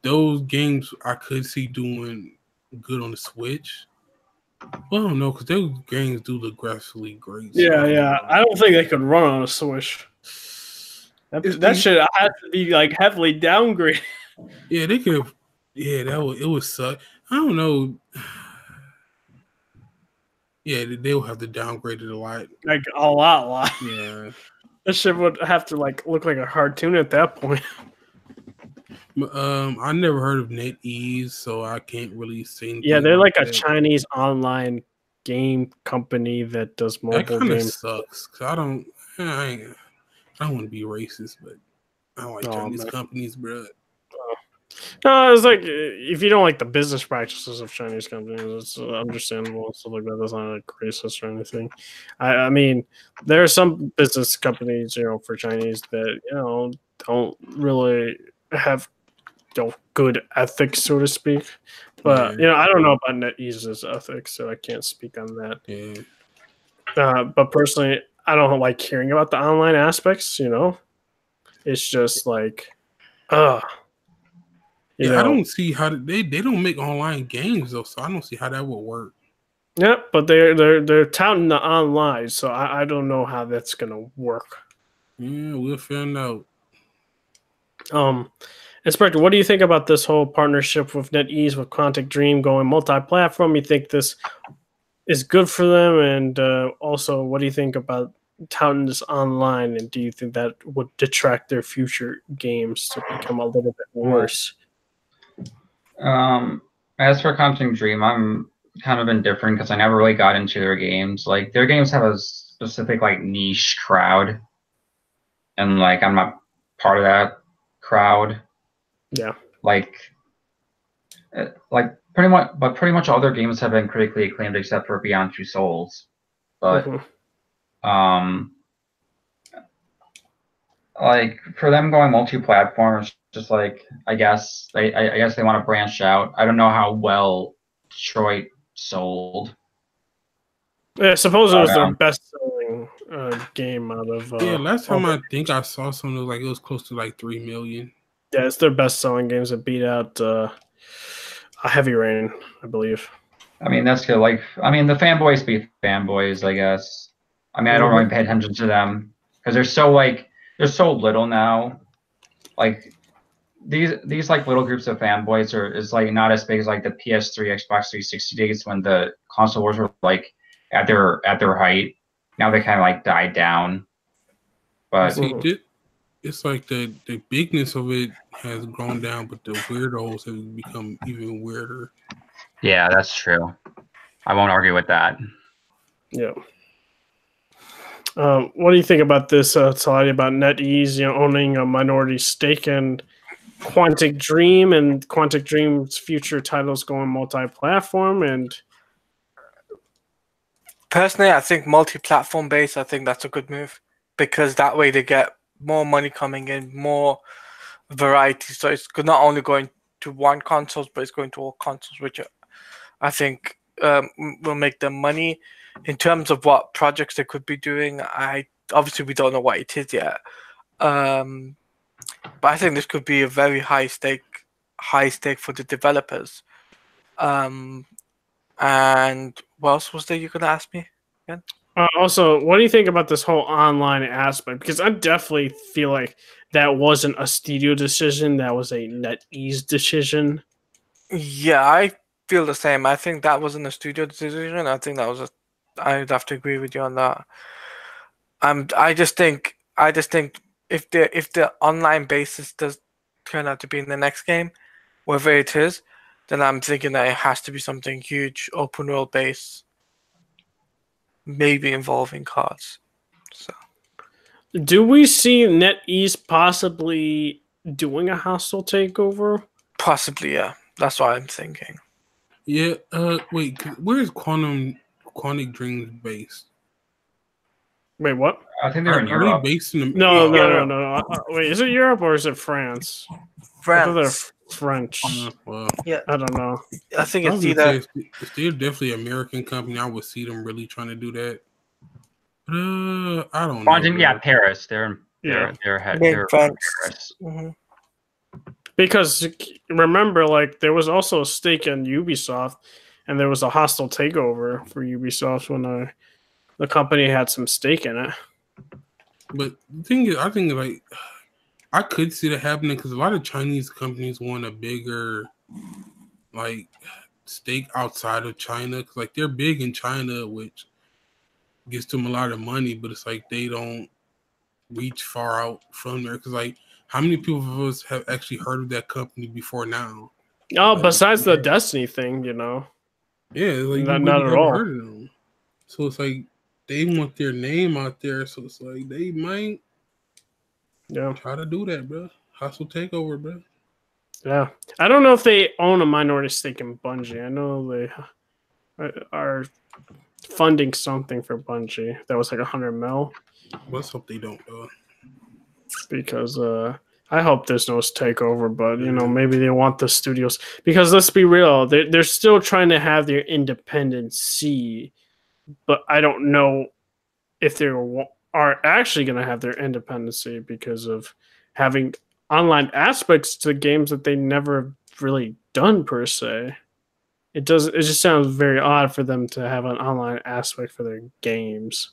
those games I could see doing good on the Switch. Well, I don't know, because those games do look graphically great. Yeah. I don't think they could run on a Switch. That should have to be like heavily downgraded. Yeah, they could. Yeah, it would suck. I don't know. Yeah, they'll have to downgrade it a lot. Like a lot. Yeah. That shit would have to look like a cartoon at that point. I never heard of NetEase, so I can't really say anything. Yeah, they're like a Chinese online game company that does mobile games. That kind of sucks. Cause I don't want to be racist, but I don't like Chinese companies, bro. No, it's like if you don't like the business practices of Chinese companies, it's understandable and stuff like that. That's not like racist or anything. I mean, there are some business companies, for Chinese that don't really have good ethics, so to speak. But I don't know about NetEase's ethics, so I can't speak on that. Yeah. But personally, I don't like hearing about the online aspects. It's just like, I don't see how they don't make online games though, so I don't see how that would work. Yeah, but they're touting the online, so I don't know how that's gonna work. Yeah, we'll find out. Inspector, what do you think about this whole partnership with NetEase with Quantic Dream going multi-platform? You think this is good for them, and also, what do you think about touting this online? And do you think that would detract their future games to become a little bit worse? As for Quantic Dream, I'm kind of indifferent because I never really got into their games. Like, their games have a specific niche crowd, and I'm not part of that. crowd. Yeah. Like pretty much all their games have been critically acclaimed except for Beyond Two Souls. But like for them going multi-platform, it's just like I guess they want to branch out. I don't know how well Detroit sold. Yeah, I suppose it was their best-selling game out of. Yeah, last time I think I saw something like it was close to like 3 million. Yeah, it's their best-selling games that beat out Heavy Rain, I believe. I mean, that's good. Like, I mean, the fanboys be fanboys, I guess. I mean, I don't really pay attention to them because they're so little now. Like these like little groups of fanboys is like not as big as like the PS3, Xbox 360 days when the console wars were like at their height. Now they kind of like died down. But see, it's like the bigness of it has grown down, but the weirdos have become even weirder. Yeah, that's true. I won't argue with that. Yeah. What do you think about this, Tali, about NetEase, owning a minority stake in Quantic Dream and Quantic Dream's future titles going multi-platform? And personally, I think multi-platform based. I think that's a good move because that way they get more money coming in, more variety. So it's not only going to one console, but it's going to all consoles, which I think will make them money. In terms of what projects they could be doing, obviously we don't know what it is yet. But I think this could be a very high stake for the developers. And what else was there you could ask me again? Also, what do you think about this whole online aspect? Because I definitely feel like that wasn't a studio decision. That was a NetEase decision. Yeah, I feel the same. I think that wasn't a studio decision. I think that was I'd have to agree with you on that. I just think if the online basis does turn out to be in the next game, whether it is, then I'm thinking that it has to be something huge, open world base, maybe involving cards. So, do we see NetEase possibly doing a hostile takeover? Possibly, yeah. That's what I'm thinking. Yeah. Wait. Where is Quantic Dreams based? Wait, what? I think they're in Europe. Are they based in No. Wait, is it Europe or is it France? France. I thought they're French. Well, yeah, I don't know. I think it's either. If they're definitely an American company, I would see them really trying to do that. I don't know. Yeah, Paris. They're Paris. Mm-hmm. Because remember, like there was also a stake in Ubisoft, and there was a hostile takeover for Ubisoft when the company had some stake in it. But the thing is, I think like I could see that happening because a lot of Chinese companies want a bigger like stake outside of China because like they're big in China, which gives them a lot of money, but it's like they don't reach far out from there because like how many people of us have actually heard of that company before now? Oh, besides the Destiny thing, Yeah, like not at all. Heard of them. So it's like they want their name out there, so it's like they might try to do that, bro. Hostile takeover, bro. Yeah. I don't know if they own a minority stake in Bungie. I know they are funding something for Bungie. That was like 100 mil. Let's hope they don't, though. Because I hope there's no takeover, but maybe they want the studios. Because let's be real, they're still trying to have their independency, but I don't know if they are actually going to have their independency because of having online aspects to games that they never really done per se. It just sounds very odd for them to have an online aspect for their games.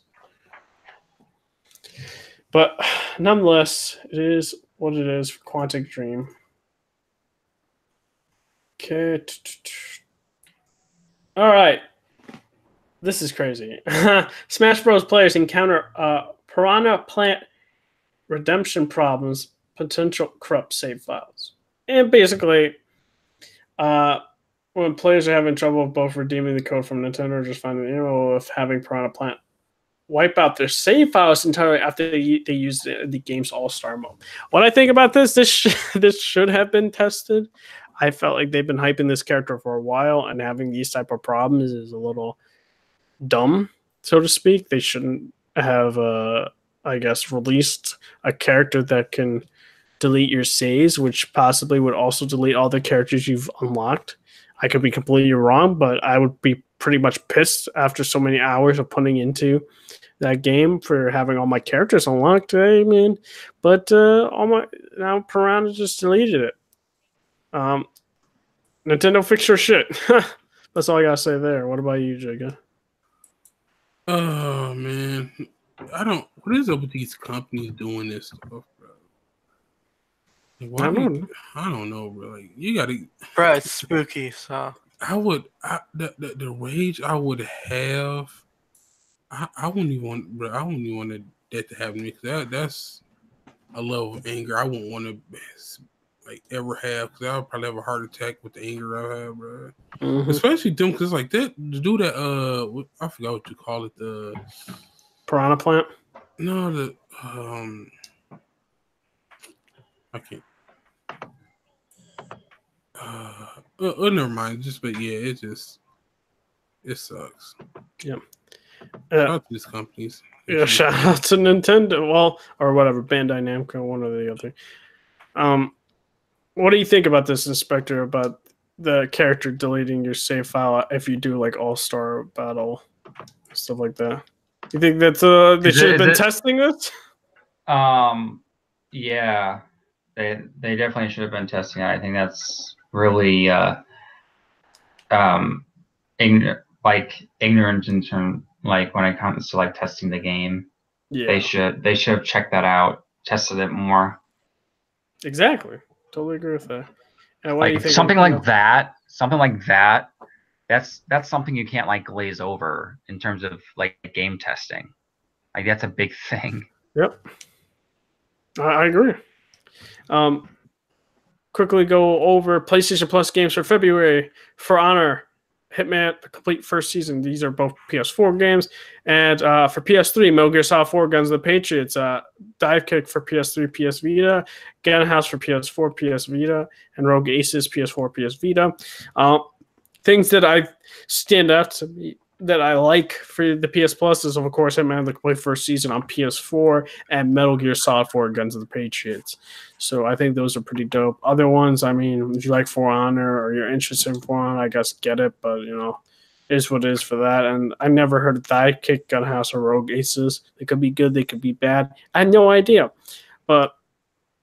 But nonetheless, it is what it is for Quantic Dream. Okay. All right. This is crazy. Smash Bros. Players encounter Piranha Plant redemption problems, potential corrupt save files. And basically, when players are having trouble both redeeming the code from Nintendo or just finding the error of having Piranha Plant wipe out their save files entirely after they use the game's all-star mode. What I think about this this should have been tested. I felt like they've been hyping this character for a while, and having these type of problems is a little dumb, so to speak. They shouldn't have, I guess, released a character that can delete your saves, which possibly would also delete all the characters you've unlocked. I could be completely wrong, but I would be pretty much pissed after so many hours of putting into that game for having all my characters unlocked. Hey, man, but all my now Piranha just deleted it. Nintendo, fix your shit. That's all I gotta say there. What about you, Jigga? Oh man, what is up with these companies doing this stuff, bro? Like, I don't know, bro. Like, you gotta, bro. It's spooky. So the rage I would have, I wouldn't even want, bro. I wouldn't even want that to happen because that's a level of anger I wouldn't want to like ever have, because I would probably have a heart attack with the anger I have, bro. Mm-hmm. Especially them, because like that to do that. I forgot what you call it. The piranha plant. No, the I can't. Never mind. But yeah, it sucks. Yep. Shout out to these companies. Yeah, shout out to Nintendo. Well, or whatever, Bandai Namco, one or the other. What do you think about this, Inspector? About the character deleting your save file if you do like All-Star Battle, stuff like that? You think that they should have been testing this? Yeah, they definitely should have been testing it. I think that's really ignorant in terms, like when it comes to like testing the game. Yeah, they should have checked that out, tested it more. Exactly, totally agree with that. And what like do you think something like that, that's something you can't like glaze over in terms of like game testing. Like that's a big thing. Yep, I agree. Quickly go over PlayStation Plus games for February. For Honor, Hitman, the complete first season. These are both PS4 games. And for PS3, Metal Gear Solid 4, Guns of the Patriots, Dive Kick for PS3, PS Vita, Gunhouse for PS4, PS Vita, and Rogue Aces, PS4, PS Vita. Things that I stand out to me that I like for the PS Plus is, of course, Hitman, the complete first season on PS4, and Metal Gear Solid 4, Guns of the Patriots. So I think those are pretty dope. Other ones, I mean, if you like For Honor or you're interested in For Honor, I guess get it, but, you know, it is what it is for that. And I never heard of Dive Kick, Gunhouse, or Rogue Aces. They could be good, they could be bad. I had no idea. But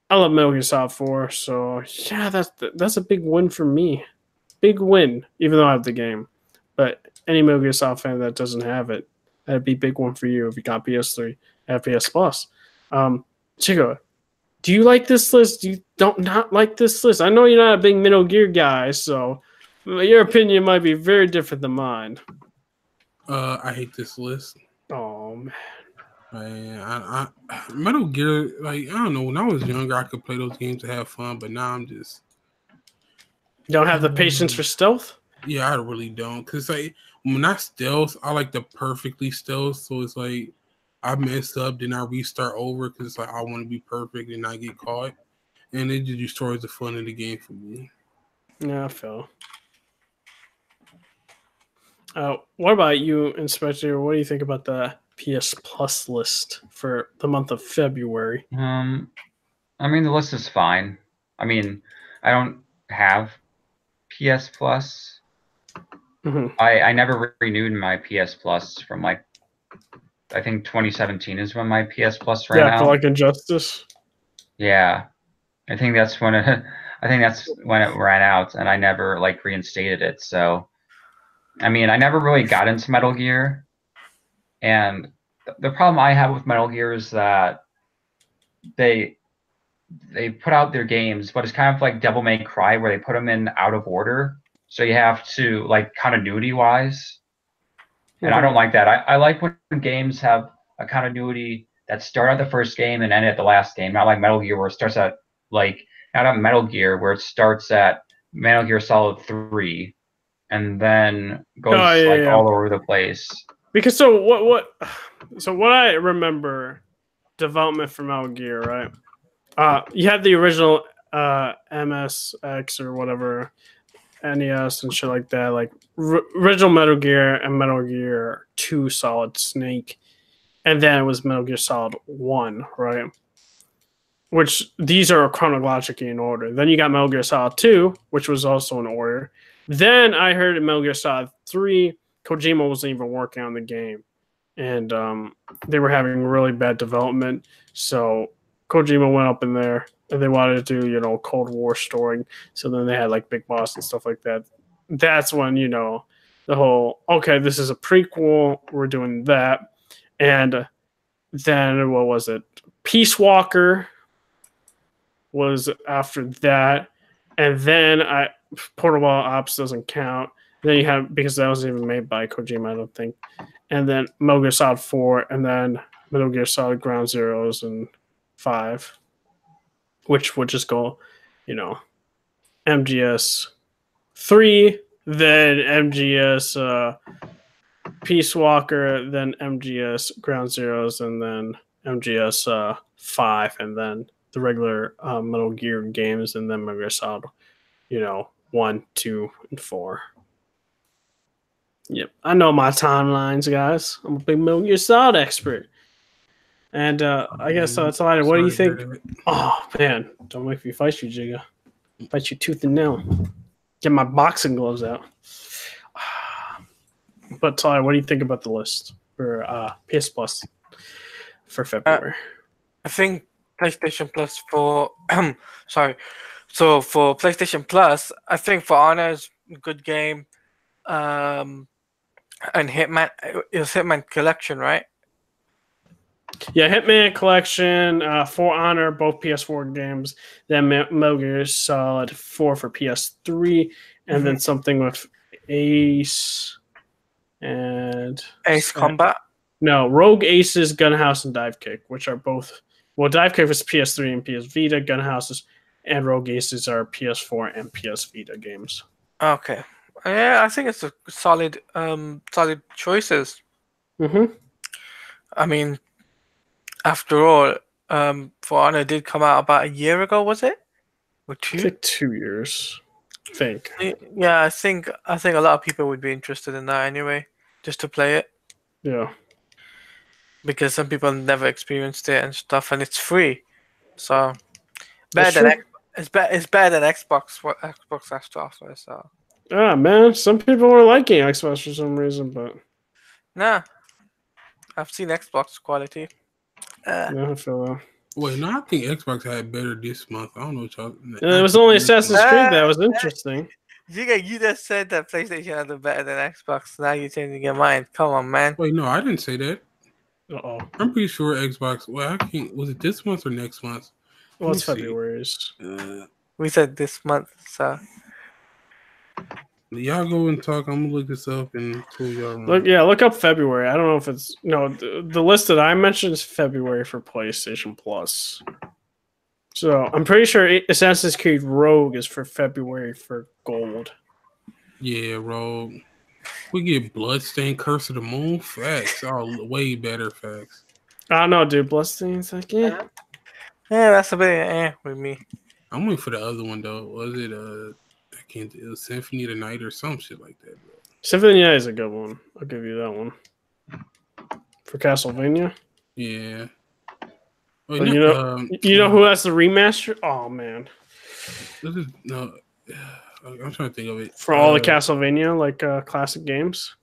I love Metal Gear Solid 4, so yeah, that's a big win for me. Big win, even though I have the game. But any Metal Gear Solid fan that doesn't have it, that'd be a big one for you if you got PS3 and PS Plus. Chico, do you like this list? Do you not like this list? I know you're not a big Metal Gear guy, so your opinion might be very different than mine. I hate this list. Oh man. I Metal Gear, like, I don't know, when I was younger I could play those games to have fun, but now I'm just you don't have the patience for stealth? Yeah, I really don't. Cause like when I stealth, I like to perfectly stealth. So it's like I mess up, then I restart over because it's like I want to be perfect and not get caught, and it just destroys the fun of the game for me. Yeah, I feel. What about you, Inspector? What do you think about the PS Plus list for the month of February? I mean, the list is fine. I mean, I don't have PS Plus. Mm-hmm. I never renewed my PS Plus from like, I think 2017 is when my PS Plus ran out. Yeah, for like Injustice. Yeah, I think that's when it ran out, and I never like reinstated it. So, I mean, I never really got into Metal Gear, and the problem I have with Metal Gear is that they put out their games, but it's kind of like Devil May Cry, where they put them in out of order. So you have to, like, continuity-wise. And I don't like that. I like when games have a continuity that start at the first game and end at the last game. Not like Metal Gear, where it starts at, like, not at Metal Gear, where it starts at Metal Gear Solid 3 and then goes all over the place. Because so what So what I remember, development for Metal Gear, right? You had the original MSX or whatever, NES and shit like that, like original Metal Gear and Metal Gear 2 Solid Snake, and then it was Metal Gear Solid 1, right? Which these are chronologically in order. Then you got Metal Gear Solid 2, which was also in order. Then I heard in Metal Gear Solid 3, Kojima wasn't even working on the game, and they were having really bad development. So Kojima went up in there, and they wanted to do, Cold War story. So then they had like Big Boss and stuff like that. That's when, the whole, okay, this is a prequel, we're doing that. And then, what was it? Peace Walker was after that. And then Portable Ops doesn't count. Then you have, because that wasn't even made by Kojima, I don't think. And then Metal Gear Solid 4, and then Metal Gear Solid Ground Zeroes and 5, which would just go, MGS 3, then MGS Peace Walker, then MGS Ground Zeroes, and then MGS 5, and then the regular Metal Gear games, and then Metal Gear Solid, 1, 2, and 4. Yep, I know my timelines, guys. I'm a big Metal Gear Solid expert. And I guess it's a lot. What do you think? Oh, man. Don't make me fight you, Jigga. Fight you tooth and nail. Get my boxing gloves out. But, Tyler, what do you think about the list for PS Plus for February? I think PlayStation Plus for... sorry. So, for PlayStation Plus, I think For Honor is a good game. And Hitman... It was Hitman Collection, right? Yeah, Hitman Collection, For Honor, both PS4 games. Then Metal Gear Solid 4 for PS3, and then something with Ace and Ace Combat. No, Rogue Aces, Gunhouse, and Dive Kick, which are both. Well, Dive Kick was PS3 and PS Vita. Gunhouses and Rogue Aces are PS4 and PS Vita games. Okay, yeah, I think it's a solid choices. Mm-hmm. I mean, after all, For Honor did come out about a year ago, was it? Or 2? I think 2 years. I think. Yeah, I think a lot of people would be interested in that anyway, just to play it. Yeah. Because some people never experienced it and stuff, and it's free, so it's better than Xbox. What Xbox has to offer. So. Ah, man, some people were liking Xbox for some reason, but Nah, I've seen Xbox quality. yeah, I feel that. Wait, no, I think Xbox had better this month. I don't know what y'all. It was only Assassin's Creed that was interesting. You just said that PlayStation had better than Xbox. Now you're changing your mind. Come on, man. Wait, no, I didn't say that. Uh-oh. I'm pretty sure Xbox. Well, I can't. Was it this month or next month? Well, it's February's. We said this month, so. Y'all go and talk. I'm gonna look this up and prove y'all wrong. Look up February. I don't know if it's the list that I mentioned is February for PlayStation Plus. So I'm pretty sure Assassin's Creed Rogue is for February for Gold. Yeah, Rogue. We get Bloodstained, Curse of the Moon. Facts. Oh, way better facts. I don't know, dude. Bloodstain's like, yeah. Yeah, that's a bit with me. I'm waiting for the other one though. Was it I can't. It was Symphony of the Night or some shit like that, bro. Symphony of the Night is a good one. I'll give you that one. For Castlevania. Yeah. Wait, you know who has the remaster? Oh man. This is no. I'm trying to think of it. For all the Castlevania, classic games.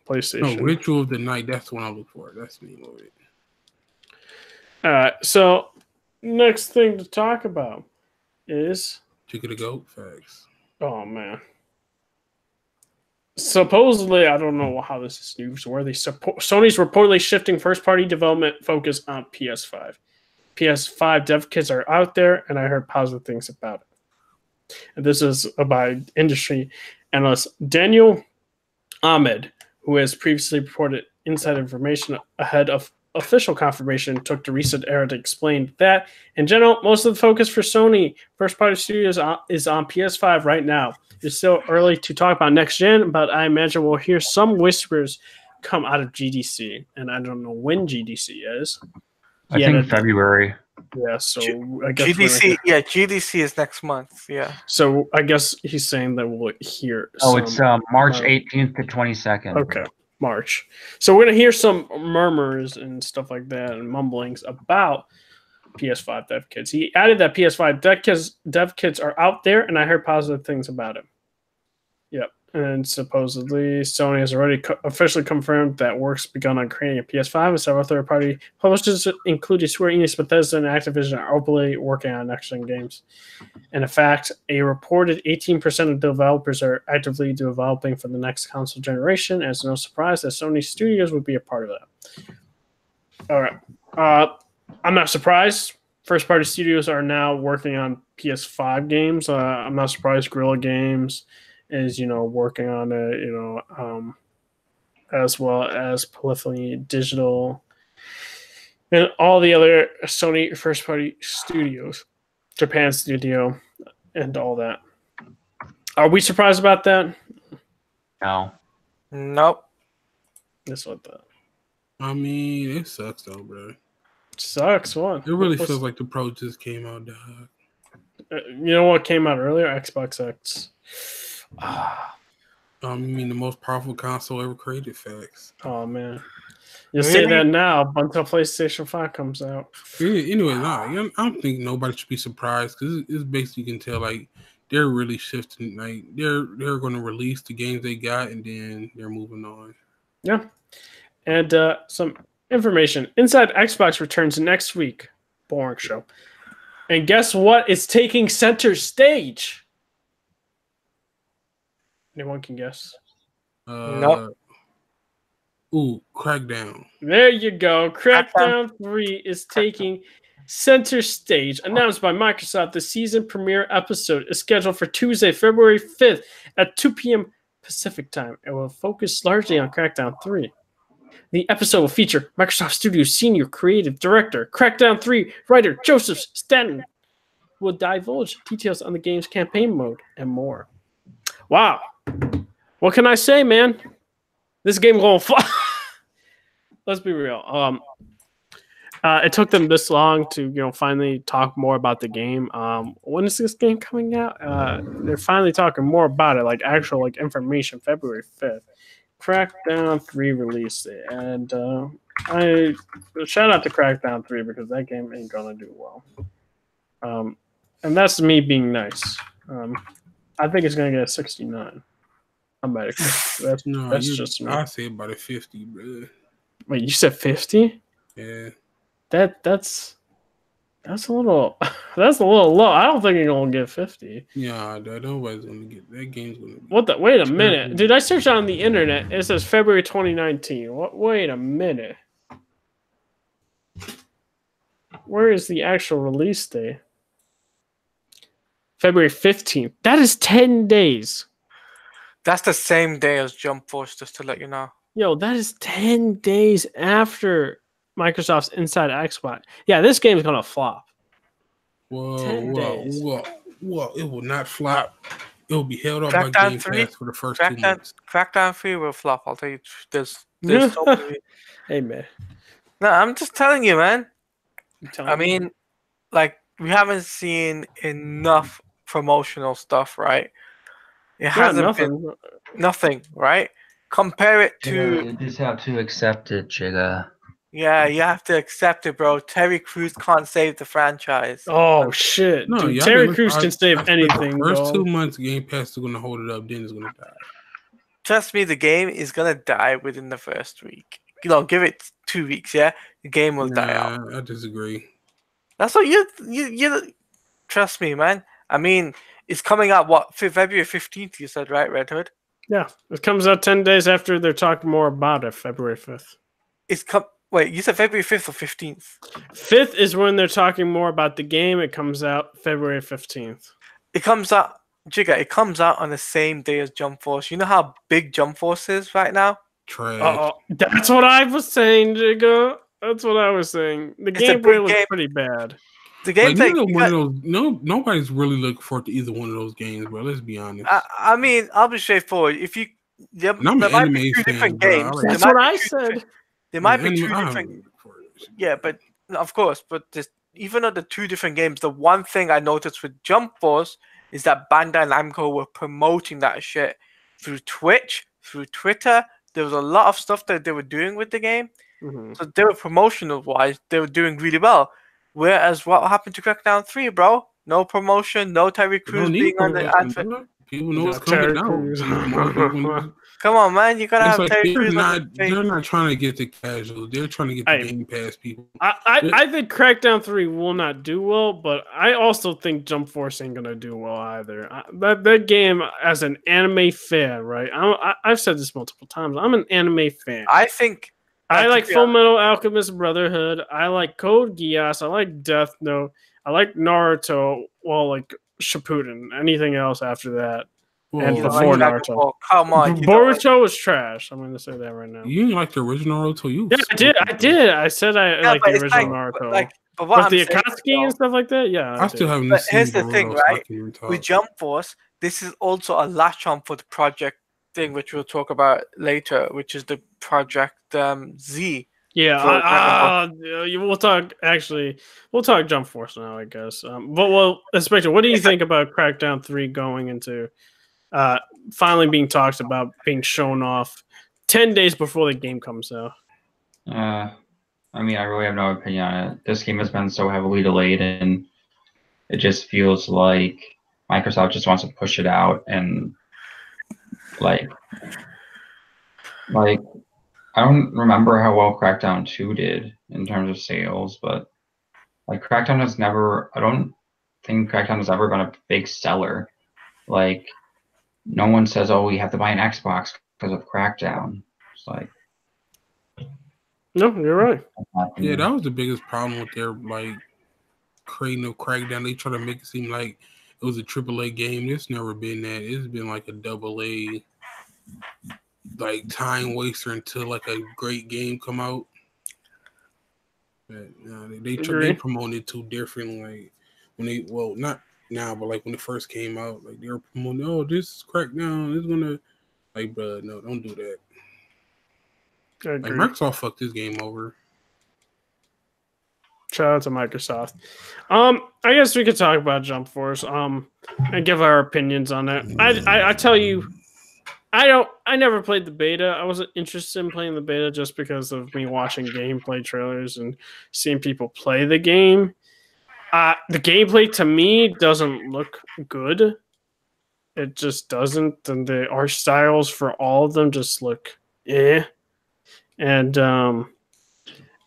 PlayStation. No, Ritual of the Night. That's the one I look for. That's the name of it. All right. So, next thing to talk about is Chicken to Goat. Facts. Oh man. Supposedly, I don't know how this is news. Sony's reportedly shifting first-party development focus on PS5. PS5 dev kits are out there, and I heard positive things about it. And this is by industry analyst Daniel Ahmed, who has previously reported inside information ahead of official confirmation, took the recent era to explain that, in general, most of the focus for Sony first-party studios is on PS5 right now. It's still early to talk about next gen, but I imagine we'll hear some whispers come out of GDC, and I don't know when GDC is. I think February. Yeah, so I guess GDC. Yeah, GDC is next month. Yeah. So I guess he's saying that we'll hear. Oh, it's March 18th to 22nd. Okay, March. So we're gonna hear some murmurs and stuff like that, and mumblings about PS5 dev kits. He added that PS5 dev kits are out there, and I heard positive things about it. Yep. And supposedly Sony has already officially confirmed that work's begun on creating a PS5, and several third-party publishers, including Square Enix, Bethesda, and Activision, are openly working on next-gen games. And in fact, a reported 18% of developers are actively developing for the next console generation, and it's no surprise that Sony Studios would be a part of that. All right. I'm not surprised. First-party studios are now working on PS5 games. I'm not surprised Guerrilla Games is, working on it, as well as Polyphony Digital and all the other Sony first-party studios, Japan Studio, and all that. Are we surprised about that? No. Nope. That's what the. I mean, it sucks though, bro. Sucks. What? It really feels like the Pro just came out, dog. You know what came out earlier? Xbox X. I mean, the most powerful console ever created. Facts. Oh man, you say that now until PlayStation 5 comes out. Yeah, anyway, I don't think nobody should be surprised because it's basically you can tell like they're really shifting. Like they're going to release the games they got and then they're moving on. Yeah, and some information inside Xbox returns next week. Boring show. And guess what? It's taking center stage. Anyone can guess? Nope. Ooh, Crackdown. There you go. Crackdown 3 is taking center stage. Announced by Microsoft, the season premiere episode is scheduled for Tuesday, February 5th at 2 p.m. Pacific time. It will focus largely on Crackdown 3. The episode will feature Microsoft Studios Senior Creative Director, Crackdown 3 writer Joseph Staten, who will divulge details on the game's campaign mode and more. Wow. What can I say, man? This game going fly. Let's be real. It took them this long to, finally talk more about the game. When is this game coming out? They're finally talking more about it, like actual information. February 5th, Crackdown 3 release date, and I shout out to Crackdown 3 because that game ain't gonna do well. And that's me being nice. I think it's gonna get a 69. I'm at it. That's just me. I say about a 50, bro. Wait, you said 50? Yeah. That's a little low. I don't think you're gonna get 50. Yeah, nobody's gonna get that game's gonna be. What the? Wait a minute, dude! I searched on the internet. It says February 2019. What? Wait a minute. Where is the actual release date? February 15th. That is 10 days. That's the same day as Jump Force, just to let you know. Yo, that is 10 days after Microsoft's Inside Xbox. Yeah, this game is gonna flop. Whoa, it will not flop. It will be held up by Game Pass for the first 2 months. Crackdown 3 will flop. I'll tell you. There's so many. Hey, man. No, I'm just telling you, man. I mean, we haven't seen enough promotional stuff, right? It hasn't been nothing, right? Compare it to. You just have to accept it, Jigga. Yeah, you have to accept it, bro. Terry Crews can't save the franchise. Oh shit! No, dude, Terry Crews can save anything. The first 2 months, Game Pass is gonna hold it up. Then it's gonna die. Trust me, the game is gonna die within the first week. Give it 2 weeks. Yeah, the game will die out. I disagree. That's what you. Trust me, man. I mean, it's coming out February 15th. You said, right, Red Hood? Yeah, it comes out 10 days after they're talking more about it. February 5th. Wait, you said February 5th or 15th? 5th is when they're talking more about the game. It comes out February 15th. It comes out, Jigga, it comes out on the same day as Jump Force. You know how big Jump Force is right now? Trash. That's what I was saying, Jigga. That's what I was saying. The gameplay was pretty bad. The gameplay. Nobody's really looking forward to either one of those games, bro. Let's be honest. I mean, I'll be straightforward. If you There, And I'm there an might anime be two fan, different bro. games. I There That's might what be I two said. different- There might be anime, two I different. don't- Yeah, but of course, but even though the two different games, the one thing I noticed with Jump Force is that Bandai Namco were promoting that shit through Twitch, through Twitter. There was a lot of stuff that they were doing with the game. Mhm. So they were promotional wise, they were doing really well. Whereas what happened to Crackdown 3, bro? No promotion, no Terry You don't Crews need being on the promotion, advert. bro. People know Yeah, it's coming Terry out. Crews. More people. Come on, man, you gotta It's have like Terry Crews on the they're face. not trying to get the casuals. They're trying to get the Hey. Game Pass people. I think Crackdown 3 will not do well, but I also think Jump Force ain't gonna do well either. That game, as an anime fan, right? I've said this multiple times. I'm an anime fan. I think I to like be Full Metal Alchemist Brotherhood. I like Code Geass. I like Death Note. I like Naruto. Well, like Shippuden. Anything else after that? And you Whoa, don't before like Naruto. Dragon Ball. Come on, you don't like- Boruto was trash. I'm going to say that right now. you didn't like the original Naruto? You Yeah, I did. I said I Yeah, like but the it's original like, Naruto. but what But I'm the saying, Akatsuki and stuff like that, yeah. I still haven't But seen here's the thing, Boruto, so I right? can't even talk. with Jump Force, this is also a latch on for the project thing, which we'll talk about later, which is the Project Z. Yeah, for Dragon we'll talk. Actually, we'll talk Jump Force now, I guess. But well, Inspector, what do you think about Crackdown 3 going into finally being talked about, being shown off 10 days before the game comes out? I mean, I really have no opinion on it. This game has been so heavily delayed, and it just feels like Microsoft just wants to push it out, and like I don't remember how well Crackdown 2 did in terms of sales, but like Crackdown has never, I don't think Crackdown has ever been a big seller. Like no one says, "Oh, we have to buy an Xbox because of Crackdown." It's like, No, you're right. Yeah, that was the biggest problem with their like creating a Crackdown. They try to make it seem like it was a AAA game. It's never been that. It's been like a AA, like time waster until like a great game come out. But they promoted it too different. Like when they not now, but like when it first came out, like they were promoting, oh, this is Crackdown. It's gonna like, but no, don't do that. I Like agree. Microsoft fucked this game over. Shout out to Microsoft. I guess we could talk about Jump Force. And give our opinions on it. I tell you, I never played the beta. I wasn't interested in playing the beta just because of me watching gameplay trailers and seeing people play the game. The gameplay to me doesn't look good. It just doesn't, and the art styles for all of them just look and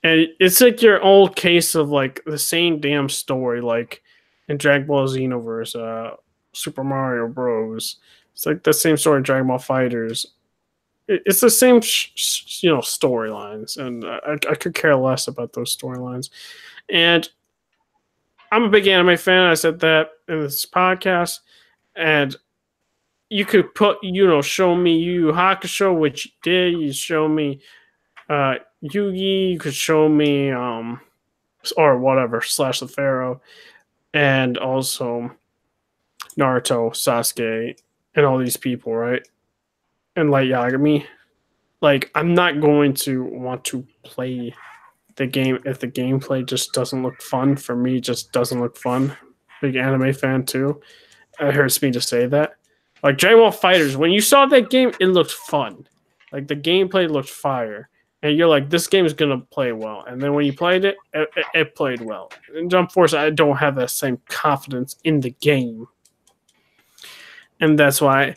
it's like your old case of like the same damn story, like in Dragon Ball Xenoverse, Super Mario Bros. It's like the same story in Dragon Ball Fighters. It's the same, storylines, and I could care less about those storylines. And I'm a big anime fan. I said that in this podcast, and you could show me Yu Yu Hakusho, which you did. You show me Yugi. You could show me or whatever Slash the Pharaoh, and also Naruto, Sasuke, and all these people, right? And Light Yagami. Like, I'm not going to want to play the game if the gameplay just doesn't look fun. For me, it just doesn't look fun. Big anime fan too. It hurts me to say that. Like Dragon Ball Fighters, when you saw that game, it looked fun. Like the gameplay looked fire. And you're like, this game is going to play well. And then when you played it, it played well. In Jump Force, I don't have that same confidence in the game. And that's why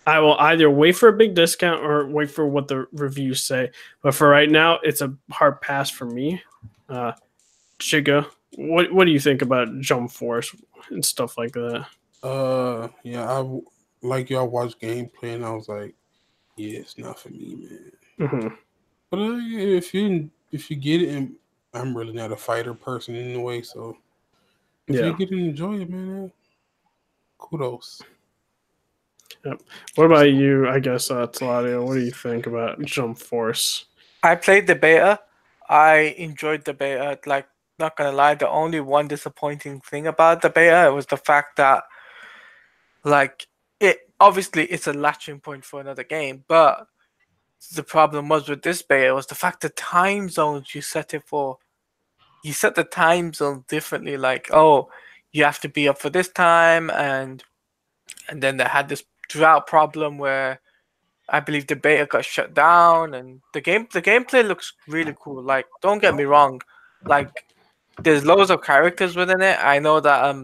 I will either wait for a big discount or wait for what the reviews say. But for right now, it's a hard pass for me. Chiga, what do you think about Jump Force and stuff like that? Yeah, I like y'all watch gameplay, and I was like, yeah, it's not for me, man. Mm-hmm. But if you get it, and I'm really not a fighter person anyway, so if you get to enjoy it, man, kudos. Yep. What about you? I guess Taladio, what do you think about Jump Force? I played the beta. I enjoyed the beta. Like, not gonna lie, the only one disappointing thing about the beta was the fact that, like, it obviously it's a latching point for another game, but the problem was with this beta was the fact the time zones you set it for. You set the time zone differently, like, oh, you have to be up for this time, and then they had this drought problem where I believe the beta got shut down, and the gameplay looks really cool. Like, don't get me wrong, like there's loads of characters within it. I know that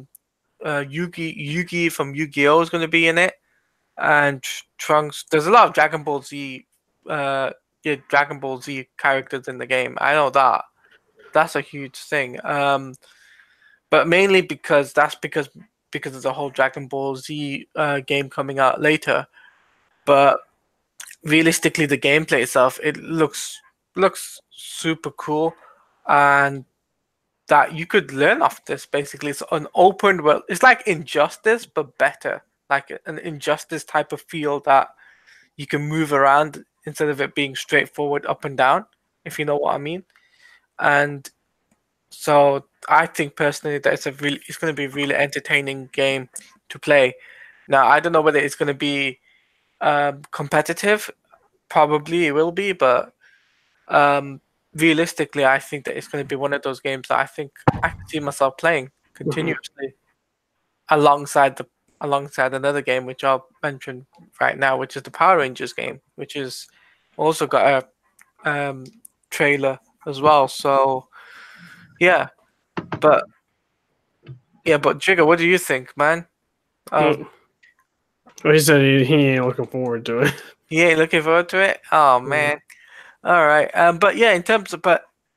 Yugi from Yu-Gi-Oh is going to be in it, and Trunks. There's a lot of Dragon Ball Z, Dragon Ball Z characters in the game. I know that. That's a huge thing. But mainly because of the whole Dragon Ball Z game coming out later. But realistically, the gameplay itself, it looks super cool, and that you could learn off this. Basically, it's an open world. It's like Injustice, but better. Like an Injustice type of feel that you can move around instead of it being straightforward up and down, if you know what I mean. And so I think personally that it's going to be a really entertaining game to play. Now I don't know whether it's going to be competitive. Probably it will be, but realistically, I think that it's going to be one of those games that I think I can see myself playing continuously alongside another game which I'll mention right now, which is the Power Rangers game, which is also got a trailer as well. So yeah, but Jigga, what do you think, man? Well, he said he ain't looking forward to it. He ain't looking forward to it. Oh man. All right. But yeah, in terms of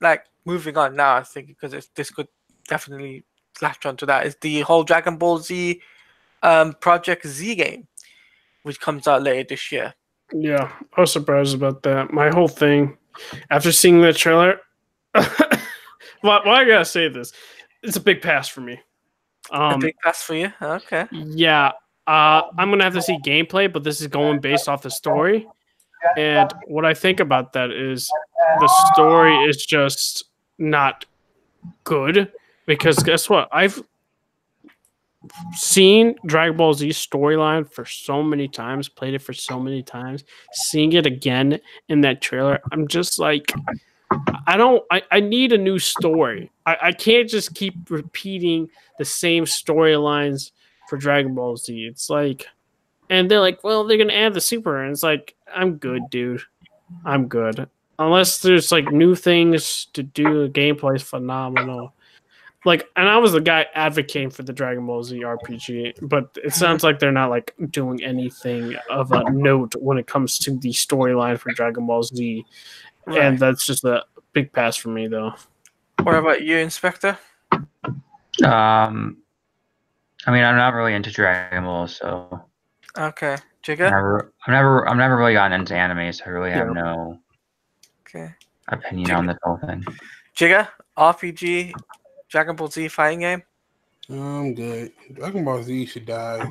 like moving on now, I think because this could definitely latch onto that is the whole Dragon Ball Z Project Z game, which comes out later this year. Yeah, I was surprised about that. My whole thing, after seeing that trailer, why I gotta say this? It's a big pass for me. A big pass for you? Okay. Yeah, I'm gonna have to see gameplay, but this is going based off the story. And what I think about that is the story is just not good because guess what? I've seen Dragon Ball Z storyline for so many times, played it for so many times, seeing it again in that trailer, I'm just like, I need a new story. I can't just keep repeating the same storylines for Dragon Ball Z. It's like, and they're like, well, they're going to add the super. And it's like, I'm good, dude. I'm good. Unless there's like new things to do, the gameplay is phenomenal. Like, and I was the guy advocating for the Dragon Ball Z RPG, but it sounds like they're not like doing anything of a note when it comes to the storyline for Dragon Ball Z, right. And that's just a big pass for me, though. What about you, Inspector? I mean, I'm not really into Dragon Ball, so okay, Jigga. I've never really gotten into anime, so I really have no opinion Jigga. on this whole thing. Jigga, RPG. Dragon Ball Z fighting game? I'm good. Dragon Ball Z should die.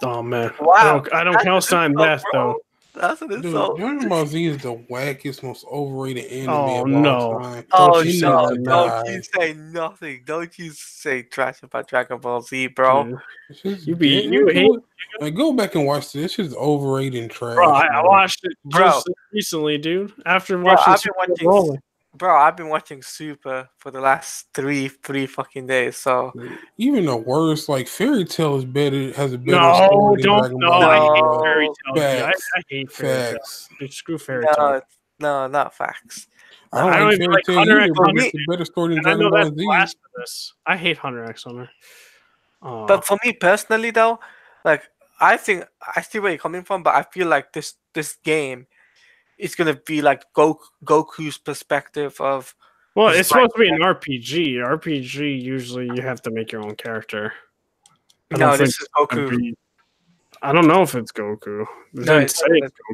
Oh man! Wow, I don't co-sign that though. That's an insult. Dude, Dragon Ball Z is the wackest, most overrated anime of all time. Oh no! Don't you say nothing. Don't you say trash about Dragon Ball Z, bro. Go back and watch this. This is overrated and trash. Bro, I watched it just recently, dude. After watching I've been watching Super for the last three fucking days. So even the worst, like Fairy Tail is better. Has a better story. I hate Fairy Tail. I hate Fairy Tail. Screw Fairy Tail. No, not facts. I don't like Fairy Tail either, but it's a better story than Dragon Ball Z. I hate Hunter x Hunter. But for me personally, though, like I think I see where you're coming from, but I feel like this game. It's gonna be like Goku's perspective of. Well, it's supposed to be an RPG. RPG usually you have to make your own character. No, this is Goku. I don't know if it's Goku.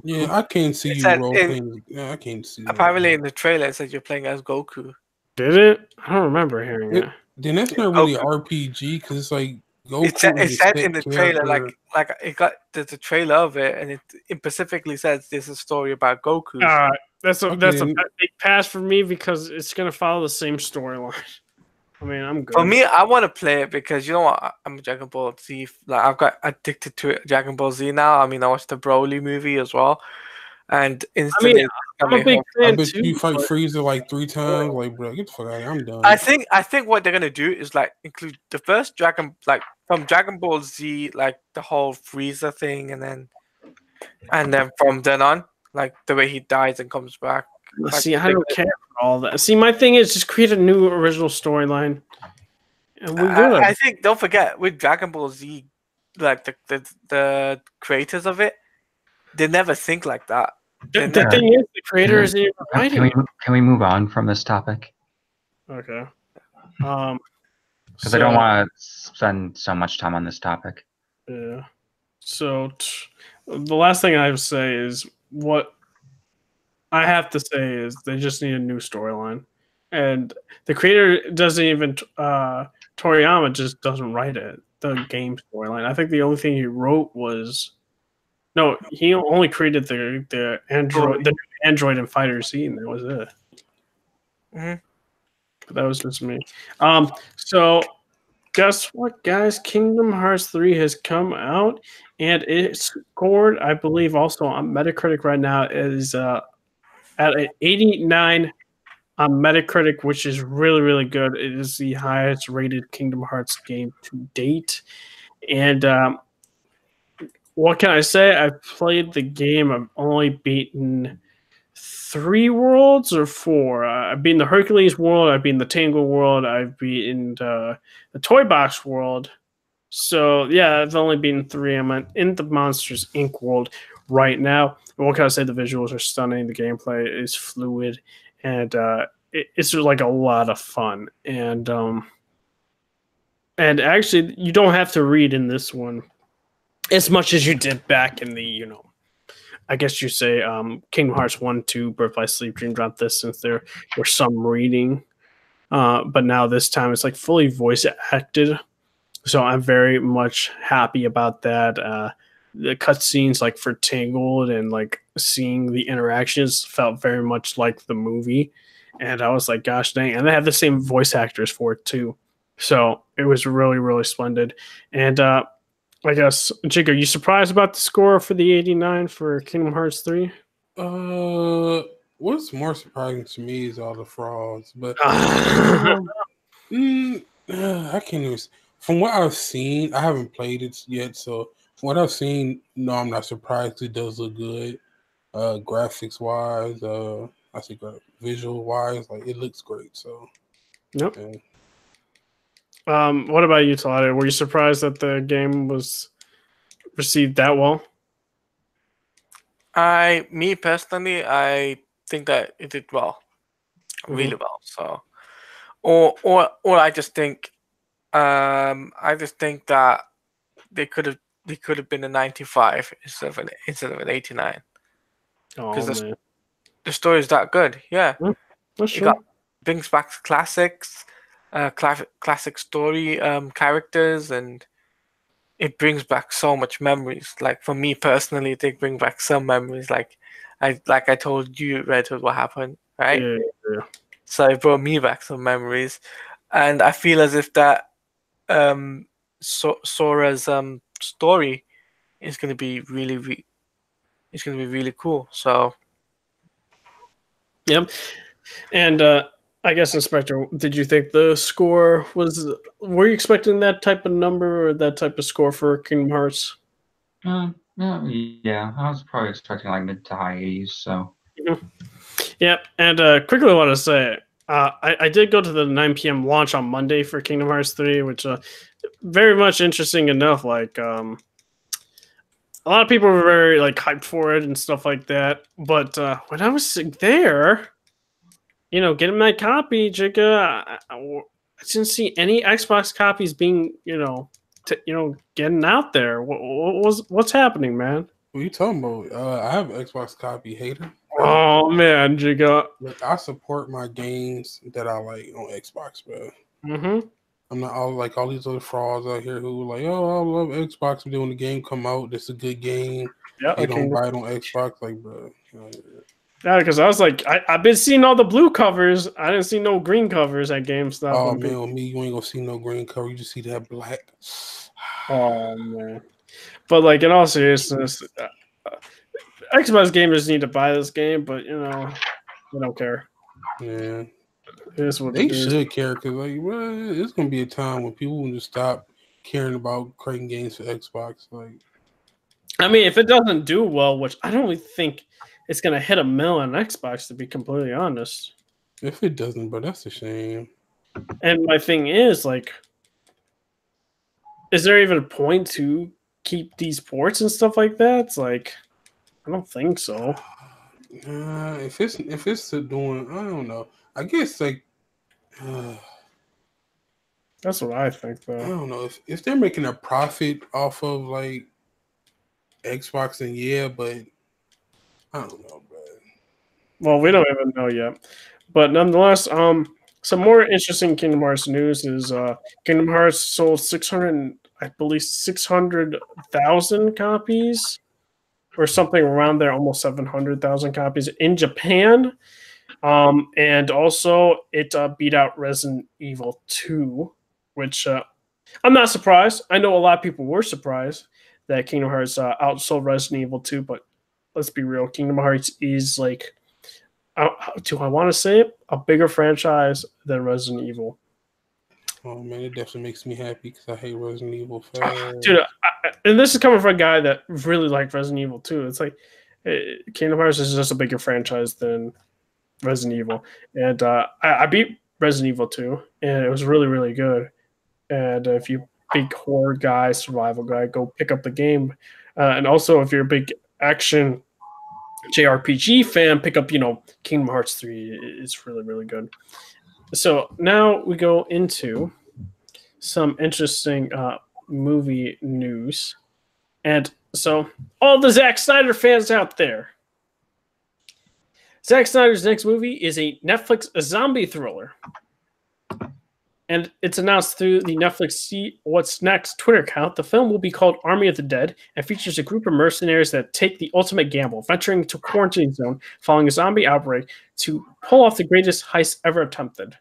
Yeah, I can't see you role playing. Yeah, I can't see. Apparently, in the trailer, it said you're playing as Goku. Did it? I don't remember hearing it. Then that's not really RPG because it's like. It said in the trailer, there's a trailer of it, and it specifically says there's a story about Goku. That's a big pass for me because it's gonna follow the same storyline. I mean, I'm good. For me, I want to play it because you know what? I'm a Dragon Ball Z. Like I've got addicted to it, Dragon Ball Z now. I mean, I watched the Broly movie as well, and instantly I'm a big I fan bet too. you fight but- Frieza like 3 times. Like, bro, get the fuck out of here. I'm done. I think what they're gonna do is like include the first Dragon, like from Dragon Ball Z, like the whole Frieza thing, and then from then on, like the way he dies and comes back. Like, See, I don't care for all that. See, my thing is just create a new original storyline, and we're good. I think don't forget with Dragon Ball Z, like the creators of it, they never think like that. The thing is, the creator isn't even Can writing. can we move on from this topic? Okay. Because I don't want to spend so much time on this topic. Yeah. So the last thing I have to say is what I have to say is they just need a new storyline, and the creator doesn't even Toriyama just doesn't write it. The game storyline. I think the only thing he wrote was no. He only created the Android and Fighter Z, and that was it. Mhm. But that was just me. So guess what, guys? Kingdom Hearts 3 has come out, and it scored, I believe, also on Metacritic right now is at an 89 on Metacritic, which is really, really good. It is the highest rated Kingdom Hearts game to date. And what can I say? I've played the game. I've only beaten 3 worlds or 4. I've beaten the Hercules world. I've beaten the Tangle world. I've beaten the Toy Box world. So yeah, I've only beaten 3. I'm in the Monsters Inc. world right now. And what can I say? The visuals are stunning. The gameplay is fluid, and it's like a lot of fun. And actually, you don't have to read in this one as much as you did back in the I guess you say Kingdom Hearts 1, 2, Birth by Sleep, Dream Drop Distance. There were some reading, but now this time it's like fully voice acted. So I'm very much happy about that. The cutscenes, like for Tangled and like seeing the interactions, felt very much like the movie, and I was like, "Gosh dang!" And they have the same voice actors for it too, so it was really, really splendid. And I guess, Jake, are you surprised about the score for the 89 for Kingdom Hearts 3? What's more surprising to me is all the frauds, but Uh, I can't even. From what I've seen, I haven't played it yet, so from what I've seen, no, I'm not surprised. It does look good, graphics wise. I think visual wise, like it looks great. So, Nope. yeah. What about you, Talada? Were you surprised that the game was received that well? Me personally, I think that it did well, really well. So, or I just think, I just think that they could have been a 95 instead of an 89 Oh because man, the story is that good. Yeah, that's it true. brings back classics, classic story characters, and it brings back so much memories. Like for me personally, they bring back some memories. Like I told you, Red Hood, what happened, right? Yeah. So it brought me back some memories, and I feel as if that Sora's story is going to be it's going to be really cool. So Yep. And I guess, Inspector, did you think the score was? Were you expecting that type of number or that type of score for Kingdom Hearts? Yeah, I was probably expecting like mid to high 80s. So Yep. And quickly, I want to say, I did go to the 9 p.m. launch on Monday for Kingdom Hearts 3, which very much interesting enough. Like a lot of people were very like hyped for it and stuff like that. But when I was there, getting my copy, Jigga, I didn't see any Xbox copies being, getting out there. What's happening, man? What are you talking about? I have an Xbox copy, hater. Oh man, Jigga. Look, I support my games that I like on Xbox, bro. Mm-hmm. I'm not all like all these other frauds out here who are like, oh, I love Xbox. But then when the game come out, it's a good game. Yeah. They don't buy it on Xbox, like, bro. Yeah, because I was like, I've been seeing all the blue covers. I didn't see no green covers at GameStop. Oh man, with me, you ain't gonna see no green cover. You just see that black. Oh man. But like in all seriousness, Xbox gamers need to buy this game, but you know, they don't care. Yeah, It is what they it is. should care because like, well, it's gonna be a time when people will just stop caring about creating games for Xbox. Like, I mean, if it doesn't do well, which I don't really think it's gonna hit 1 million on Xbox, to be completely honest. if it doesn't, but that's a shame. And my thing is, like, is there even a point to keep these ports and stuff like that? It's like, I don't think so. If it's doing, I don't know. I guess like, That's what I think, I though. don't know if they're making a profit off of like Xbox, then yeah, but I don't know, bro. Well, we don't even know yet, but nonetheless, some more interesting Kingdom Hearts news is Kingdom Hearts sold 600, I believe 600,000 copies, or something around there, almost 700,000 copies in Japan. And also it beat out Resident Evil 2, which I'm not surprised. I know a lot of people were surprised that Kingdom Hearts outsold Resident Evil 2, but let's be real, Kingdom Hearts is like, do I want to say it, a bigger franchise than Resident Evil. Oh man, it definitely makes me happy because I hate Resident Evil. Fast. Dude, and this is coming from a guy that really liked Resident Evil 2. It's like Kingdom Hearts is just a bigger franchise than Resident Evil. And I beat Resident Evil 2, and it was really, really good. And if you're a big horror guy, survival guy, go pick up the game. And also, if you're a big action JRPG fan, pick up, Kingdom Hearts 3. It's really, really good. So now we go into some interesting movie news. And so, all the Zack Snyder fans out there, Zack Snyder's next movie is a Netflix zombie thriller. And it's announced through the Netflix See What's Next Twitter account. The film will be called Army of the Dead and features a group of mercenaries that take the ultimate gamble, venturing into a quarantine zone following a zombie outbreak to pull off the greatest heist ever attempted.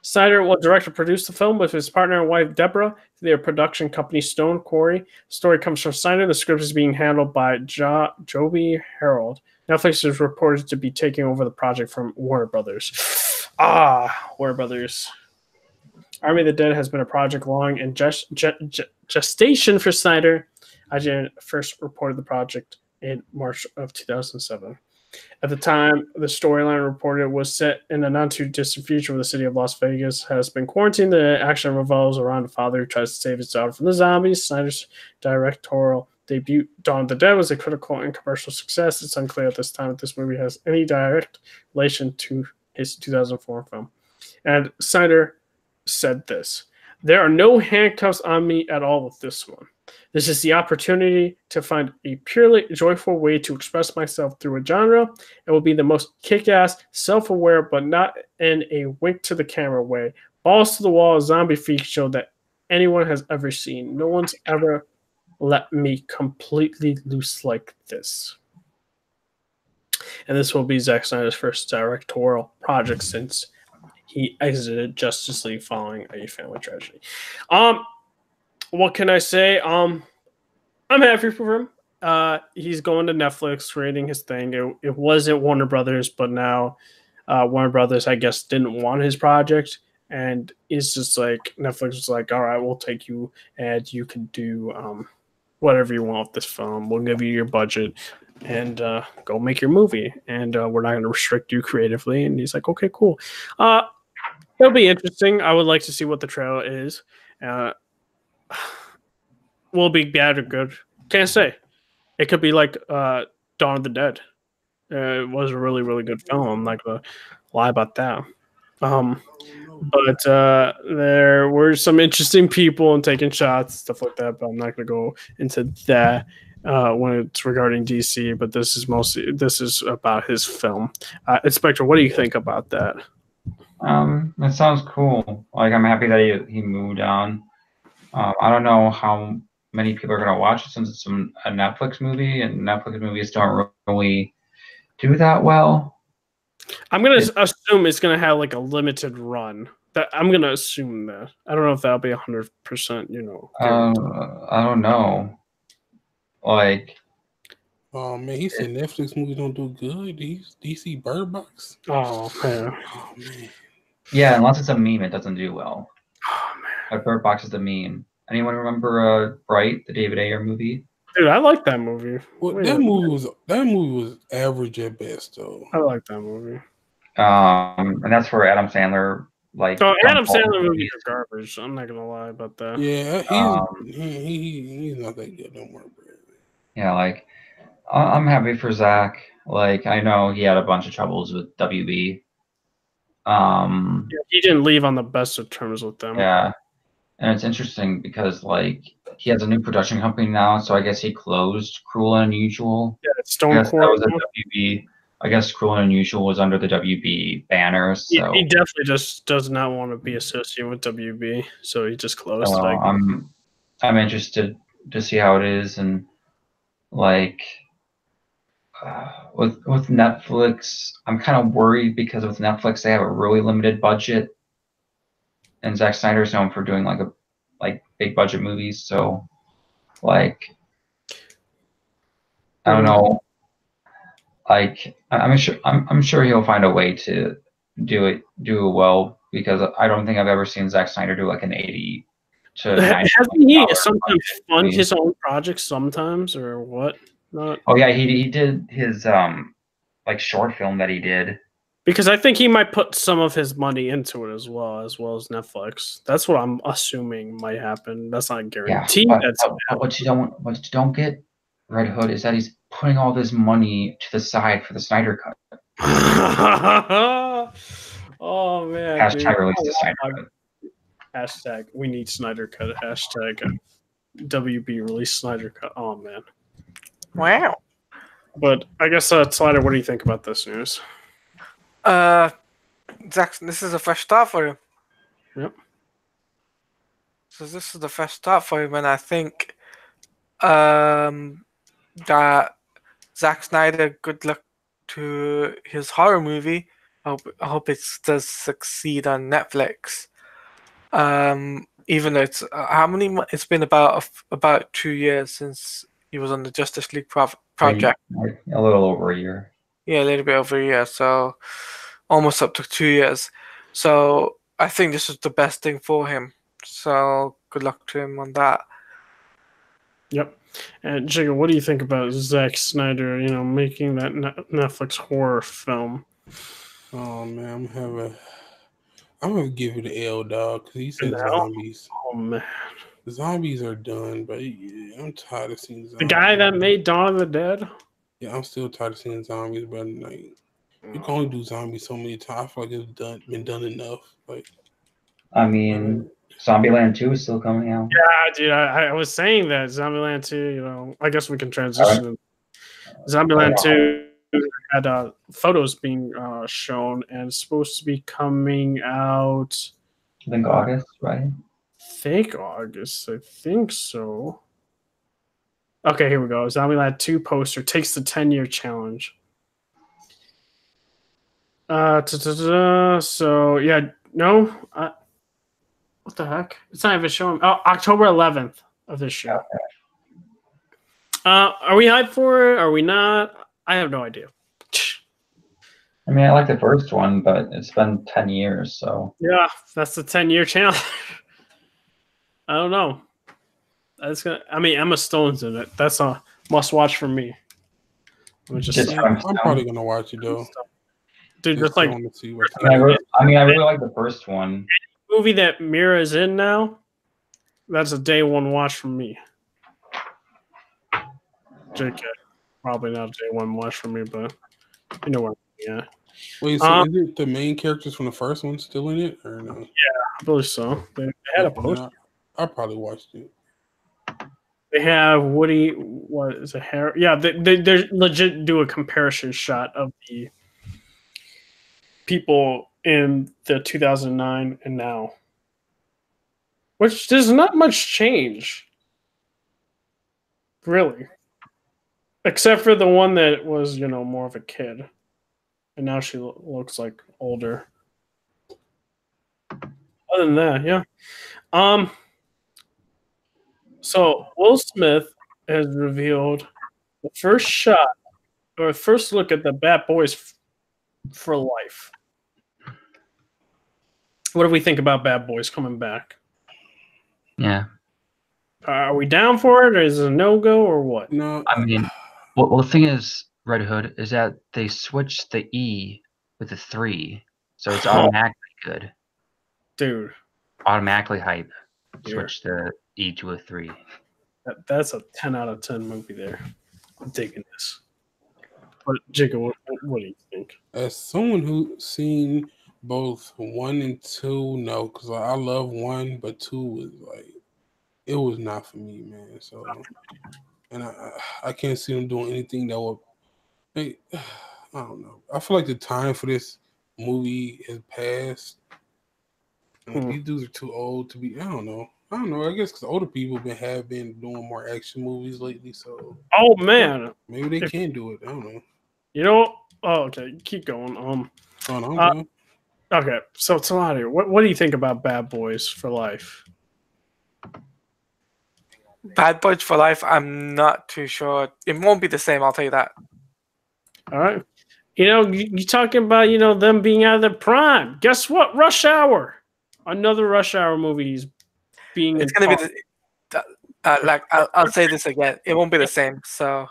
Snyder will direct and produce the film with his partner and wife, Deborah, their production company, Stone Quarry. The story comes from Snyder. The script is being handled by Joby Harold. Netflix is reported to be taking over the project from Warner Brothers. Warner Brothers. Army of the Dead has been a project long in gestation for Snyder. IGN first reported the project in March of 2007. At the time, the storyline reported was set in a not-too-distant future where the city of Las Vegas has been quarantined. The action revolves around a father who tries to save his daughter from the zombies. Snyder's directorial debut, Dawn of the Dead, was a critical and commercial success. It's unclear at this time if this movie has any direct relation to his 2004 film. And Snyder said this: "There are no handcuffs on me at all with this one. This is the opportunity to find a purely joyful way to express myself through a genre. It will be the most kick-ass, self-aware, but not in a wink-to-the-camera way, balls-to-the-wall zombie freak show that anyone has ever seen. No one's ever let me completely loose like this." And this will be Zack Snyder's first directorial project since he exited Justice League following a family tragedy. What can I say? I'm happy for him. He's going to Netflix, creating his thing. It wasn't Warner Brothers, but now Warner Brothers, I guess, didn't want his project, and it's just like Netflix was like, "All right, we'll take you, and you can do whatever you want with this film. We'll give you your budget, and go make your movie, and we're not going to restrict you creatively." And he's like, "Okay, cool. It'll be interesting. I would like to see what the trailer is. Will it be bad or good? Can't say. It could be like Dawn of the Dead. It was a really, really good film. I'm not going to lie about that. But there were some interesting people and taking shots, stuff like that. But I'm not going to go into that when it's regarding DC. But this is about his film. Inspector, what do you think about that? It sounds cool. Like, I'm happy that he moved on. I don't know how many people are gonna watch it since it's a Netflix movie, and Netflix movies don't really do that well. I'm gonna assume it's gonna have like a limited run. That I'm gonna assume that. I don't know if that'll be 100%. I don't know. Like, Oh man, he said Netflix movies don't do good. DC Bird Box. Oh man. Oh man. yeah, unless it's a meme, it doesn't do well. Oh man. Bird Box is the meme. Anyone remember Bright, the David Ayer movie? Dude, I like that movie. Well, that movie was average at best though. I like that movie. And that's where Adam Sandler Adam Sandler movies are garbage. I'm not gonna lie about that. Yeah, he's not that good no more, bro. Yeah, like I'm happy for Zach. Like I know he had a bunch of troubles with WB. He didn't leave on the best of terms with them. Yeah, and it's interesting because like he has a new production company now, so I guess he closed Cruel and Unusual. Yeah, Stone Cold. That was a WB. I guess Cruel and Unusual was under the WB banner. So he definitely just does not want to be associated with WB, so he just closed it. I'm interested to see how it is, and like with Netflix, I'm kind of worried because with Netflix they have a really limited budget, and Zack Snyder's known for doing like big budget movies. So like I don't know. Like I'm sure he'll find a way to do it well, because I don't think I've ever seen Zack Snyder do like an 80 to 90. Hasn't he sometimes fund his own projects sometimes, or what? Not. Oh yeah, he did his like short film that he did. Because I think he might put some of his money into it as well as Netflix. That's what I'm assuming might happen. That's not guaranteed. Yeah, but what you don't get, Red Hood, is that he's putting all this money to the side for the Snyder Cut. Oh man! Hashtag release the Snyder Cut. Hashtag we need Snyder Cut. Hashtag WB release Snyder Cut. Oh man! Wow. But I guess Slider, what do you think about this news? Zach, this is a fresh start for him. Yep. So this is the fresh start for him, and I think that Zack Snyder, good luck to his horror movie. I hope it does succeed on Netflix. Even though it's it's been about 2 years since he was on the Justice League project. A little over a year. Yeah, a little bit over a year, so almost up to 2 years. So I think this is the best thing for him. So good luck to him on that. Yep. And Jigga, what do you think about Zack Snyder, making that Netflix horror film? Oh man, I'm gonna give it an L, dog, because he said zombies. Oh man, zombies are done, but I'm tired of seeing zombies. The guy that made Dawn of the Dead. Yeah, I'm still tired of seeing zombies, but like you can only do zombies so many times. I feel like it's been done enough. Like, I mean, Zombieland 2 is still coming out. Yeah, dude, I was saying that Zombieland 2. I guess we can transition. Zombieland 2 had photos being shown, and it's supposed to be coming out. I think August, right? August. I think so. Okay, here we go. Zombieland 2 poster takes the 10-year challenge. So yeah, no. What the heck? It's not even showing. Oh, October 11th of this year. Okay. Are we hyped for it? Are we not? I have no idea. I mean, I like the first one, but it's been 10 years, so. Yeah, that's the 10-year challenge. I don't know. Emma Stone's in it. That's a must-watch for me. I'm probably gonna watch it though. Dude, just like I really like the first one. Movie that Mira is in now, that's a day one watch from me. JK. Probably not a day one watch from me, but you know where I'm at. Wait, so is it the main characters from the first one still in it, or no? Yeah, I believe so. They had a post. I probably watched it. They have Woody. What is it? Hair? Yeah, they legit do a comparison shot of the people in the 2009 and now, which there's not much change, really. Except for the one that was, more of a kid. And now she looks like older. Other than that, yeah. So Will Smith has revealed the first shot or first look at the Bat Boys for Life. What do we think about Bad Boys coming back? Yeah. Are we down for it, or is it a no-go, or what? No, I mean, well, the thing is, Red Hood, is that they switched the E with the 3, so it's automatically good. Dude. Automatically hype. Here. Switch the E to a 3. That's a 10 out of 10 movie there. I'm digging this. But Jacob, what do you think? as someone who's seen both 1 and 2, no, because I love 1, but 2 was like, it was not for me, man. So, and I can't see them doing anything that would. I don't know. I feel like the time for this movie has passed. These dudes are too old to be. I don't know. I guess because older people have been doing more action movies lately. So. Oh man. Maybe they can do it. I don't know. You know. Oh, okay. Keep going. Oh no. Okay. So Talani, what do you think about Bad Boys for Life? Bad Boys for Life, I'm not too sure. It won't be the same, I'll tell you that. All right. You talking about, them being out of their prime. Guess what? Rush Hour. Another Rush Hour movie is being... It's going to be... I'll say this again. It won't be the same, so...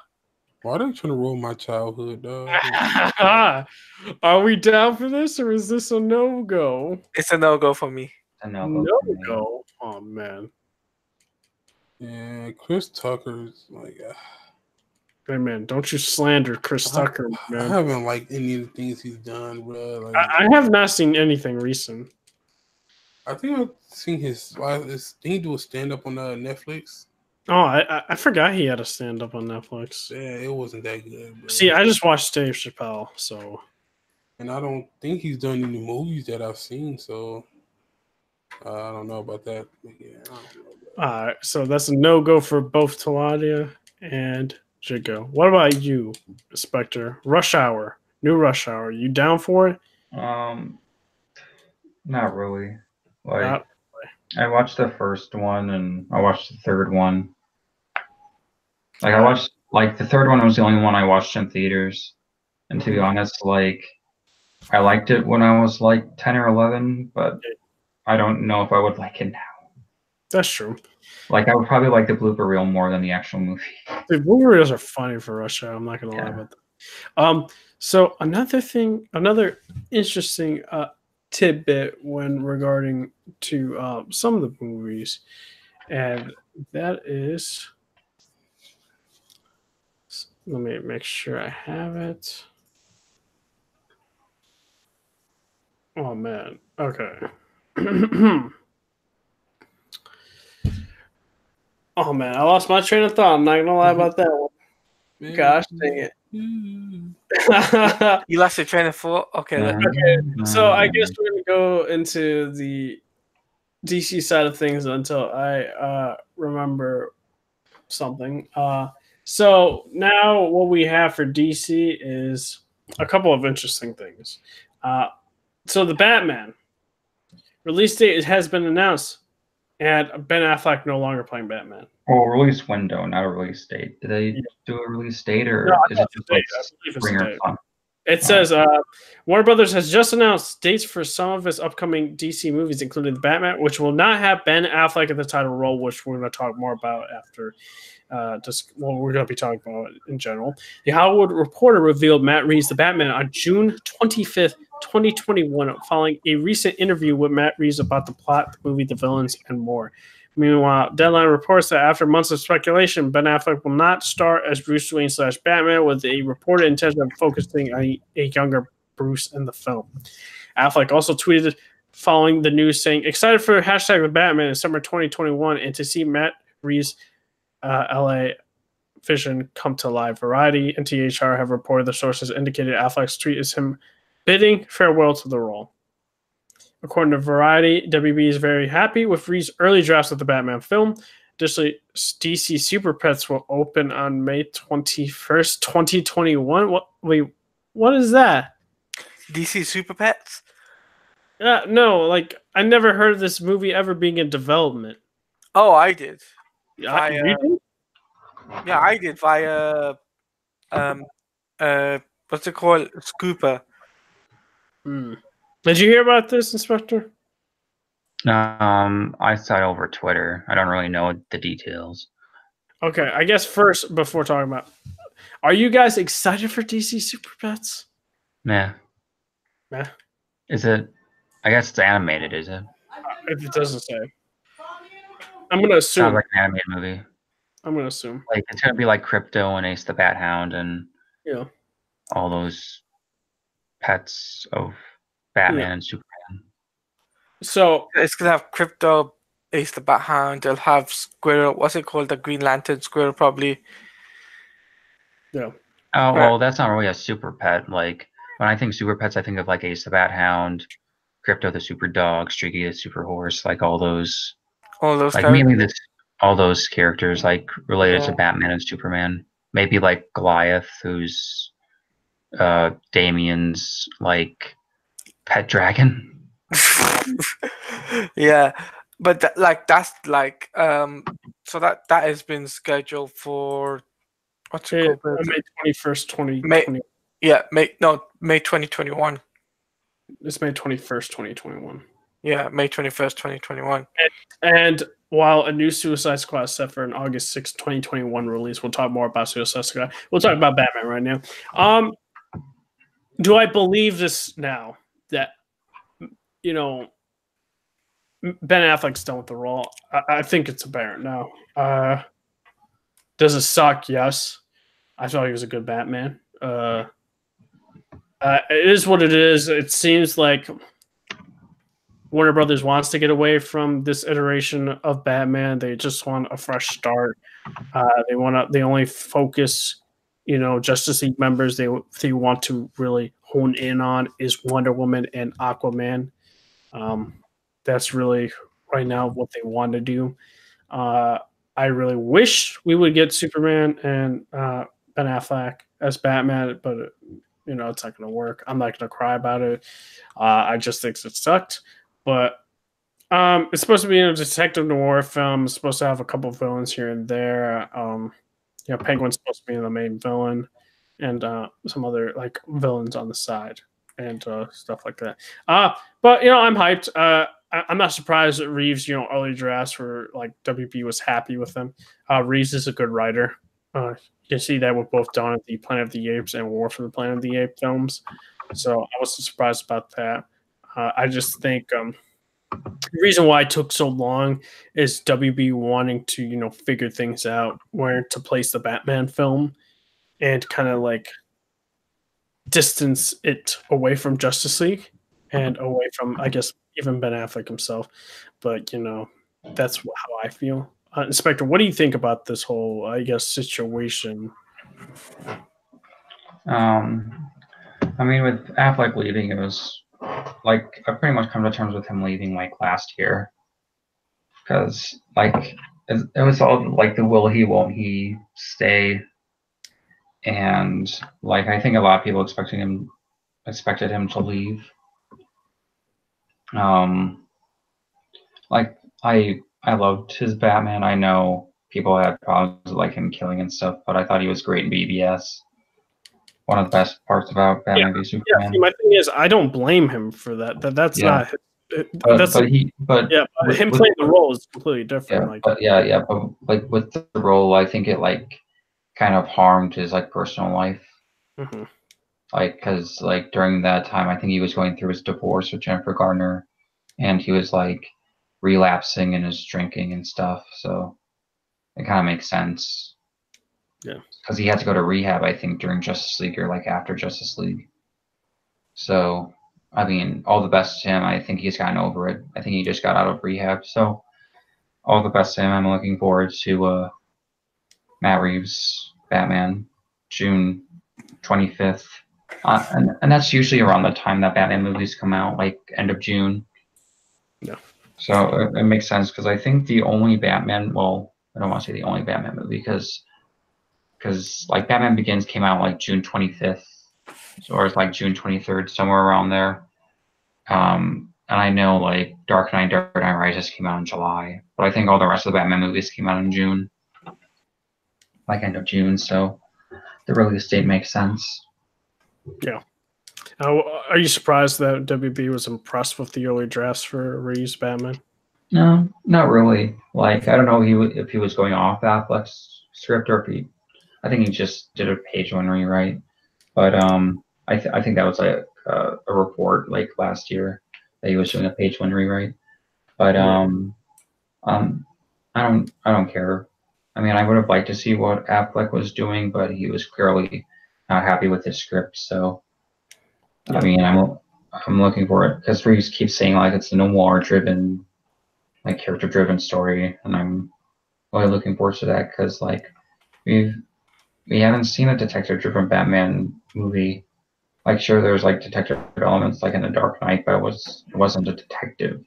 Why are they trying to roll my childhood, dog? Are we down for this, or is this a no-go? It's a no-go for me. A no-go. No-go? Oh, man. Yeah, Chris Tucker's like... Hey, man, don't you slander Chris Tucker, man. I haven't liked any of the things he's done, bro. Like, I have not seen anything recent. I think I've seen his last... Did he do a stand-up on Netflix? Oh, I forgot he had a stand-up on Netflix. Yeah, it wasn't that good, bro. See, I just watched Dave Chappelle, so... And I don't think he's done any movies that I've seen, so... I don't know about that. But yeah, I don't know. All right, so that's a no-go for both Taladia and Jigo. What about you, Spectre? Rush Hour, new Rush Hour. You down for it? Not really. Like, I watched the first one and I watched the third one. Like, I watched, like, the third one was the only one I watched in theaters. And to be honest, like, I liked it when I was like 10 or 11, but I don't know if I would like it now. That's true. Like, I would probably like the blooper reel more than the actual movie. The blooper reels are funny for Rush Hour. I'm not gonna lie about that. So another interesting tidbit when regarding to some of the movies, and that is, let me make sure I have it. Oh man, okay. Oh man, I lost my train of thought. I'm not gonna lie about that one. Gosh dang it. You lost your train of thought? Okay. Okay. So I guess we're gonna go into the DC side of things until I remember something. So now what we have for DC is a couple of interesting things. So the Batman release date has been announced, and Ben Affleck no longer playing Batman. Oh, release window, not a release date. Did they do a release date, or is it just like spring or summer? It says Warner Brothers has just announced dates for some of its upcoming DC movies, including The Batman, which will not have Ben Affleck in the title role, which we're going to talk more about after. We're going to be talking about it in general. The Hollywood Reporter revealed Matt Reeves' The Batman on June 25th, 2021, following a recent interview with Matt Reeves about the plot, the movie, the villains, and more. Meanwhile, Deadline reports that after months of speculation, Ben Affleck will not star as Bruce Wayne / Batman, with a reported intention of focusing on a younger Bruce in the film. Affleck also tweeted following the news saying, "Excited for hashtag The Batman in summer 2021 and to see Matt Reeves' LA vision come to life." Variety and THR have reported the sources indicated Affleck's tweet is him bidding farewell to the role. According to Variety, WB is very happy with Reeves' early drafts of the Batman film. Additionally, DC Super Pets will open on May 21st, 2021. What? Wait, what is that? DC Super Pets. No, like I never heard of this movie ever being in development. Oh, I did. You Via, did? yeah, I did via um what's it called? Scooper. Did you hear about this, Inspector? I saw it over Twitter. I don't really know the details. Okay, I guess first before talking about, are you guys excited for DC Super Pets? Nah. Nah. Is it? I guess it's animated, is it? If it doesn't say, I'm gonna assume. Sounds like an animated movie. I'm gonna assume. Like it's gonna be like Crypto and Ace the Bat Hound and all those pets of Batman and Superman. So it's gonna have Crypto, Ace the Bat Hound. They'll have Squirrel. What's it called? The Green Lantern Squirrel, probably. Yeah. Oh well, that's not really a super pet. Like when I think super pets, I think of like Ace the Bat Hound, Crypto the super dog, Streaky the super horse, like all those like characters. mainly all those characters like related to Batman and Superman. Maybe like Goliath, who's Damien's like pet dragon. Yeah, but that's like so that has been scheduled for what's it called? May 21st, 2020. May 2021. It's May 21st, 2021. Yeah, May 21st, 2021. And while a new Suicide Squad is set for an August 6th, 2021 release, we'll talk more about Suicide Squad. We'll talk about Batman right now. Do I believe this now that Ben Affleck's done with the role? I think it's apparent now. Does it suck? Yes. I thought he was a good Batman. It is what it is. It seems like Warner Brothers wants to get away from this iteration of Batman. They just want a fresh start. They only focus, Justice League members they want to really hone in on is Wonder Woman and Aquaman. That's really right now what they want to do. I really wish we would get Superman and Ben Affleck as Batman, but it's not going to work. I'm not going to cry about it. I just think it sucked. But it's supposed to be a detective noir film. It's supposed to have a couple of villains here and there. Penguin's supposed to be the main villain, and some other like villains on the side and stuff like that. But I'm hyped. I'm not surprised that Reeves, early drafts were like WB was happy with them. Reeves is a good writer. You can see that with both Dawn of the Planet of the Apes and War for the Planet of the Apes films. So I wasn't surprised about that. I just think the reason why it took so long is WB wanting to, figure things out where to place the Batman film and kind of like distance it away from Justice League and away from, I guess, even Ben Affleck himself. But, that's how I feel. Inspector, what do you think about this whole, I guess, situation? I mean, with Affleck leaving, it was like I pretty much come to terms with him leaving like last year, because like it was all like the will he, won't he stay, and like I think a lot of people expected him to leave. Like I loved his Batman. I know people had problems with like him killing and stuff, but I thought he was great in BVS. One of the best parts about Batman v Superman. Yeah, my thing is, I don't blame him for that. That's not. Him playing the role is completely different. But like with the role, I think it like kind of harmed his like personal life. Mm-hmm. Like, because like during that time, I think he was going through his divorce with Jennifer Garner, and he was like relapsing in his drinking and stuff. So it kind of makes sense. Yeah. Because he had to go to rehab, I think, during Justice League or like after Justice League. So, I mean, all the best to him. I think he's gotten over it. I think he just got out of rehab. So, all the best to him. I'm looking forward to Matt Reeves' Batman, June 25th. And that's usually around the time that Batman movies come out, like end of June. Yeah. So, it makes sense because I think the only Batman, well, I don't want to say the only Batman movie because like Batman Begins came out like June 25th, or it's like June 23rd, somewhere around there. And I know like Dark Knight Rises came out in July, but I think all the rest of the Batman movies came out in June, like end of June. So the release date makes sense. Yeah. Are you surprised that WB was impressed with the early drafts for Reeves Batman? No, not really. Like I don't know if he was going off Affleck's script or if I think he just did a page one rewrite. But I think that was like a report like last year that he was doing a page one rewrite. But I don't care. I mean, I would have liked to see what Affleck was doing, but he was clearly not happy with his script. So I mean, I'm looking for it because Reeves keeps saying like it's a noir driven, like character driven story, and I'm really looking forward to that because like we haven't seen a detective driven Batman movie. Like sure, there's like detective elements like in The Dark Knight, but it wasn't a detective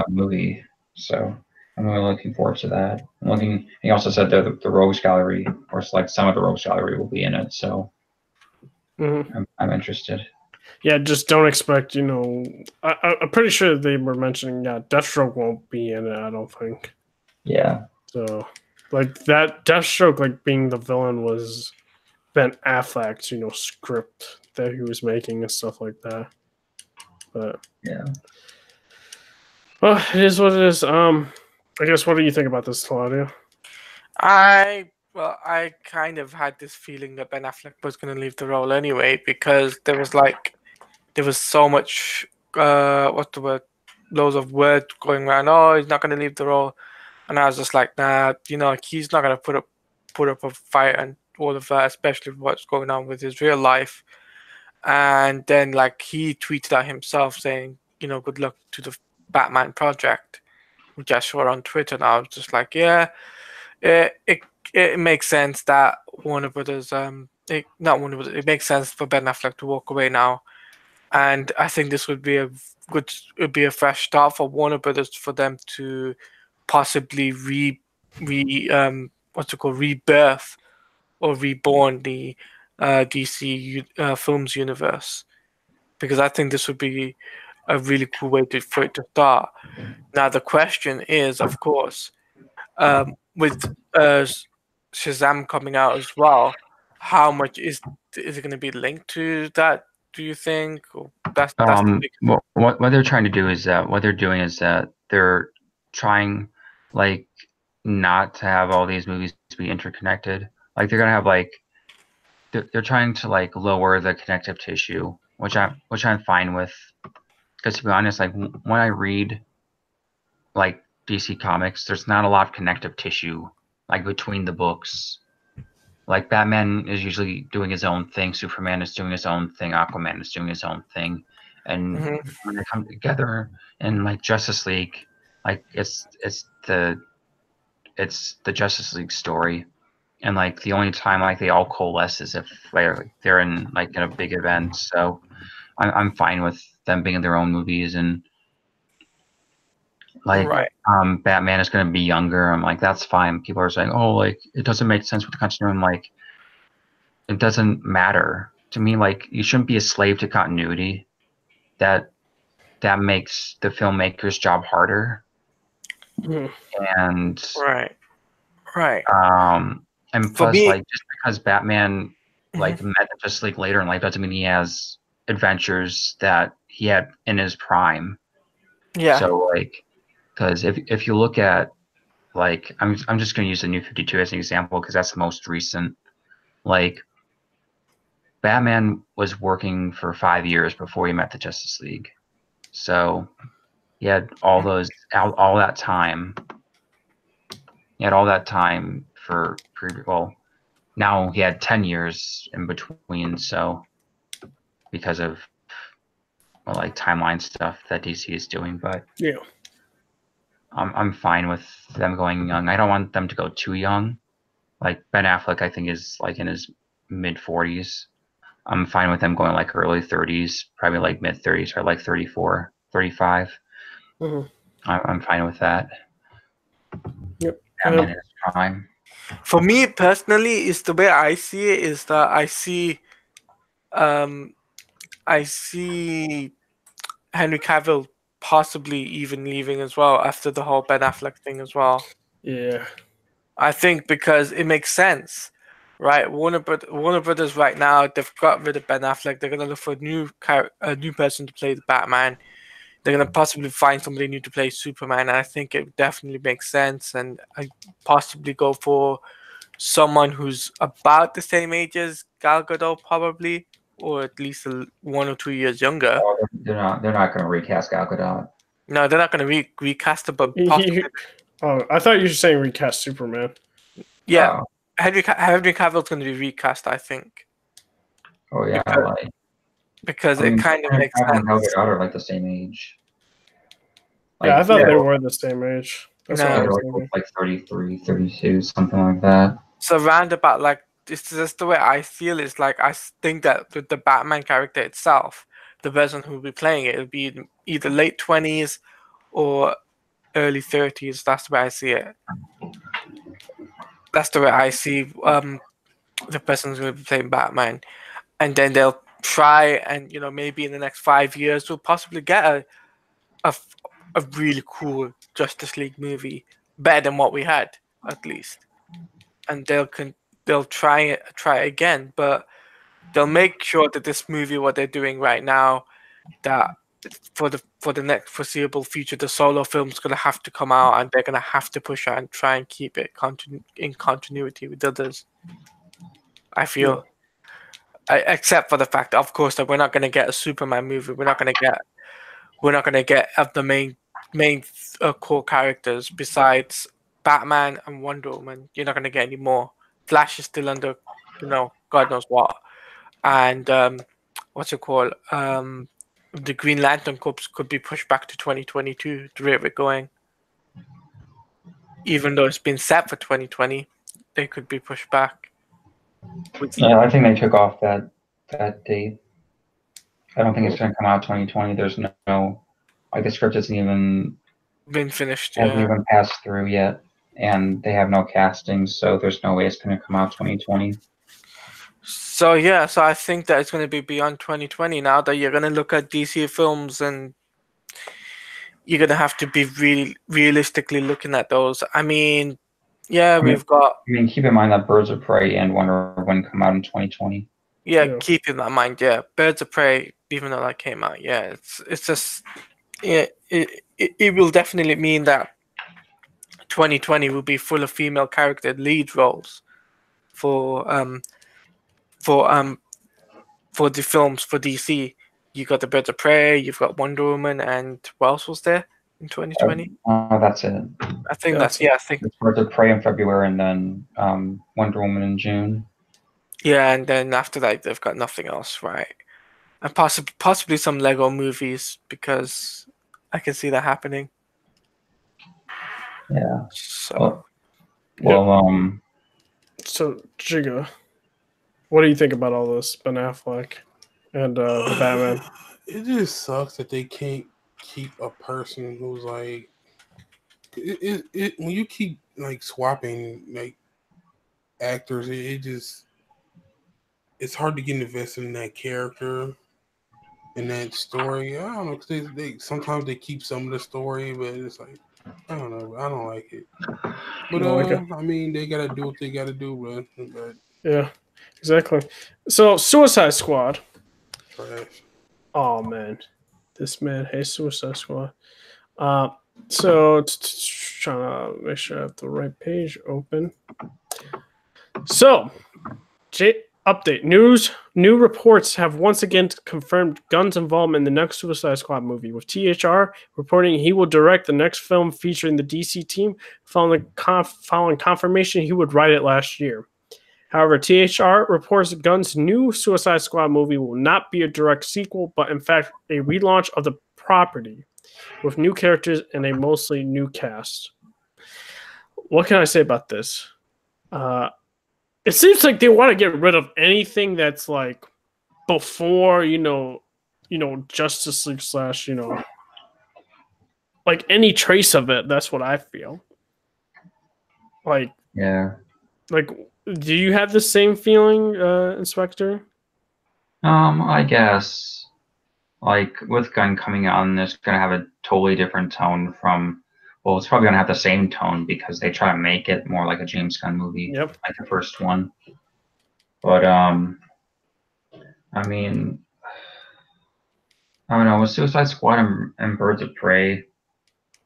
movie. So I'm really looking forward to that. He also said that the Rogues Gallery, or like some of the Rogues Gallery, will be in it. So I'm interested. Yeah, just don't expect. I'm pretty sure they were mentioning Deathstroke won't be in it. I don't think. Yeah. So, like that Deathstroke, like being the villain, was Ben Affleck's script that he was making and stuff like that. But yeah. Well, it is what it is. I guess what do you think about this, Claudio? I kind of had this feeling that Ben Affleck was going to leave the role anyway because there was so much what's the word, loads of words going around. Oh, he's not going to leave the role, and I was just like, nah, he's not going to put up a fight and all of that, especially what's going on with his real life. And then like he tweeted out himself saying, good luck to the Batman project, which I saw on Twitter. And I was just like, yeah, it makes sense that Warner Brothers, not Warner Brothers, it makes sense for Ben Affleck to walk away now. And I think this would be a fresh start for Warner Brothers for them to possibly rebirth or reborn the DC films universe, because I think this would be a really cool way for it to start. Now the question is, of course, with Shazam coming out as well, how much is it going to be linked to that? Do you think? Or that's the big... Well, what they're trying to do is that they're trying like not to have all these movies to be interconnected. Like they're gonna have like they're trying to like lower the connective tissue, which I'm fine with. Because to be honest, like when I read like DC comics, there's not a lot of connective tissue like between the books. Like Batman is usually doing his own thing, Superman is doing his own thing, Aquaman is doing his own thing, and when they come together in like Justice League, like it's the Justice League story, and like the only time like they all coalesce is if they're in like in a big event. So I'm fine with them being in their own movies, and like Batman is going to be younger. I'm like, that's fine. People are saying, oh, like it doesn't make sense with the continuity. I'm like, it doesn't matter to me. Like you shouldn't be a slave to continuity. That makes the filmmaker's job harder. And and plus like just because Batman like met Justice League later in life doesn't mean he has adventures that he had in his prime. Yeah. So like, because if you look at like I'm just going to use the New 52 as an example because that's the most recent. Like Batman was working for 5 years before he met the Justice League, so he had all that time. He had all that time for now he had 10 years in between. So because of like timeline stuff that DC is doing, but yeah. I'm fine with them going young. I don't want them to go too young. Like Ben Affleck, I think is like in his mid 40s. I'm fine with them going like early 30s, probably like mid 30s or like 34, 35. I'm fine with that. Yep. Batman in his prime. For me personally, is the way I see it is that I see Henry Cavill possibly even leaving as well after the whole Ben Affleck thing as well. Yeah. I think because it makes sense, right? Warner Brothers right now, they've got rid of Ben Affleck. They're gonna look for a new person to play the Batman. They're gonna possibly find somebody new to play Superman. And I think it definitely makes sense, and I possibly go for someone who's about the same age as Gal Gadot, probably, or at least 1 or 2 years younger. Oh, they're not going to recast Gal Gadot. No, they're not going to recast it, but possibly. I thought you were saying recast Superman. Yeah, Henry Cavill's going to be recast, I think. Oh yeah, because it kind of makes sense. Gal Gadot are like the same age. I thought they were the same age. That's what I was thinking. Like 33, 32, something like that. So roundabout, like, it's just the way I feel. Is like I think that with the Batman character itself, the person who will be playing it will be either late 20s or early 30s. That's the way I see it. That's the way I see the person who's going to be playing Batman, and then they'll try and maybe in the next 5 years we'll possibly get a really cool Justice League movie, better than what we had at least, and they'll try it again, but they'll make sure that this movie, what they're doing right now, that for the next foreseeable future, the solo film's gonna have to come out, and they're gonna have to push it and try and keep it in continuity with others. I feel, except for the fact, of course, that we're not gonna get a Superman movie. We're not gonna get of the main core characters besides Batman and Wonder Woman. You're not gonna get any more. Flash is still under, God knows what, and what's it called? The Green Lantern Corps could be pushed back to 2022. The rate we're going, even though it's been set for 2020, they could be pushed back. Yeah, I think they took off that date. I don't think it's going to come out 2020. There's no like the script isn't even been finished. Hasn't even passed through yet, and they have no casting, so there's no way it's going to come out 2020. So I think that it's going to be beyond 2020 now. That you're going to look at DC films, and you're going to have to be really realistically looking at those. I mean, we've got. I mean, keep in mind that Birds of Prey and Wonder Woman come out in 2020. Yeah, keep in that mind. Yeah, Birds of Prey, even though that came out, it's just it will definitely mean that 2020 will be full of female character lead roles for the films for DC. You got the Birds of Prey, you've got Wonder Woman, and what else was there in 2020? That's it. I think I think it's Birds of Prey in February, and then Wonder Woman in June. Yeah, and then after that they've got nothing else, right? And possibly some Lego movies, because I can see that happening. Yeah. So. So Jiga, what do you think about all this, Ben Affleck and Batman? It just sucks that they can't keep a person who's like it when you keep like swapping like actors, it's hard to get invested in that character and that story. I don't know, because they sometimes they keep some of the story, but it's like I don't know. I don't like it. But I mean, they gotta do what they gotta do, but yeah, exactly. So Suicide Squad. Trash. Oh man, this man hates Suicide Squad. So trying to make sure I have the right page open. So, update news. New reports have once again confirmed Gunn's involvement in the next Suicide Squad movie, with THR reporting he will direct the next film featuring the DC team, following confirmation he would write it last year. However, THR reports Gunn's new Suicide Squad movie will not be a direct sequel, but in fact a relaunch of the property, with new characters and a mostly new cast. What can I say about this? It seems like they want to get rid of anything that's like before, Justice League / like any trace of it. That's what I feel. Like, Yeah. do you have the same feeling, Inspector? I guess like with Gun coming on, it's gonna have a totally different tone from. Well, it's probably gonna have the same tone because they try to make it more like a James Gunn movie, Yep. like the first one. But I mean, I don't know. With Suicide Squad and Birds of Prey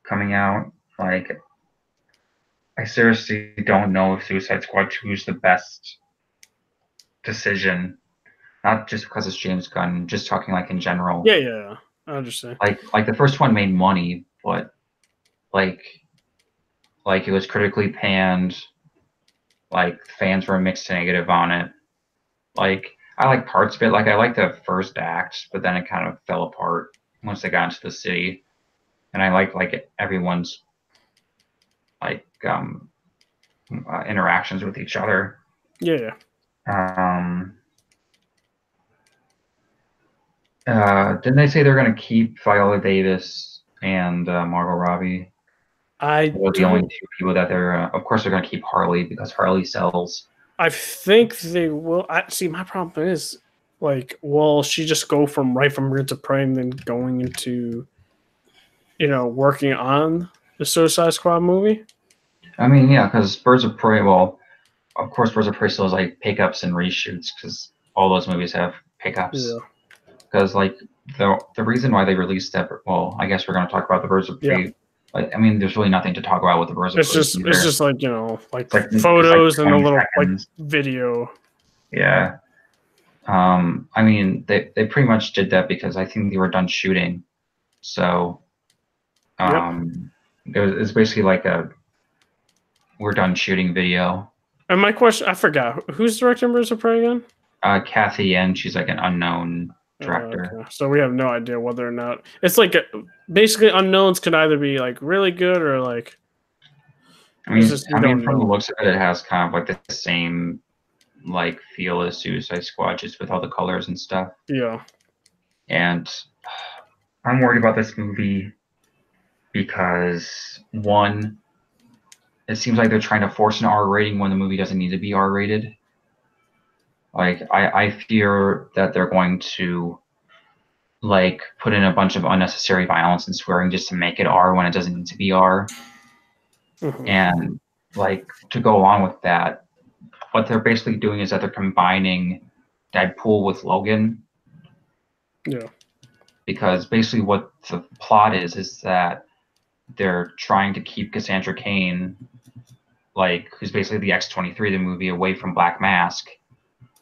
coming out, like I seriously don't know if Suicide Squad 2 is the best decision. Not just because it's James Gunn, just talking like in general. Yeah. I understand. Like the first one made money, but like it was critically panned. Like fans were mixed to negative on it. Like I like parts of it. Like I like the first act, but then it kind of fell apart once they got into the city. And I like everyone's like interactions with each other. Yeah. Didn't they say they're gonna keep Viola Davis and Margot Robbie? I They're the only two people that they're. Of course, they're gonna keep Harley because Harley sells. I think they will. See, my problem is, like, will she just go from Birds of Prey and then going into, working on the Suicide Squad movie? I mean, yeah, because Birds of Prey. Well, of course, Birds of Prey still has like pickups and reshoots because all those movies have pickups. Yeah. Because like the reason why they released that. Well, I guess we're gonna talk about the Birds of Prey. Yeah. Like, I mean, there's really nothing to talk about with the Birds of Prey. It's just like It's photos like and a 20 little seconds. video. Yeah. I mean, they pretty much did that because I think they were done shooting. So, it's basically like we're done shooting video. And my question, I forgot, who's directing Birds of Prey again? Kathy, and she's like an unknown director. Okay. So we have no idea whether or not it's like basically unknowns can either be like really good or like. I mean, from the looks of it, it has kind of like the same like feel as Suicide Squad, just with all the colors and stuff. Yeah. And I'm worried about this movie because one, it seems like they're trying to force an R rating when the movie doesn't need to be R rated. Like I fear that they're going to like put in a bunch of unnecessary violence and swearing just to make it R when it doesn't need to be R. Mm-hmm. And like to go along with that, what they're basically doing is that they're combining Deadpool with Logan. Yeah. Because basically what the plot is that they're trying to keep Cassandra Cain, like who's basically the X-23 the movie, away from Black Mask.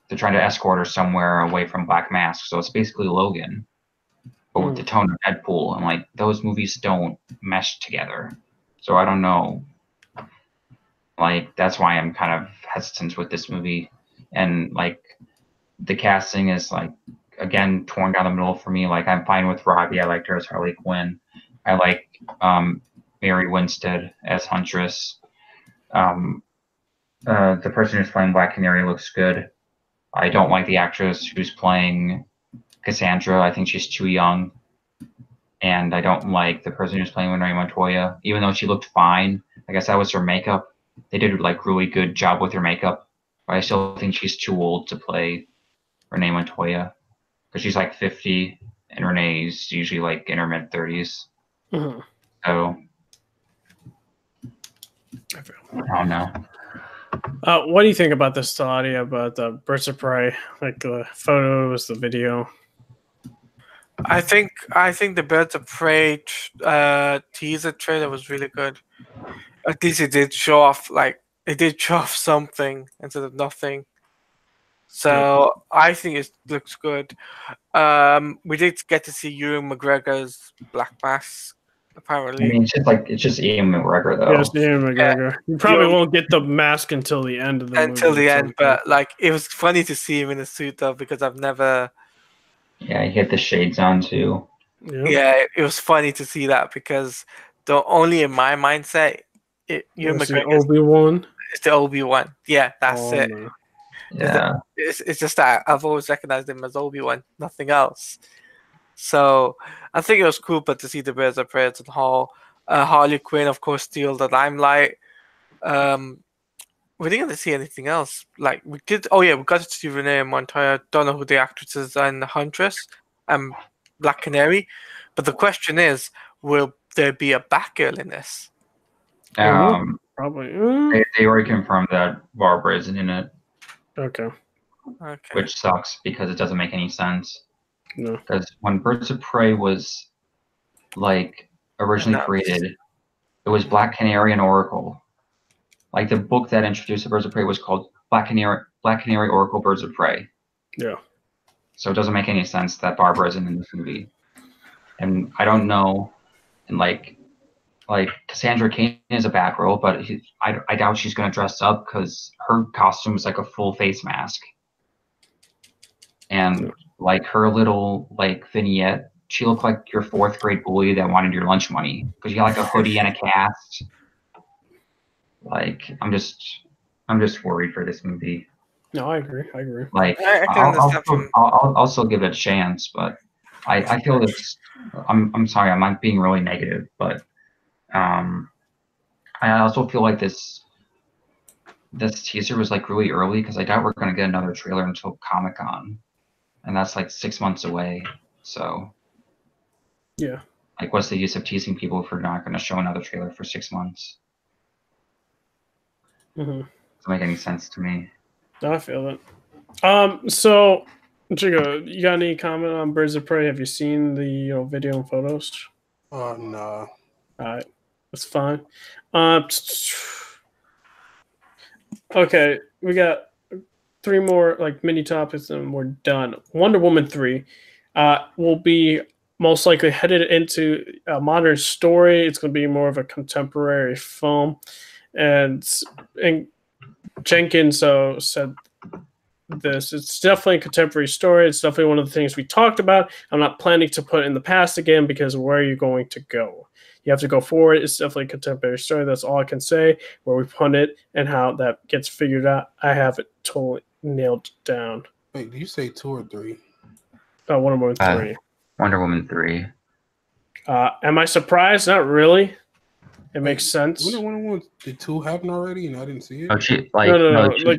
They're trying to escort her somewhere away from Black Mask. So it's basically Logan, but with the tone of Deadpool. And like those movies don't mesh together. So I don't know. Like that's why I'm kind of hesitant with this movie. And like the casting is like again torn down the middle for me. Like I'm fine with Robbie. I liked her as Harley Quinn. I like Mary Winstead as Huntress. The person who's playing Black Canary looks good. I don't like the actress who's playing Cassandra. I think she's too young. And I don't like the person who's playing Renee Montoya, even though she looked fine. I guess that was her makeup. They did like really good job with her makeup. But I still think she's too old to play Renee Montoya. Because she's like 50 and Renee's usually like in her mid 30s. Mm-hmm. So I don't know. What do you think about this, Claudia, about the Birds of Prey? Like the photos, the video? I think the Birds of Prey teaser trailer was really good. At least it did show off something instead of nothing. So I think it looks good. We did get to see Ewan McGregor's Black Mask. Apparently, I mean, it's just Ian McGregor though. Yes, Ian McGregor. You probably won't get the mask until the end of the movie. Until the end, but like it was funny to see him in a suit though, because I've never. Yeah, he had the shades on too. Yeah, it was funny to see that because only in my mindset, Ewan McGregor Obi-Wan. It's the Obi-Wan. Yeah, that's it. No. Yeah, it's just that I've always recognized him as Obi-Wan, nothing else. So I think it was cool, but to see the Birds of Prey and Harley Quinn, of course, steal the limelight. we didn't get to see anything else. Like we did. Oh yeah, we got to see Renee Montoya. Don't know who the actresses are in The Huntress and Black Canary. But the question is, will there be a Batgirl in this? Probably. They already confirmed that Barbara isn't in it, Okay. Okay. which sucks because it doesn't make any sense. No. Because when Birds of Prey was like originally Announced. created, it was Black Canary and Oracle. Like the book that introduced the Birds of Prey was called Black Canary Oracle Birds of Prey. Yeah. So it doesn't make any sense that Barbara isn't in this movie. And I don't know, and like Cassandra Cain is a Batgirl, but I doubt she's gonna dress up because her costume is like a full face mask. And like her little like vignette, she looked like your 4th grade bully that wanted your lunch money because you got like a hoodie and a cast. Like I'm just worried for this movie. No, I agree. Like I can understand I'll still give it a chance, but I feel it's I'm sorry, I'm not being really negative, but I also feel like this teaser was like really early because I doubt we're gonna get another trailer until Comic-Con, and that's like 6 months away. So Yeah. like, what's the use of teasing people if we're not gonna show another trailer for 6 months? Mm-hmm. Doesn't make any sense to me. No, I feel it. So, Chico, you got any comment on Birds of Prey? Have you seen the video and photos? No. All right, that's fine. Okay, we got 3 more like mini topics and we're done. Wonder Woman 3 will be most likely headed into a modern story. It's going to be more of a contemporary film, and Jenkins said this. It's definitely a contemporary story. It's definitely one of the things we talked about. I'm not planning to put it in the past again because where are you going to go? You have to go forward. It's definitely a contemporary story. That's all I can say. Where we put it and how that gets figured out, I have it totally nailed down. Wait, did you say 2 or 3? Wonder Woman 3. Wonder Woman 3. Am I surprised? Not really. It makes sense. Wonder Woman did 2 happen already, and I didn't see it. Oh,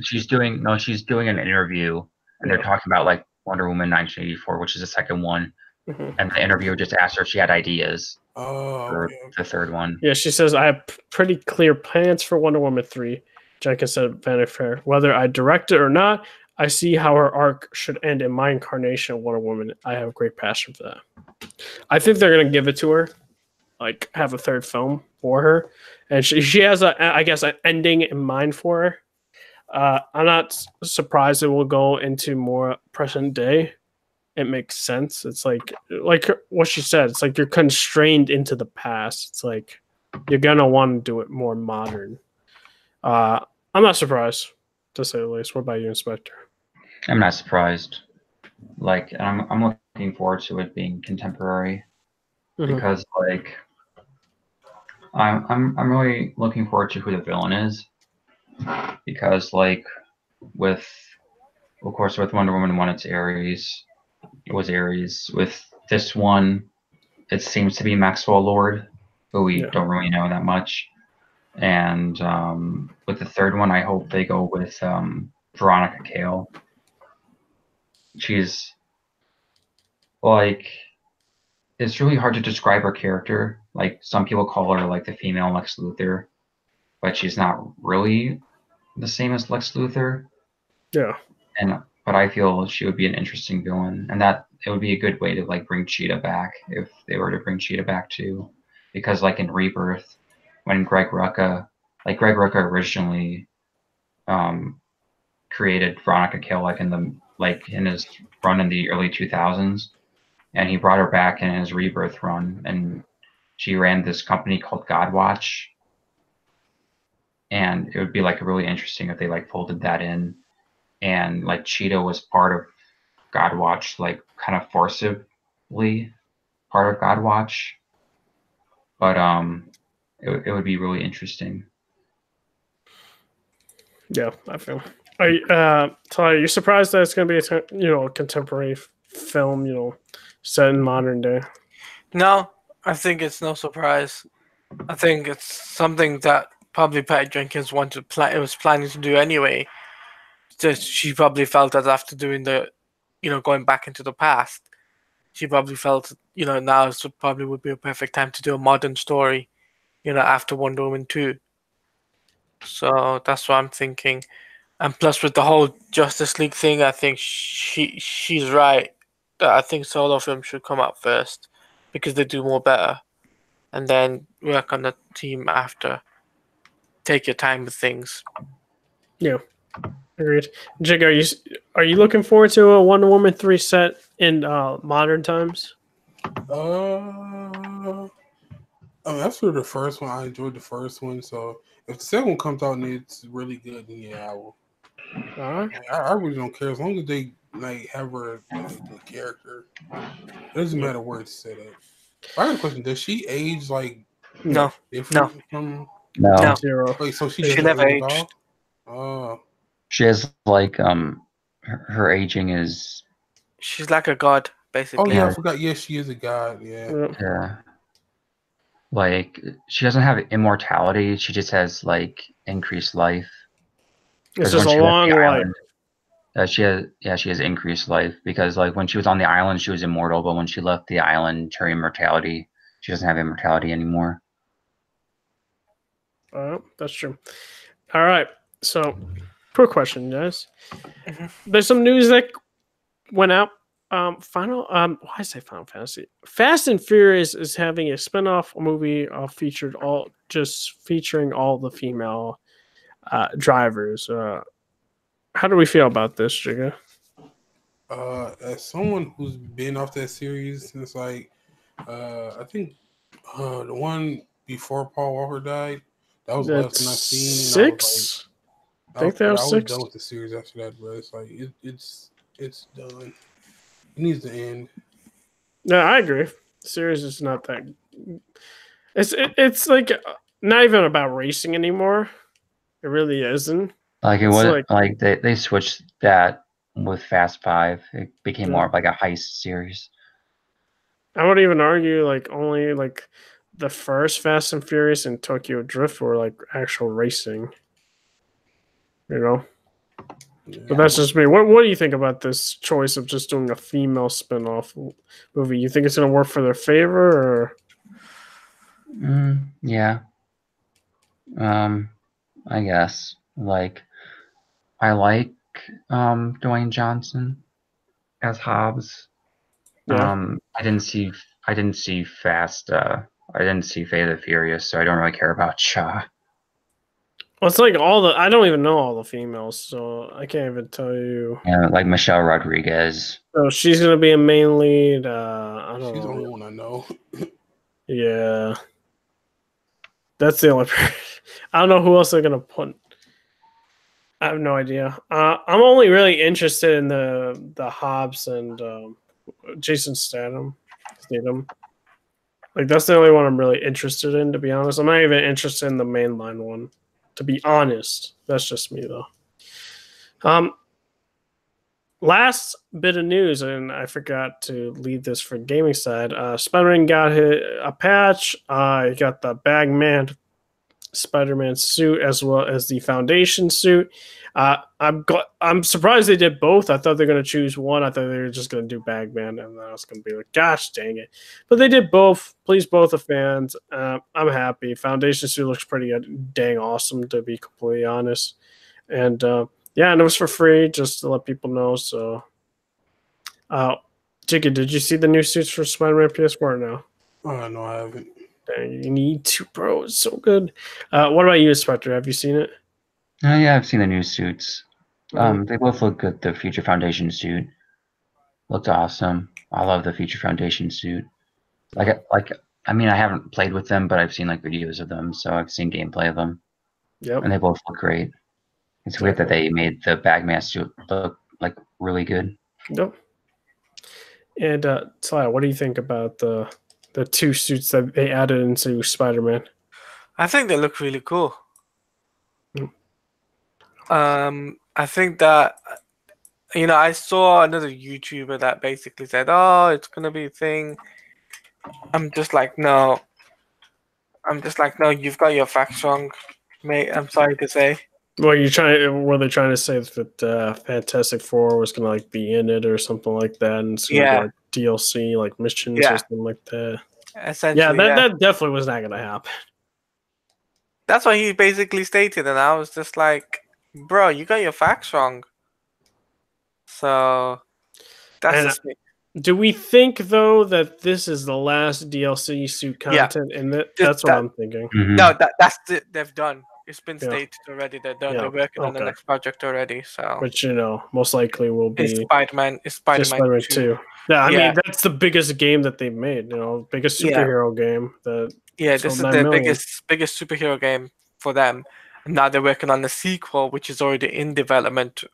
she's doing an interview, and they're talking about like Wonder Woman 1984, which is the second one. Mm-hmm. And the interviewer just asked her if she had ideas for the third one. Yeah, she says I have pretty clear plans for Wonder Woman 3. Jenkins said, Vanity Fair. Whether I direct it or not, I see how her arc should end in my incarnation of Wonder Woman. I have great passion for that. I think they're gonna give it to her, like have a third film for her, and she has an ending in mind for her. I'm not surprised it will go into more present day. It makes sense. It's like what she said. It's like you're constrained into the past. It's like you're gonna want to do it more modern. I'm not surprised, to say the least. What about you, Inspector? I'm not surprised. Like, I'm looking forward to it being contemporary because, like, I'm really looking forward to who the villain is because, like, with Wonder Woman 1, it's Ares. It was Ares. With this one, it seems to be Maxwell Lord, but we don't really know that much. And with the third one, I hope they go with Veronica Cale. She's like, it's really hard to describe her character. Like, some people call her like the female Lex Luthor, but she's not really the same as Lex Luthor. Yeah. But I feel she would be an interesting villain, and that it would be a good way to like bring Cheetah back if they were to bring Cheetah back too, because like in Rebirth, when Greg Rucka originally created Veronica Cale in his run in the early 2000s, and he brought her back in his Rebirth run, and she ran this company called Godwatch, and it would be like really interesting if they like folded that in, and like Cheetah was part of Godwatch, like kind of forcibly part of Godwatch, but it would be really interesting. Yeah, I feel. Ty, you're surprised that it's going to be a contemporary film, set in modern day? No, I think it's no surprise. I think it's something that probably Patty Jenkins was planning to do anyway. Just she probably felt that after doing going back into the past, she probably felt now probably would be a perfect time to do a modern story, after Wonder Woman 2. So that's what I'm thinking. And plus with the whole Justice League thing, I think she's right. That I think solo films should come out first because they do more better, and then work on the team after. Take your time with things. Yeah, agreed. Jig, are you looking forward to a Wonder Woman 3 set in modern times? After the first one, I enjoyed the first one. So if the second one comes out and it's really good, then yeah, I will. I really don't care as long as they have her the character. It doesn't matter where it's set up. I got a question: does she age No. different from? No. Zero. Wait, so she never aged. Oh. She has her aging is. She's like a god, basically. Oh yeah, I forgot. Yeah, she is a god. Yeah. Yeah. Like she doesn't have immortality. She just has increased life. It's just a long life. She has increased life because when she was on the island, she was immortal, but when she left the island, her immortality, she doesn't have immortality anymore. That's true. All right. So, quick question, guys. There's some news that went out. Why I say Final Fantasy? Fast and Furious is having a spin-off movie featuring all the female drivers. How do we feel about this, Jiga? As someone who's been off that series since I think the one before Paul Walker died, that was the last one I seen. Six. I think that was 6. I was done with the series after that, bro. It's it's done. It needs to end. No, I agree. The series is not that. It's not even about racing anymore. It really isn't. It wasn't they switched that with Fast 5. It became more of a heist series. I would even argue only the first Fast and Furious and Tokyo Drift were actual racing. Yeah. But that's just me. What do you think about this choice of just doing a female spin-off movie? You think it's going to work for their favor, or? Yeah. I guess. I like Dwayne Johnson as Hobbs. Yeah. I didn't see Fast. I didn't see Fate of the Furious, so I don't really care about Shaw. Well, it's I don't even know all the females, so I can't even tell you. Yeah, Michelle Rodriguez. So she's gonna be a main lead. I don't know. She's the only one I know. Yeah. That's the only. I don't know who else they're gonna put. I have no idea. I'm only really interested in the Hobbs and Jason Statham. That's the only one I'm really interested in, to be honest. I'm not even interested in the mainline one, to be honest. That's just me, though. Last bit of news, and I forgot to leave this for gaming side. Spider-Man got a patch. He got the Bagman Spider-Man suit as well as the Foundation suit. I'm surprised they did both. I thought they were going to choose one. I thought they were just going to do Bagman, and I was going to be like, gosh, dang it. But they did both. Please, both the fans. I'm happy. Foundation suit looks pretty dang awesome, to be completely honest. And and it was for free, just to let people know. So, Jiggy, did you see the new suits for Spider-Man PS4 now? No, I haven't. You need to, bro. It's so good. What about you, Spectre? Have you seen it? Yeah, I've seen the new suits. They both look good. The Future Foundation suit looked awesome. I love the Future Foundation suit. I mean, I haven't played with them, but I've seen videos of them, so I've seen gameplay of them. Yep. And they both look great. It's weird that they made the Bagman suit look really good. Yep. And Sly, what do you think about the two suits that they added into Spider-Man? I think they look really cool. I think that I saw another YouTuber that basically said, "Oh, it's gonna be a thing." I'm just like, no. You've got your facts wrong. mate. I'm sorry to say. Well, were they trying to say that Fantastic Four was gonna like be in it or something like that, and it's gonna be Yeah. like DLC, like missions or Yeah. something like that? Yeah, Essentially, that definitely was not gonna happen. That's what he basically stated, and I was just like, bro, you got your facts wrong. So that's And just me. do we think though that this is the last DLC suit content in it? That's what I'm thinking. Mhm. No, that's it. They've done. It's been Yeah. stated already. They're done. Yeah, They're working on the okay. next project already. So Which most likely will be it's Spider-Man. It's just Spider-Man Spider-Man 2. 2. Yeah, I Yeah. mean that's the biggest game that they've made. Biggest Yeah. superhero game that Yeah, sold this is 9 the million. biggest superhero game for them. And now they're working on the sequel, which is already in development.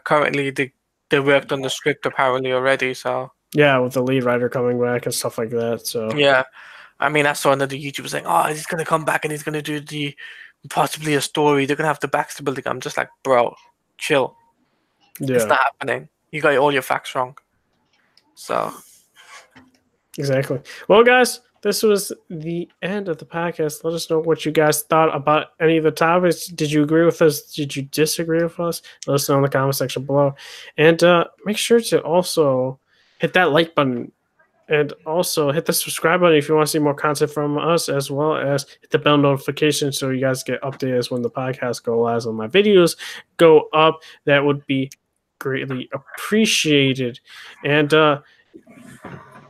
Currently, they worked on the script apparently already. So Yeah, with the lead writer coming back and stuff like that. So yeah, I mean, I saw another YouTuber saying, "Oh, he's gonna come back and he's gonna do possibly a story. They're gonna have the Baxter building." I'm just like, bro, chill. It's yeah, not happening. You got all your facts wrong. So exactly. Well, guys, this was the end of the podcast. Let us know what you guys thought about any of the topics. Did you agree with us? Did you disagree with us? Let us know in the comment section below. And make sure to also hit that like button. And also hit the subscribe button if you want to see more content from us, as well as hit the bell notification so you guys get updates when the podcast go live and my videos go up. That would be greatly appreciated. And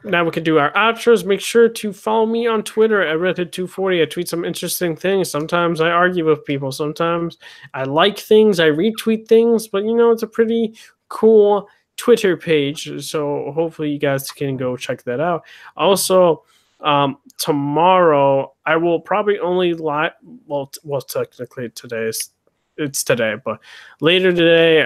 now we can do our outros. Make sure to follow me on Twitter at redhead240. I tweet some interesting things. Sometimes I argue with people. Sometimes I like things. I retweet things. But it's a pretty cool Twitter page. So hopefully you guys can go check that out. Also, tomorrow I will probably only live. Well, technically it's today, but later today.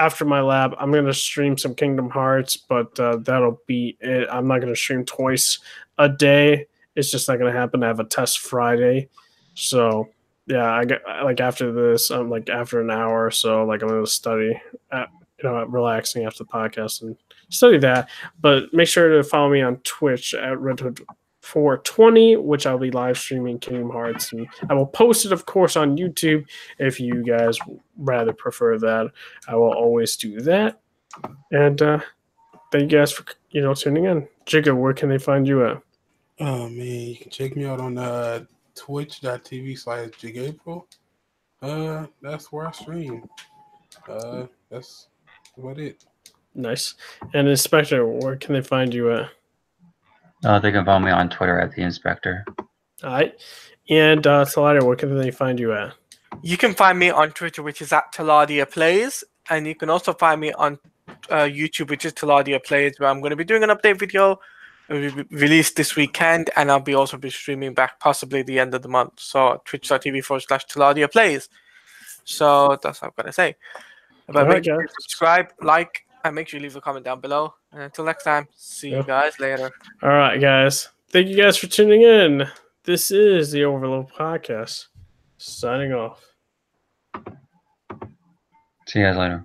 After my lab, I'm going to stream some Kingdom Hearts, but that'll be it. I'm not going to stream twice a day. It's just not going to happen. I have a test Friday. So, yeah, I get after this, I'm after an hour or so, I'm going to study, relaxing after the podcast and study that. But make sure to follow me on Twitch at RedHood420, which I'll be live streaming Kingdom Hearts. And I will post it, of course, on YouTube if you guys rather prefer that. I will always do that. And thank you guys for tuning in. Jigga, where can they find you at? Oh man, you can check me out on twitch.tv/jigapril. That's where I stream. That's about it. Nice. And Inspector, where can they find you at? They can follow me on Twitter at the Inspector. All right. And Saladia, where can they find you at? you can find me on Twitter, which is at Taladia Plays, and you can also find me on YouTube, which is Taladia Plays, where I'm going to be doing an update video. It will be released this weekend, and I'll also be streaming back possibly the end of the month. So twitch.tv/Taladia Plays. So that's what I'm going to say. But make sure you subscribe, like, and make sure you leave a comment down below. And until next time, see you guys later. All right, guys. Thank you guys for tuning in. This is the Overleveled Podcast. Signing off. See you guys later.